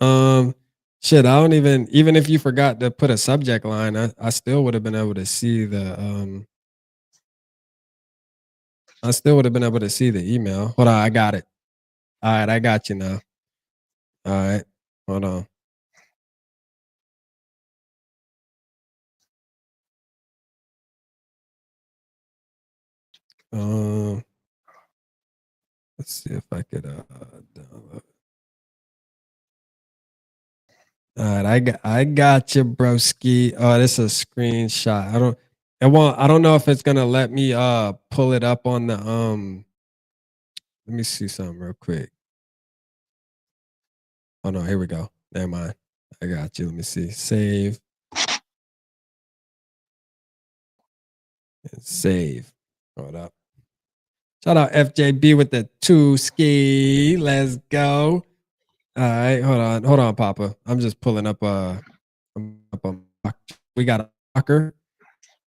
Shit, I don't even if you forgot to put a subject line, I still would have been able to see the I still would have been able to see the email. Hold on, I got it. All right, I got you now. All right, hold on. Let's see if I could download. All right, I got you, broski. Oh, this is a screenshot. I don't know if it's gonna let me pull it up on the let me see something real quick. Oh no, here we go. Never mind. I got you. Let me see. Save. And save. Hold up. Shout out FJB with the 2 ski. Let's go. All right, hold on, Papa. I'm just pulling up we got a mocker.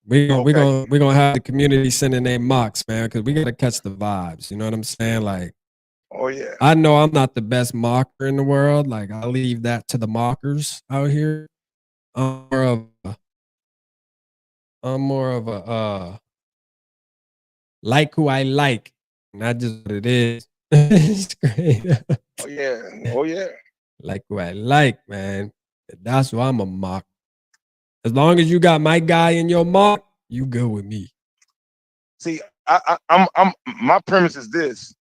We're gonna have the community sending their mocks, man, because we gotta catch the vibes. You know what I'm saying? Like, oh yeah. I know I'm not the best mocker in the world. Like, I'll leave that to the mockers out here. I'm more of a like who I like, not just what it is. It's great. Oh yeah. Oh yeah. Like who I like, man. That's why I'm a mock. As long as you got my guy in your mock, you good with me. See, I'm my premise is this.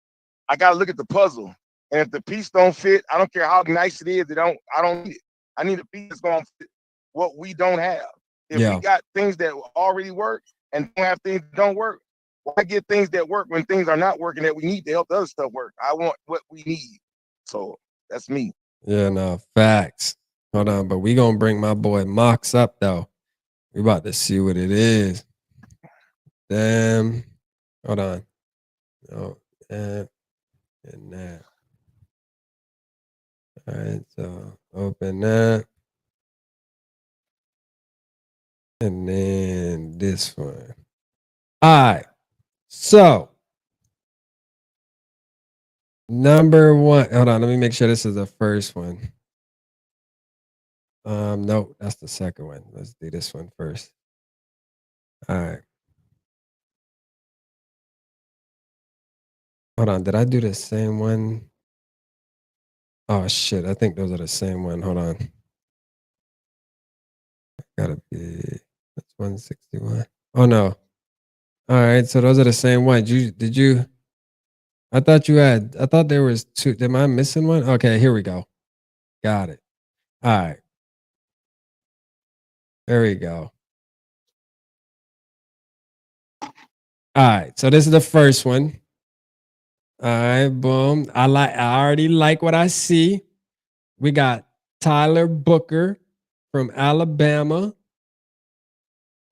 I gotta look at the puzzle. And if the piece don't fit, I don't care how nice it is, I don't need it. I need a piece that's gonna fit what we don't have. If we got things that already work and don't have things that don't work, why get things that work when things are not working that we need to help the other stuff work? I want what we need. So that's me. Yeah, no, facts. Hold on, but we gonna bring my boy Mox up though. We about to see what it is. Damn. Hold on. Oh, and that. All right, so open that. And then this one. All right. So number one. Hold on, let me make sure this is the first one. No, that's the second one. Let's do this one first. All right. Hold on, did I do the same one? Oh shit, I think those are the same one. Hold on. Gotta be. That's 161. Oh no. All right, so those are the same ones. Did you? I thought there was two. Am I missing one? Okay, here we go. Got it. All right. There we go. All right, so this is the first one. All right, boom. I already like what I see. We got Tyler Booker from Alabama.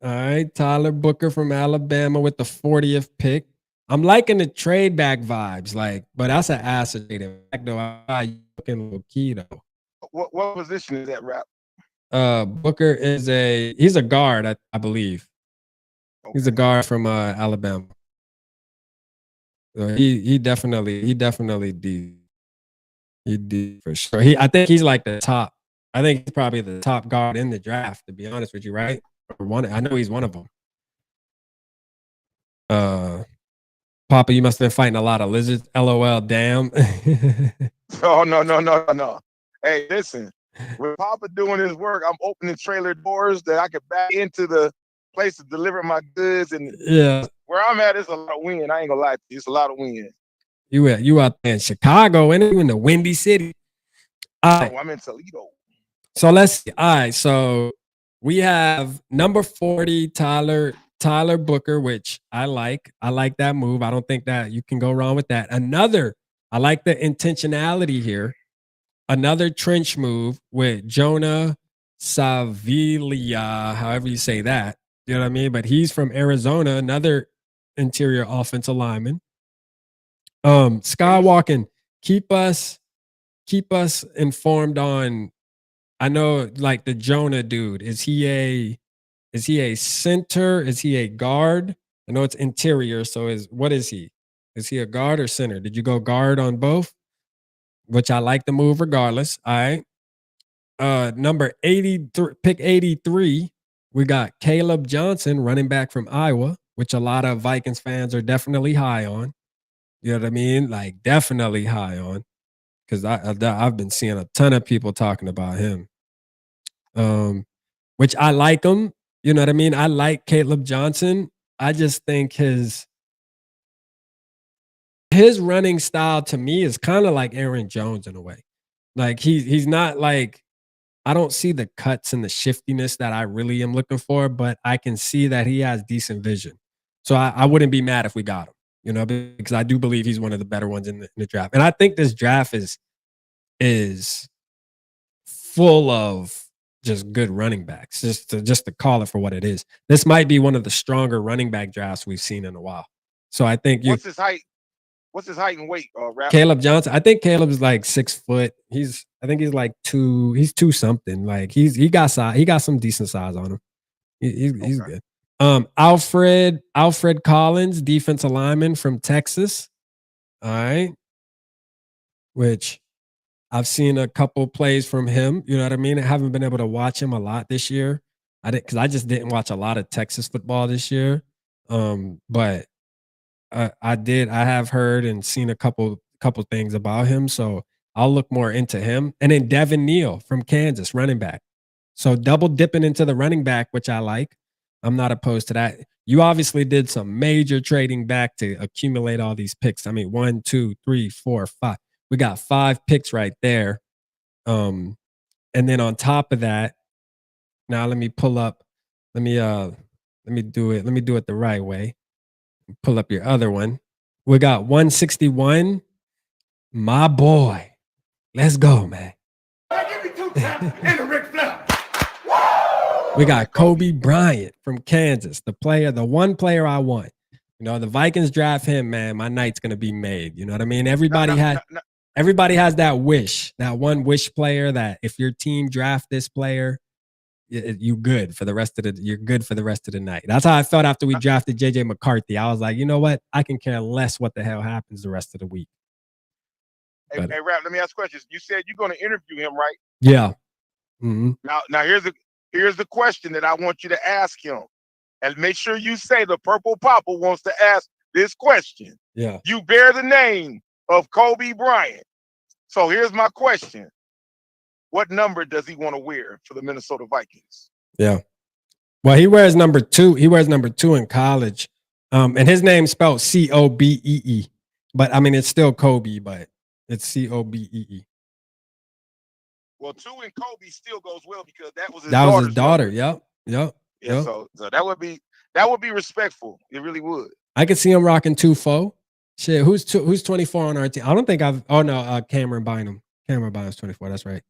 All right, Tyler Booker from Alabama with the 40th pick. I'm liking the trade back vibes, but that's an acid back though. I looking low key though. What position is that, Rap? Booker he's a guard, I believe. Okay. He's a guard from Alabama. So he definitely did. He did for sure. I think he's like the top. I think he's probably the top guard in the draft, to be honest with you, right? I know he's one of them. Papa, you must have been fighting a lot of lizards. LOL, damn. Oh, no. Hey, listen. With Papa doing his work, I'm opening trailer doors that I could back into the place to deliver my goods. And yeah, where I'm at, it's a lot of wind. I ain't gonna lie to you. It's a lot of wind. You out there in Chicago, and you in the Windy City. Right. Oh, I'm in Toledo. So let's see. All right, so we have number 40, Tyler Booker, which I like. I like that move. I don't think that you can go wrong with that. I like the intentionality here. Another trench move with Jonah Savilia, however you say that. You know what I mean? But he's from Arizona, another interior offensive lineman. Skywalking, keep us informed on. I know, like the Jonah dude. Is he a center? Is he a guard? I know it's interior. So what is he? Is he a guard or center? Did you go guard on both? Which I like the move regardless. All right. Number 83, pick 83. We got Caleb Johnson, running back from Iowa, which a lot of Vikings fans are definitely high on. You know what I mean? Like definitely high on, because I've been seeing a ton of people talking about him. Which I like him. You know what I mean? I like Caleb Johnson. I just think his running style to me is kind of like Aaron Jones in a way. Like he's not like, I don't see the cuts and the shiftiness that I really am looking for, but I can see that he has decent vision. So I wouldn't be mad if we got him, you know, because I do believe he's one of the better ones in the draft. And I think this draft is full of just good running backs, just to call it for what it is. This might be one of the stronger running back drafts we've seen in a while. So I think What's his height? What's his height and weight? Rap? Caleb Johnson. I think Caleb is like 6 foot. I think he's like he's 2 something. Like he got size. He got some decent size on him. He's good. Alfred Collins, defensive lineman from Texas. All right. Which I've seen a couple plays from him. You know what I mean? I haven't been able to watch him a lot this year. Because I just didn't watch a lot of Texas football this year. But I have heard and seen a couple things about him. So I'll look more into him. And then Devin Neal from Kansas, running back. So double dipping into the running back, which I like. I'm not opposed to that. You obviously did some major trading back to accumulate all these picks. I mean, 1, 2, 3, 4, 5. We got 5 picks right there. And then on top of that, now let me pull up. Let me do it. Let me do it the right way. Pull up your other one. We got 161. My boy. Let's go, man. Give me 2 taps and a Ric Flair. We got Kobe Bryant from Kansas, the one player I want. You know, the Vikings draft him, man, my night's gonna be made. You know what I mean? Everybody has that wish, that one wish player that if your team draft this player, you're good for the rest of the night. That's how I felt after we drafted JJ McCarthy. I was like, you know what? I can care less what the hell happens the rest of the week. Hey, Rap, let me ask questions. You said you're going to interview him, right? Yeah. Mm-hmm. Now here's the question that I want you to ask him, and make sure you say the Purple Papa wants to ask this question. Yeah. You bear the name of Kobe Bryant. So here's my question. What number does he want to wear for the Minnesota Vikings? Yeah. Well, he wears number 2. He wears number 2 in college. And his name's spelled Cobee. But I mean, it's still Kobe, but it's Cobee. Well, 2 and Kobe still goes well because that was his That was his daughter's daughter. number. Yep. Yeah, Yep. so that would be respectful. It really would. I could see him rocking 2-4. Shit, who's 24 on our team? I don't think Cameron Bynum. Cameron Bynum's 24. That's right.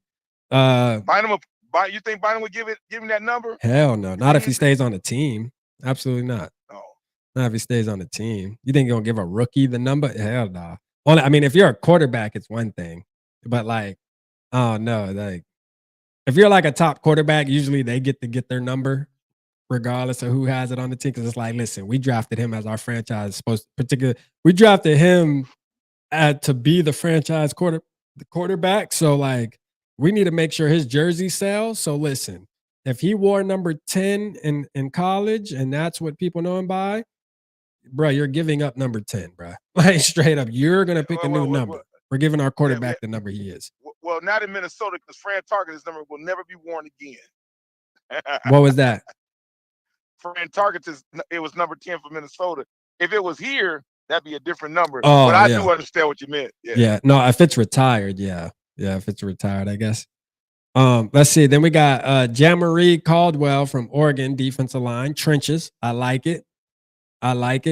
You think Bynum would give him that number? Hell no. Not if he stays on the team. Absolutely not. No. Not if he stays on the team. You think you're gonna give a rookie the number? Hell no. Only, I mean, if you're a quarterback, it's one thing. But like, oh no, like if you're like a top quarterback, usually they get to get their number regardless of who has it on the team. Because it's like, listen, we drafted him as our franchise we drafted him to be the franchise quarterback. So like we need to make sure his jersey sells. So listen, if he wore number 10 in college and that's what people know him by, bro, you're giving up number 10, bro. Like straight up, you're gonna pick a new number. We're giving our quarterback the number he is. Well, not in Minnesota because Fran Target's number will never be worn again. What was that? Fran Target's it was number 10 for Minnesota. If it was here, that'd be a different number. Oh, but I yeah. do understand what you meant. Yeah. No, if it's retired, yeah. Yeah, if it's retired, I guess. Let's see. Then we got Jamari Caldwell from Oregon, defensive line, trenches. I like it.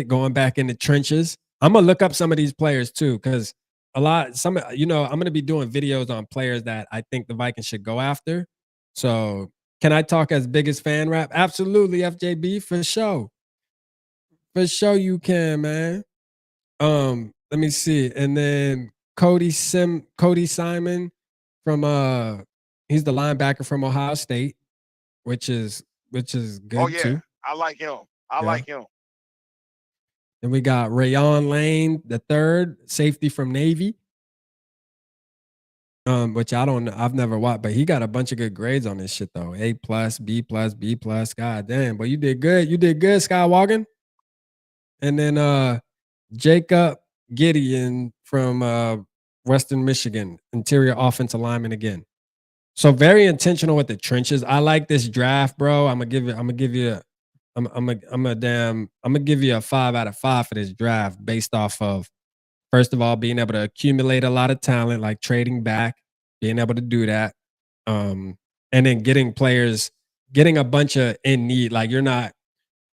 Going back in the trenches. I'm gonna look up some of these players too, because I'm gonna be doing videos on players that I think the Vikings should go after. So can I talk as biggest fan rap? Absolutely, FJB, for sure. For sure you can, man. Let me see. And then Cody Simon from he's the linebacker from Ohio State, which is good too. I like him. I like him. Then we got Rayon Lane, the third safety from Navy. Which I don't know. I've never watched, but he got a bunch of good grades on this shit though. A+, B+, B+. God damn, but you did good. You did good, Skywalker. And then Jacob Gideon from Western Michigan, interior offensive lineman again. So very intentional with the trenches. I like this draft, bro. I'm gonna give you a 5 out of 5 for this draft based off of, first of all, being able to accumulate a lot of talent, like trading back, being able to do that. And then getting a bunch of in need. Like you're not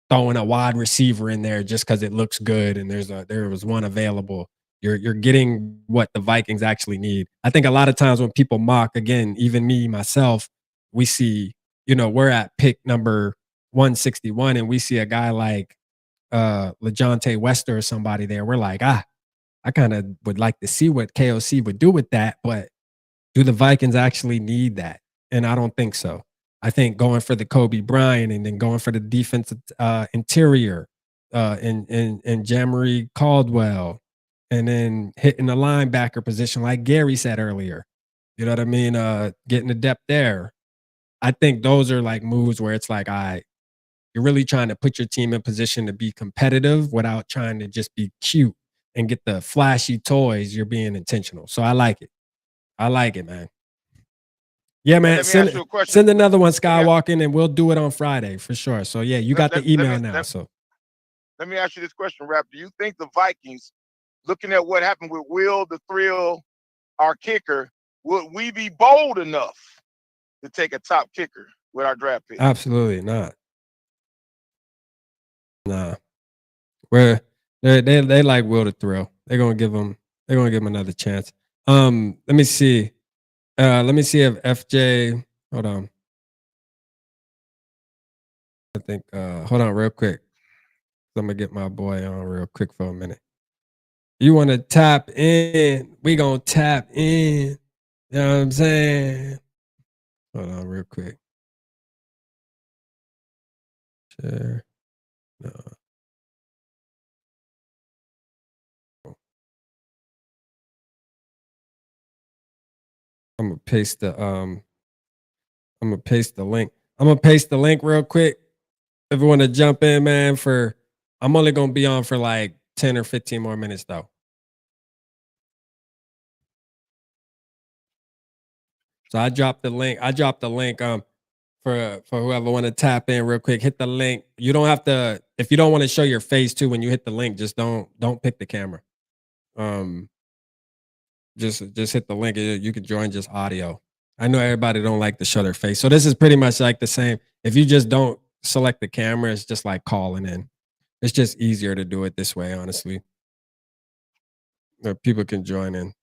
throwing a wide receiver in there just because it looks good and there was one available. You're getting what the Vikings actually need. I think a lot of times when people mock, again, even me, myself, we see, we're at pick number 161 and we see a guy like LeJontay Wester or somebody there. We're like, I kind of would like to see what KOC would do with that, but do the Vikings actually need that? And I don't think so. I think going for the Kobe Bryant and then going for the defensive interior and Jamari Caldwell, and then hitting the linebacker position like Gary said earlier. You know what I mean? Getting the depth there. I think those are like moves where it's like, all right, you're really trying to put your team in position to be competitive without trying to just be cute and get the flashy toys. You're being intentional. So I like it. I like it, man. Yeah, man. Send another one, Skywalking, and we'll do it on Friday for sure. So yeah, you got the email now. So let me ask you this question, Rap. Do you think the Vikings, looking at what happened with Will the Thrill, our kicker, would we be bold enough to take a top kicker with our draft pick? Absolutely not. Nah. Where they like Will the Thrill. They're gonna give him another chance. Let me see. Let me see if FJ. Hold on. I think. Hold on, real quick. I'm gonna get my boy on real quick for a minute. You want to tap in? We gonna tap in. You know what I'm saying? Hold on, real quick. Share. No. I'm gonna paste the link. I'm gonna paste the link real quick. If you want to jump in, man, I'm only gonna be on for like 10 or 15 more minutes though. So I dropped the link. for whoever want to tap in real quick, hit the link. You don't have to if you don't want to show your face too when you hit the link, just don't pick the camera. Um just hit the link. You can join just audio. I know everybody don't like to show their face. So this is pretty much like the same. If you just don't select the camera, it's just like calling in. It's just easier to do it this way, honestly. People can join in.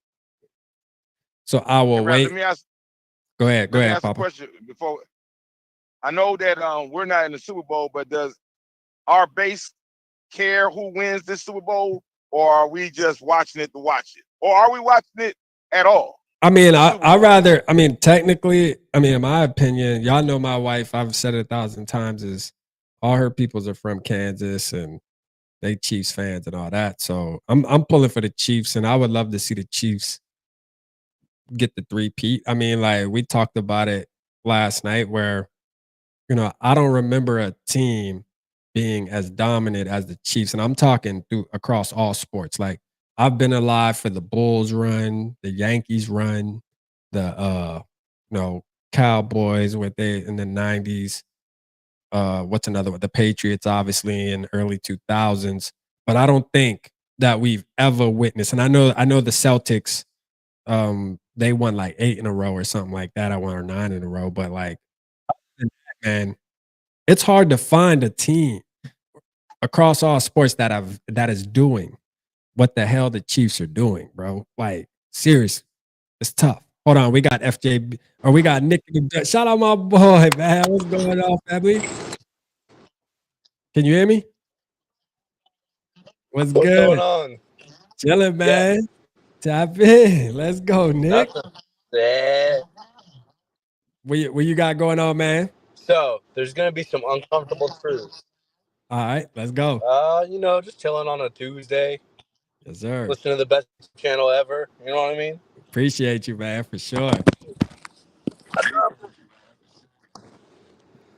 So I Hey, will Rap, wait. Go ahead, let me ask a Papa. question before. I know that we're not in the Super Bowl, but does our base care who wins this Super Bowl, or are we just watching it to watch it, or are we watching it at all? I mean, I rather. I mean, technically, I mean, in my opinion, y'all know my wife. I've said it 1,000 times. Is all her peoples are from Kansas and they Chiefs fans and all that. So I'm pulling for the Chiefs, and I would love to see the Chiefs get the three-peat. I mean, like we talked about it last night, where I don't remember a team being as dominant as the Chiefs, and I'm talking through across all sports. Like I've been alive for the Bulls run, the Yankees run, the Cowboys with they in the 90s. What's another one? The Patriots, obviously in the early 2000s. But I don't think that we've ever witnessed. And I know the Celtics, they won like 8 in a row or something like that. I won or 9 in a row. But like, man, it's hard to find a team across all sports that is doing what the hell the Chiefs are doing, bro. Like, seriously, it's tough. Hold on, we got FJ or we got Nick. Shout out my boy, man. What's going on, family? Can you hear me? What's What's good? going on? Chilling, Yes. man. Tap in. Let's go, Nick. Nothing. Yeah. What you got going on, man? So there's gonna be some uncomfortable truths. All right, let's go. Just chilling on a Tuesday, Yes, sir. listening to the best channel ever. You know what I mean? Appreciate you, man, for sure.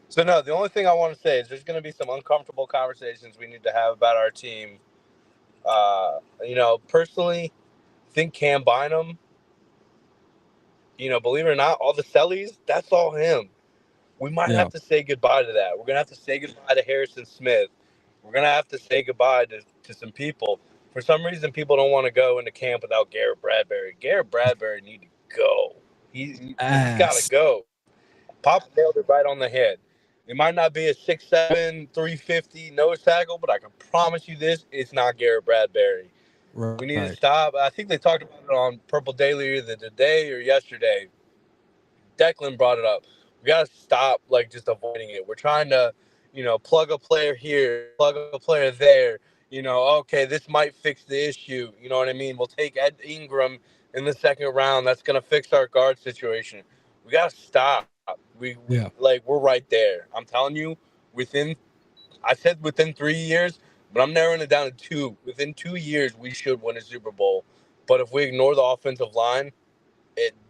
So no, the only thing I want to say is there's gonna be some uncomfortable conversations we need to have about our team. Personally, think Cam Bynum. Believe it or not, all the sellies, that's all him. We might Yeah. have to say goodbye to that. We're gonna have to say goodbye to Harrison Smith. We're gonna have to say goodbye to some people. For some reason, people don't want to go into camp without Garrett Bradbury. Garrett Bradbury need to go. He's got to go. Pop nailed it right on the head. It might not be a 6'7", 350 nose tackle, but I can promise you this: it's not Garrett Bradbury. Right. We need to stop. I think they talked about it on Purple Daily either today or yesterday. Declan brought it up. We got to stop just avoiding it. We're trying to, plug a player here, plug a player there. Okay, this might fix the issue. You know what I mean? We'll take Ed Ingram in the second round. That's gonna fix our guard situation. We got to stop. We're right there. I'm telling you, I said within 3 years, but I'm narrowing it down to 2. Within 2 years, we should win a Super Bowl. But if we ignore the offensive line,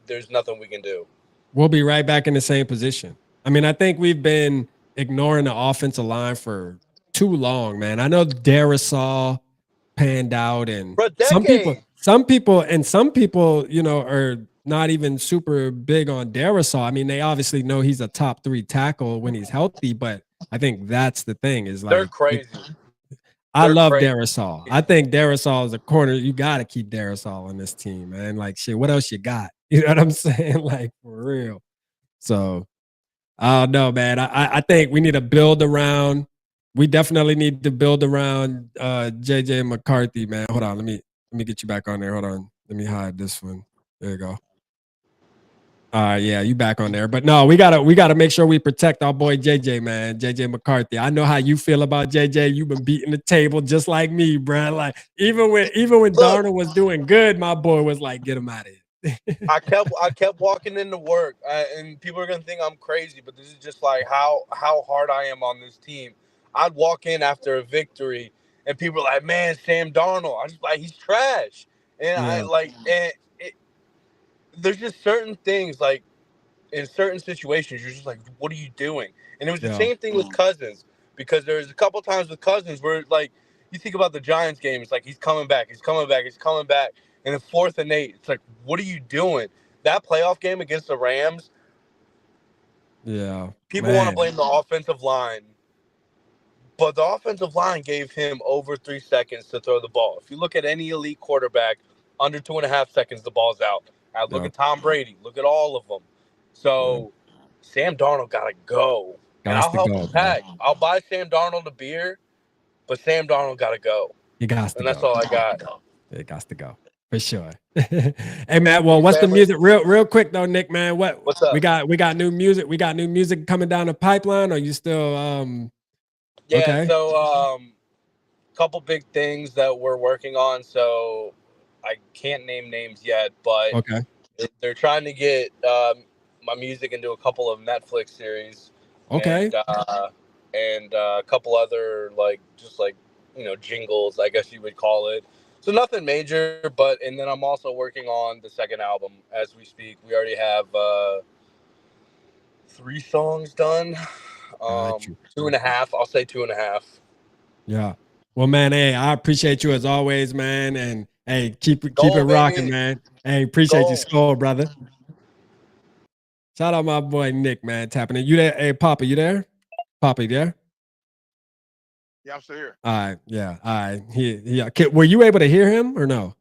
there's nothing we can do. We'll be right back in the same position. I mean, I think we've been ignoring the offensive line for too long, man. I know Darisaw panned out, and some people, are not even super big on Darisaw. I mean, they obviously know he's a top 3 tackle when he's healthy, but I think that's the thing is they're crazy. I love Darisaw. I think Darisaw is a corner. You got to keep Darisaw on this team, man. Like, shit, what else you got? You know what I'm saying? Like, for real. So, I don't know, man. I think we need to build around. We definitely need to build around JJ McCarthy, man. Hold on. Let me get you back on there. Hold on. Let me hide this one. There you go. Yeah, you back on there. But no, we gotta make sure we protect our boy JJ, man. JJ McCarthy. I know how you feel about JJ. You've been beating the table just like me, bro. Like even when Darnold was doing good, my boy was like, get him out of here. I kept walking into work, and people are gonna think I'm crazy, but this is just like how hard I am on this team. I'd walk in after a victory, and people are like, "Man, Sam Darnold." I just like he's trash, and there's just certain things like in certain situations you're just like, "What are you doing?" And it was the same thing with Cousins, because there's a couple times with Cousins where like you think about the Giants game, it's like he's coming back, and then 4th and 8, it's like, what are you doing? That playoff game against the Rams, Yeah. People want to Man. blame the offensive line, but the offensive line gave him over 3 seconds to throw the ball. If you look at any elite quarterback, under 2.5 seconds, the ball's out. Look Yeah. at Tom Brady. Look at all of them. So Sam Darnold got to go. And Gots I'll to help go, him man. pack. I'll buy Sam Darnold a beer, but Sam Darnold got to go. He gots to And that's go. all I got. It gots to go. For sure. Hey man, well, Peace, what's the family. music? Real quick though, Nick, man. What's up? We got new music. We got new music coming down the pipeline. Or you still Yeah, okay? so couple big things that we're working on. So I can't name names yet, but Okay. they're trying to get my music into a couple of Netflix series, Okay. and a couple other jingles, I guess you would call it. So nothing major, and then I'm also working on the second album as we speak. We already have 3 songs done. Got you. 2.5. I'll say 2.5. Yeah. Well, man, hey, I appreciate you as always, man. And hey, keep it Go, rocking, baby. man. Hey, appreciate Go. you, Skull, brother. Shout out my boy Nick, man, tapping in. You there? Hey, Papa, you there? Papa, you there? Yeah, I'm still here. All right, yeah, all right. Were you able to hear him or no?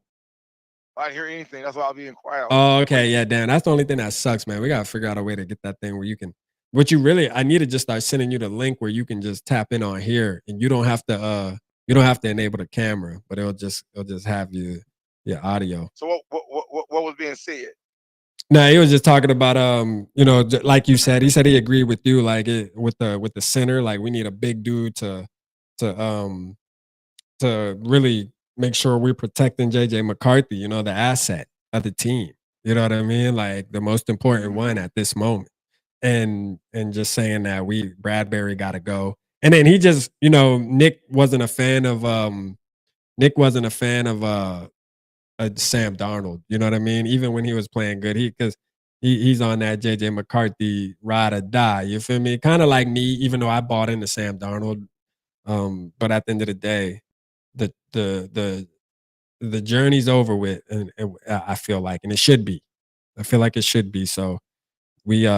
I didn't hear anything. That's why I'll be quiet. Oh, okay, yeah, damn. That's the only thing that sucks, man. We gotta figure out a way to get that thing where you can. I need to just start sending you the link where you can just tap in on here, and you don't have to enable the camera, but it'll just have your audio. So what was being said? No, he was just talking about like you said, he said he agreed with you, like with the center, like we need a big dude to really make sure we're protecting JJ McCarthy, the asset of the team. You know what I mean? Like the most important one at this moment. And just saying that Bradbury got to go. And then he just, Nick wasn't a fan of Sam Darnold. You know what I mean? Even when he was playing good, he's on that JJ McCarthy ride or die. You feel me? Kind of like me, even though I bought into Sam Darnold. But at the end of the day, the journey's over with, and I feel like, and it should be. I feel like it should be. So he's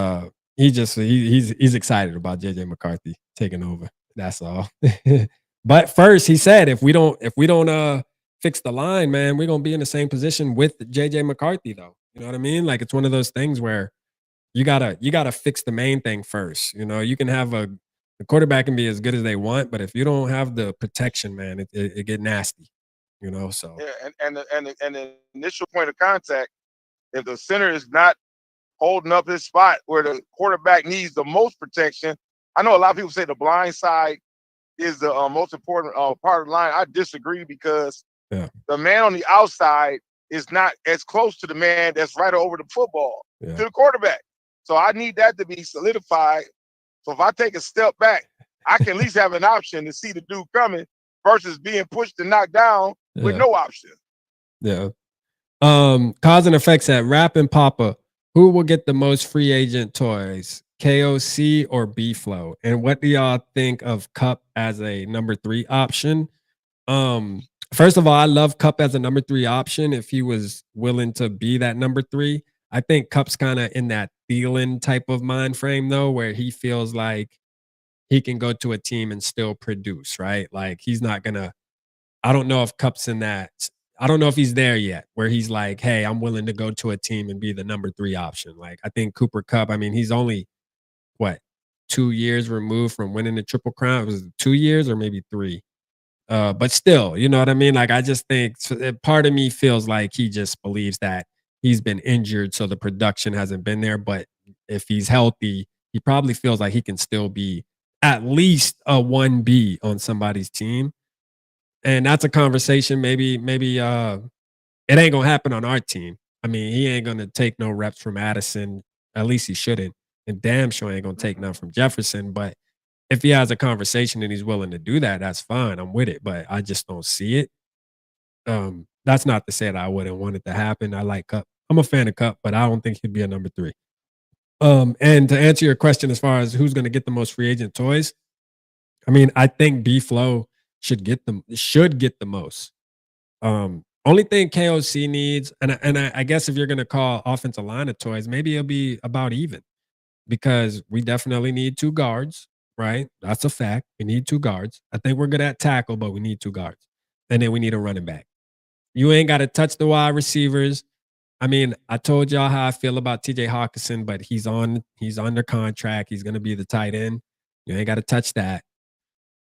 excited about JJ McCarthy taking over. That's all. But first, he said if we don't fix the line, man, we're gonna be in the same position with JJ McCarthy, though. You know what I mean? Like it's one of those things where you gotta fix the main thing first. You can have the quarterback can be as good as they want, but if you don't have the protection, man, it get nasty. So Yeah, and the initial point of contact, if the center is not holding up his spot where the quarterback needs the most protection, I know a lot of people say the blind side is the most important part of the line. I disagree because the man on the outside is not as close to the man that's right over the football to the quarterback. So I need that to be solidified. So if I take a step back, I can at least have an option to see the dude coming versus being pushed and knocked down with no option. Yeah. Cause and effects at Rap and Papa. Who will get the most free agent toys? KOC or B-Flow? And what do y'all think of Cup as a number 3 option? First of all, I love Cup as a number 3 option if he was willing to be that number 3. I think Cup's kind of in that Thielen type of mind frame though, where he feels like he can go to a team and still produce, right? Like he's not gonna. I don't know if Cup's in that. I don't know if he's there yet, where he's like, "Hey, I'm willing to go to a team and be the number 3 option." Like I think Cooper Kupp. I mean, he's only 2 years removed from winning the Triple Crown. It was 2 years or maybe 3. But still, you know what I mean? Like I just think part of me feels like he just believes that he's been injured, so the production hasn't been there. But if he's healthy, he probably feels like he can still be at least a 1B on somebody's team. And that's a conversation. Maybe it ain't gonna happen on our team. I mean, he ain't gonna take no reps from Addison. At least he shouldn't. And damn sure ain't gonna take none from Jefferson. But if he has a conversation and he's willing to do that, that's fine. I'm with it. But I just don't see it. That's not to say that I wouldn't want it to happen. I like Cup. I'm a fan of Cup, but I don't think he'd be a number 3. And to answer your question as far as who's gonna get the most free agent toys, I mean, I think B-Flow should get the most. Only thing KOC needs, and I guess if you're gonna call offensive line of toys, maybe it'll be about even. because we definitely need 2 guards, right? That's a fact. We need 2 guards. I think we're good at tackle, but we need 2 guards. And then we need a running back. You ain't got to touch the wide receivers. I mean, I told y'all how I feel about TJ Hawkinson, but he's under contract. He's going to be the tight end. You ain't got to touch that.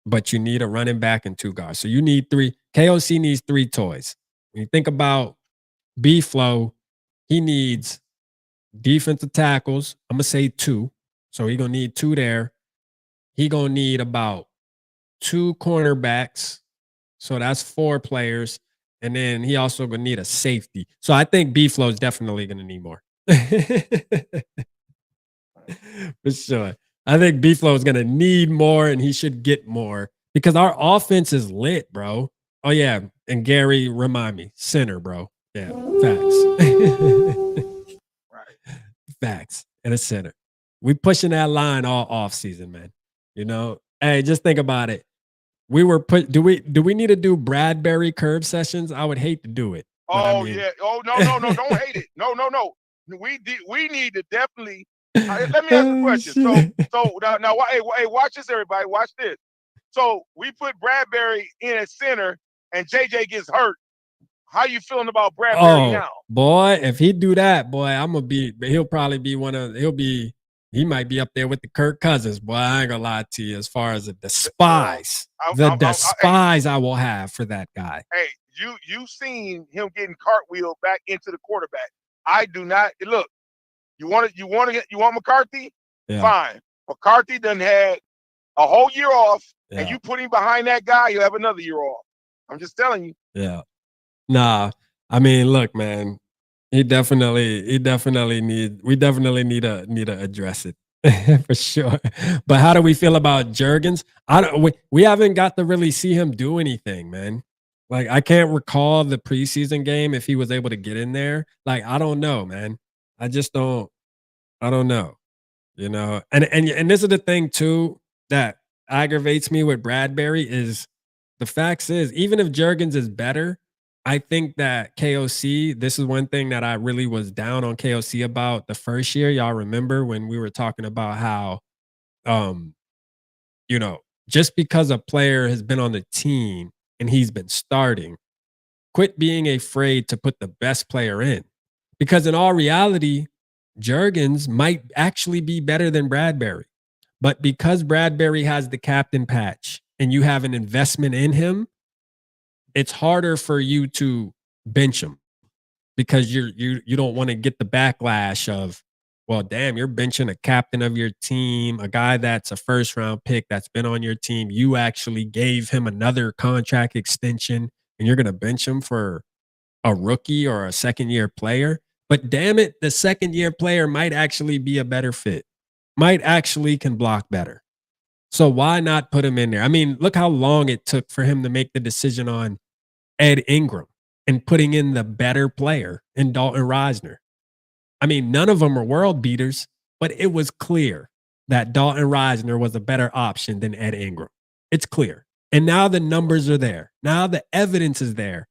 But you need a running back and 2 guards. So you need 3. KOC needs 3 toys. When you think about B-Flow, he needs defensive tackles. I'm going to say 2. So he's going to need 2 there. He going to need about 2 cornerbacks. So that's 4 players. And then he also going to need a safety. So I think B-Flow is definitely going to need more. For sure. I think B-Flow is going to need more, and he should get more because our offense is lit, bro. Oh, yeah. And Gary, remind me, center, bro. Yeah, facts. Right. Facts. And a center. We pushing that line all off season, man. You know, hey, just think about it. We were do we need to do Bradbury curve sessions? I would hate to do it. Oh, yeah. Oh, no. Don't hate it. No. We need to definitely. Let me ask a question. So now, hey, watch this, everybody. Watch this. So we put Bradbury in at center, and JJ gets hurt. How you feeling about Bradbury now? Boy, if he do that, boy, he'll probably be he might be up there with the Kirk Cousins. Boy, I ain't gonna lie to you as far as the despise I will have for that guy. Hey, you seen him getting cartwheeled back into the quarterback. I do not. Look, you want McCarthy? Yeah. Fine. McCarthy done had a whole year off, and you put him behind that guy, you'll have another year off. I'm just telling you. Yeah. Nah, I mean, look, man, we definitely need to address it for sure. But how do we feel about Jurgens? We haven't got to really see him do anything, man. Like, I can't recall the preseason game if he was able to get in there. Like, I don't know, man. I don't know. You know, and this is the thing too that aggravates me with Bradbury is the facts is even if Jurgens is better, I think that KOC, this is one thing that I really was down on KOC about the first year. Y'all remember when we were talking about how, you know, just because a player has been on the team and he's been starting, quit being afraid to put the best player in. Because in all reality, Jurgens might actually be better than Bradbury. But because Bradbury has the captain patch and you have an investment in him, it's harder for you to bench him because you don't want to get the backlash of, well, damn, you're benching a captain of your team, a guy that's a first round pick that's been on your team. You actually gave him another contract extension and you're going to bench him for a rookie or a second year player. But damn it, the second year player might actually be a better fit, might actually can block better. So why not put him in there? I mean, look how long it took for him to make the decision on Ed Ingram and putting in the better player in Dalton Risner. I mean, none of them are world beaters, but it was clear that Dalton Risner was a better option than Ed Ingram. It's clear. And now the numbers are there. Now the evidence is there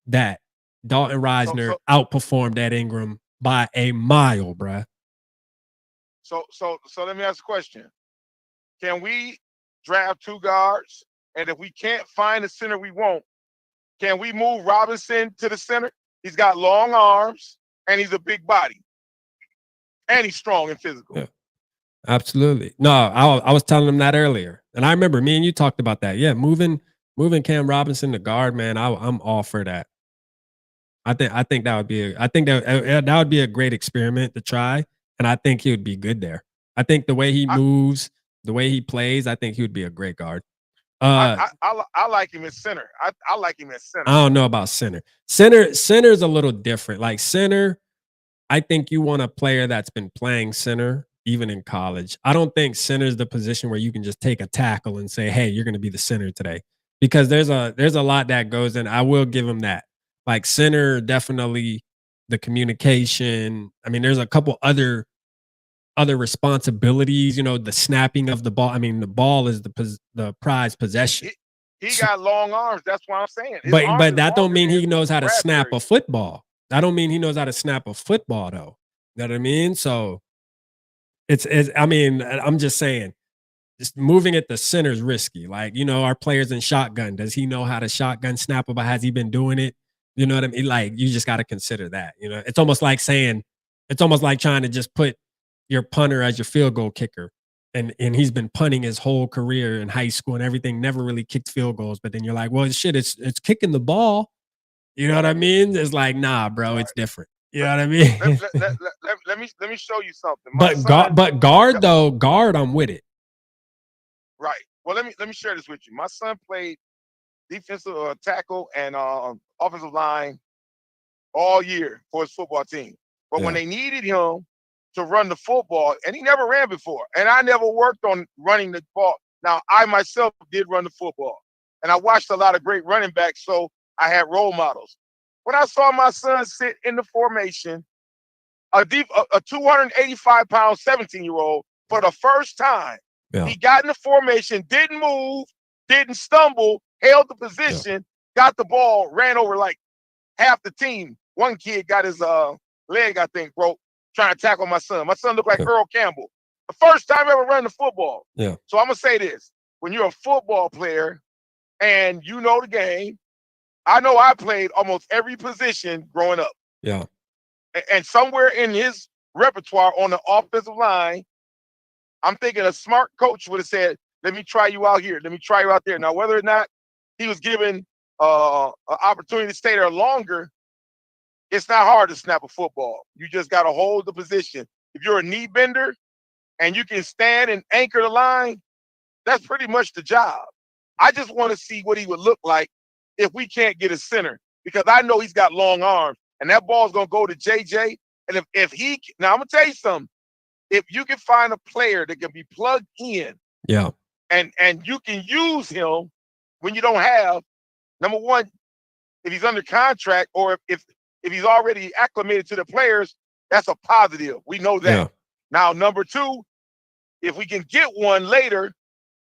that Dalton Risner outperformed Ed Ingram by a mile, bruh. So let me ask a question. Can we draft 2 guards? And if we can't find the center we want, can we move Robinson to the center? He's got long arms and he's a big body. And he's strong and physical. Yeah, absolutely. No, I was telling him that earlier. And I remember me and you talked about that. Yeah, moving Cam Robinson to guard, man, I'm all for that. I think that would be that would be a great experiment to try. And I think he would be good there. I think the way he moves, the way he plays, I think he would be a great guard. I like him at center. I like him at center. I don't know about center. Center's a little different. Like center, I think you want a player that's been playing center even in college. I don't think center is the position where you can just take a tackle and say, "Hey, you're going to be the center today," because there's a lot that goes in. I will give him that. Like center, definitely the communication. I mean, there's a couple other responsibilities, you know, the snapping of the ball. I mean, the ball is the prized possession. He got long arms. That's what I'm saying. But that don't mean he knows how to snap a football. That don't mean he knows how to snap a football, though. You know what I mean? So I mean, I'm just saying, just moving at the center is risky. Like, you know, our players in shotgun. Does he know how to shotgun snap, but has he been doing it? You know what I mean? Like, you just got to consider that. You know, it's almost like saying, it's almost like trying to just put your punter as your field goal kicker. And he's been punting his whole career in high school and everything, never really kicked field goals. But then you're like, well, shit, it's kicking the ball. You know what I mean? It's like, nah, bro, it's different. You know what I mean? Let me show you something. My son, guard, I'm with it. Right. Well, let me share this with you. My son played defensive tackle and offensive line all year for his football team. But when they needed him to run the football, and he never ran before, and I never worked on running the ball. Now, I myself did run the football, and I watched a lot of great running backs, so I had role models. When I saw my son sit in the formation, a 285-pound 17-year-old for the first time, he got in the formation, didn't move, didn't stumble, held the position, got the ball, ran over like half the team. One kid got his leg, I think, broke, trying to tackle my son. My son looked like Earl Campbell. The first time ever running the football. Yeah. So I'm going to say this. When you're a football player and you know the game, I know I played almost every position growing up. Yeah. And somewhere in his repertoire on the offensive line, I'm thinking a smart coach would have said, let me try you out here. Let me try you out there. Now, whether or not he was given an opportunity to stay there longer, it's not hard to snap a football. You just got to hold the position. If you're a knee bender and you can stand and anchor the line, that's pretty much the job. I just want to see what he would look like if we can't get a center, because I know he's got long arms and that ball's going to go to JJ. And if he, now I'm going to tell you something. If you can find a player that can be plugged in, and you can use him when you don't have, number one, if he's under contract or if he's already acclimated to the players, that's a positive. We know that. Yeah. Now, number two, if we can get one later,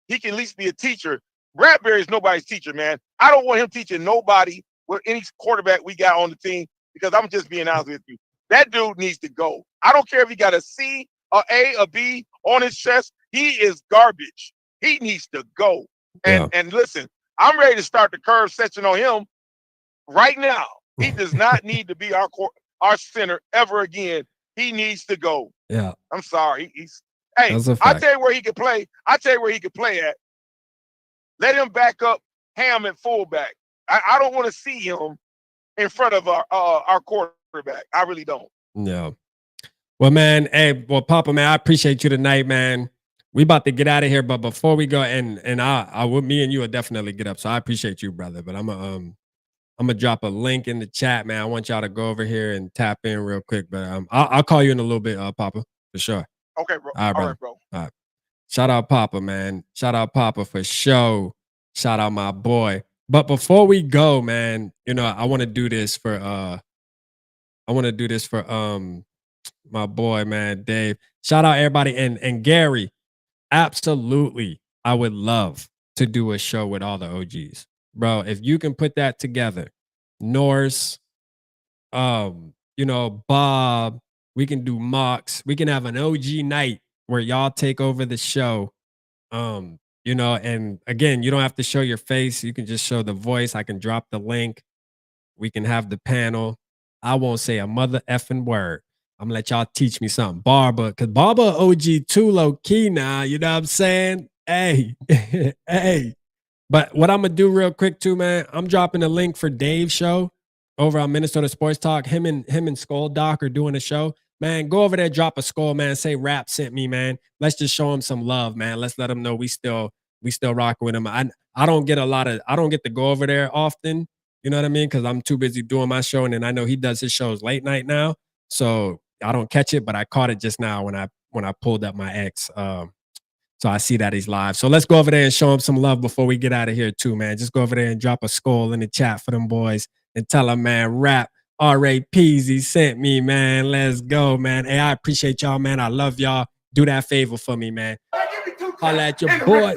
he can at least be a teacher. Bradbury is nobody's teacher, man. I don't want him teaching nobody with any quarterback we got on the team, because I'm just being honest with you. That dude needs to go. I don't care if he got a C, a A, a B on his chest. He is garbage. He needs to go. And listen, I'm ready to start the curve section on him right now. He does not need to be our center ever again. He needs to go. Yeah. I'm sorry. Hey, I'll tell you where he could play. I'll tell you where he could play at. Let him back up Ham at fullback. I don't want to see him in front of our quarterback. I really don't. Yeah. Well, man, Papa, man, I appreciate you tonight, man. We about to get out of here, but before we go, and me and you will definitely get up. So I appreciate you, brother. But I'm gonna drop a link in the chat, man. I want y'all to go over here and tap in real quick. But I'll call you in a little bit, Papa, for sure. Okay, bro. All right, bro. All right. Shout out Papa, man. Shout out Papa for show. Shout out my boy. But before we go, man, you know, I want to do this for my boy, man, Dave. Shout out everybody and Gary. Absolutely, I would love to do a show with all the OGs, bro. If you can put that together, Norse, you know, Bob, we can do Mox. We can have an OG night where y'all take over the show. You know, and again, you don't have to show your face. You can just show the voice. I can drop the link. We can have the panel. I won't say a mother effing word. I'm gonna let y'all teach me something. Barber, because Barber OG too low key now. You know what I'm saying? Hey, hey. But what I'm gonna do real quick too, man, I'm dropping a link for Dave's show over on Minnesota Sports Talk. Him and Skull Doc are doing a show. Man, go over there, drop a skull, man. Say Rap sent me, man. Let's just show him some love, man. Let's let him know we still rocking with him. I don't get to go over there often, you know what I mean? Because I'm too busy doing my show, and then I know he does his shows late night now. So I don't catch it, but I caught it just now when I pulled up my ex. So I see that he's live. So let's go over there and show him some love before we get out of here too, man. Just go over there and drop a skull in the chat for them boys and tell them, man, Rap R.A.P.Z. sent me, man. Let's go, man. Hey, I appreciate y'all, man. I love y'all. Do that favor for me, man. Holla at your boy.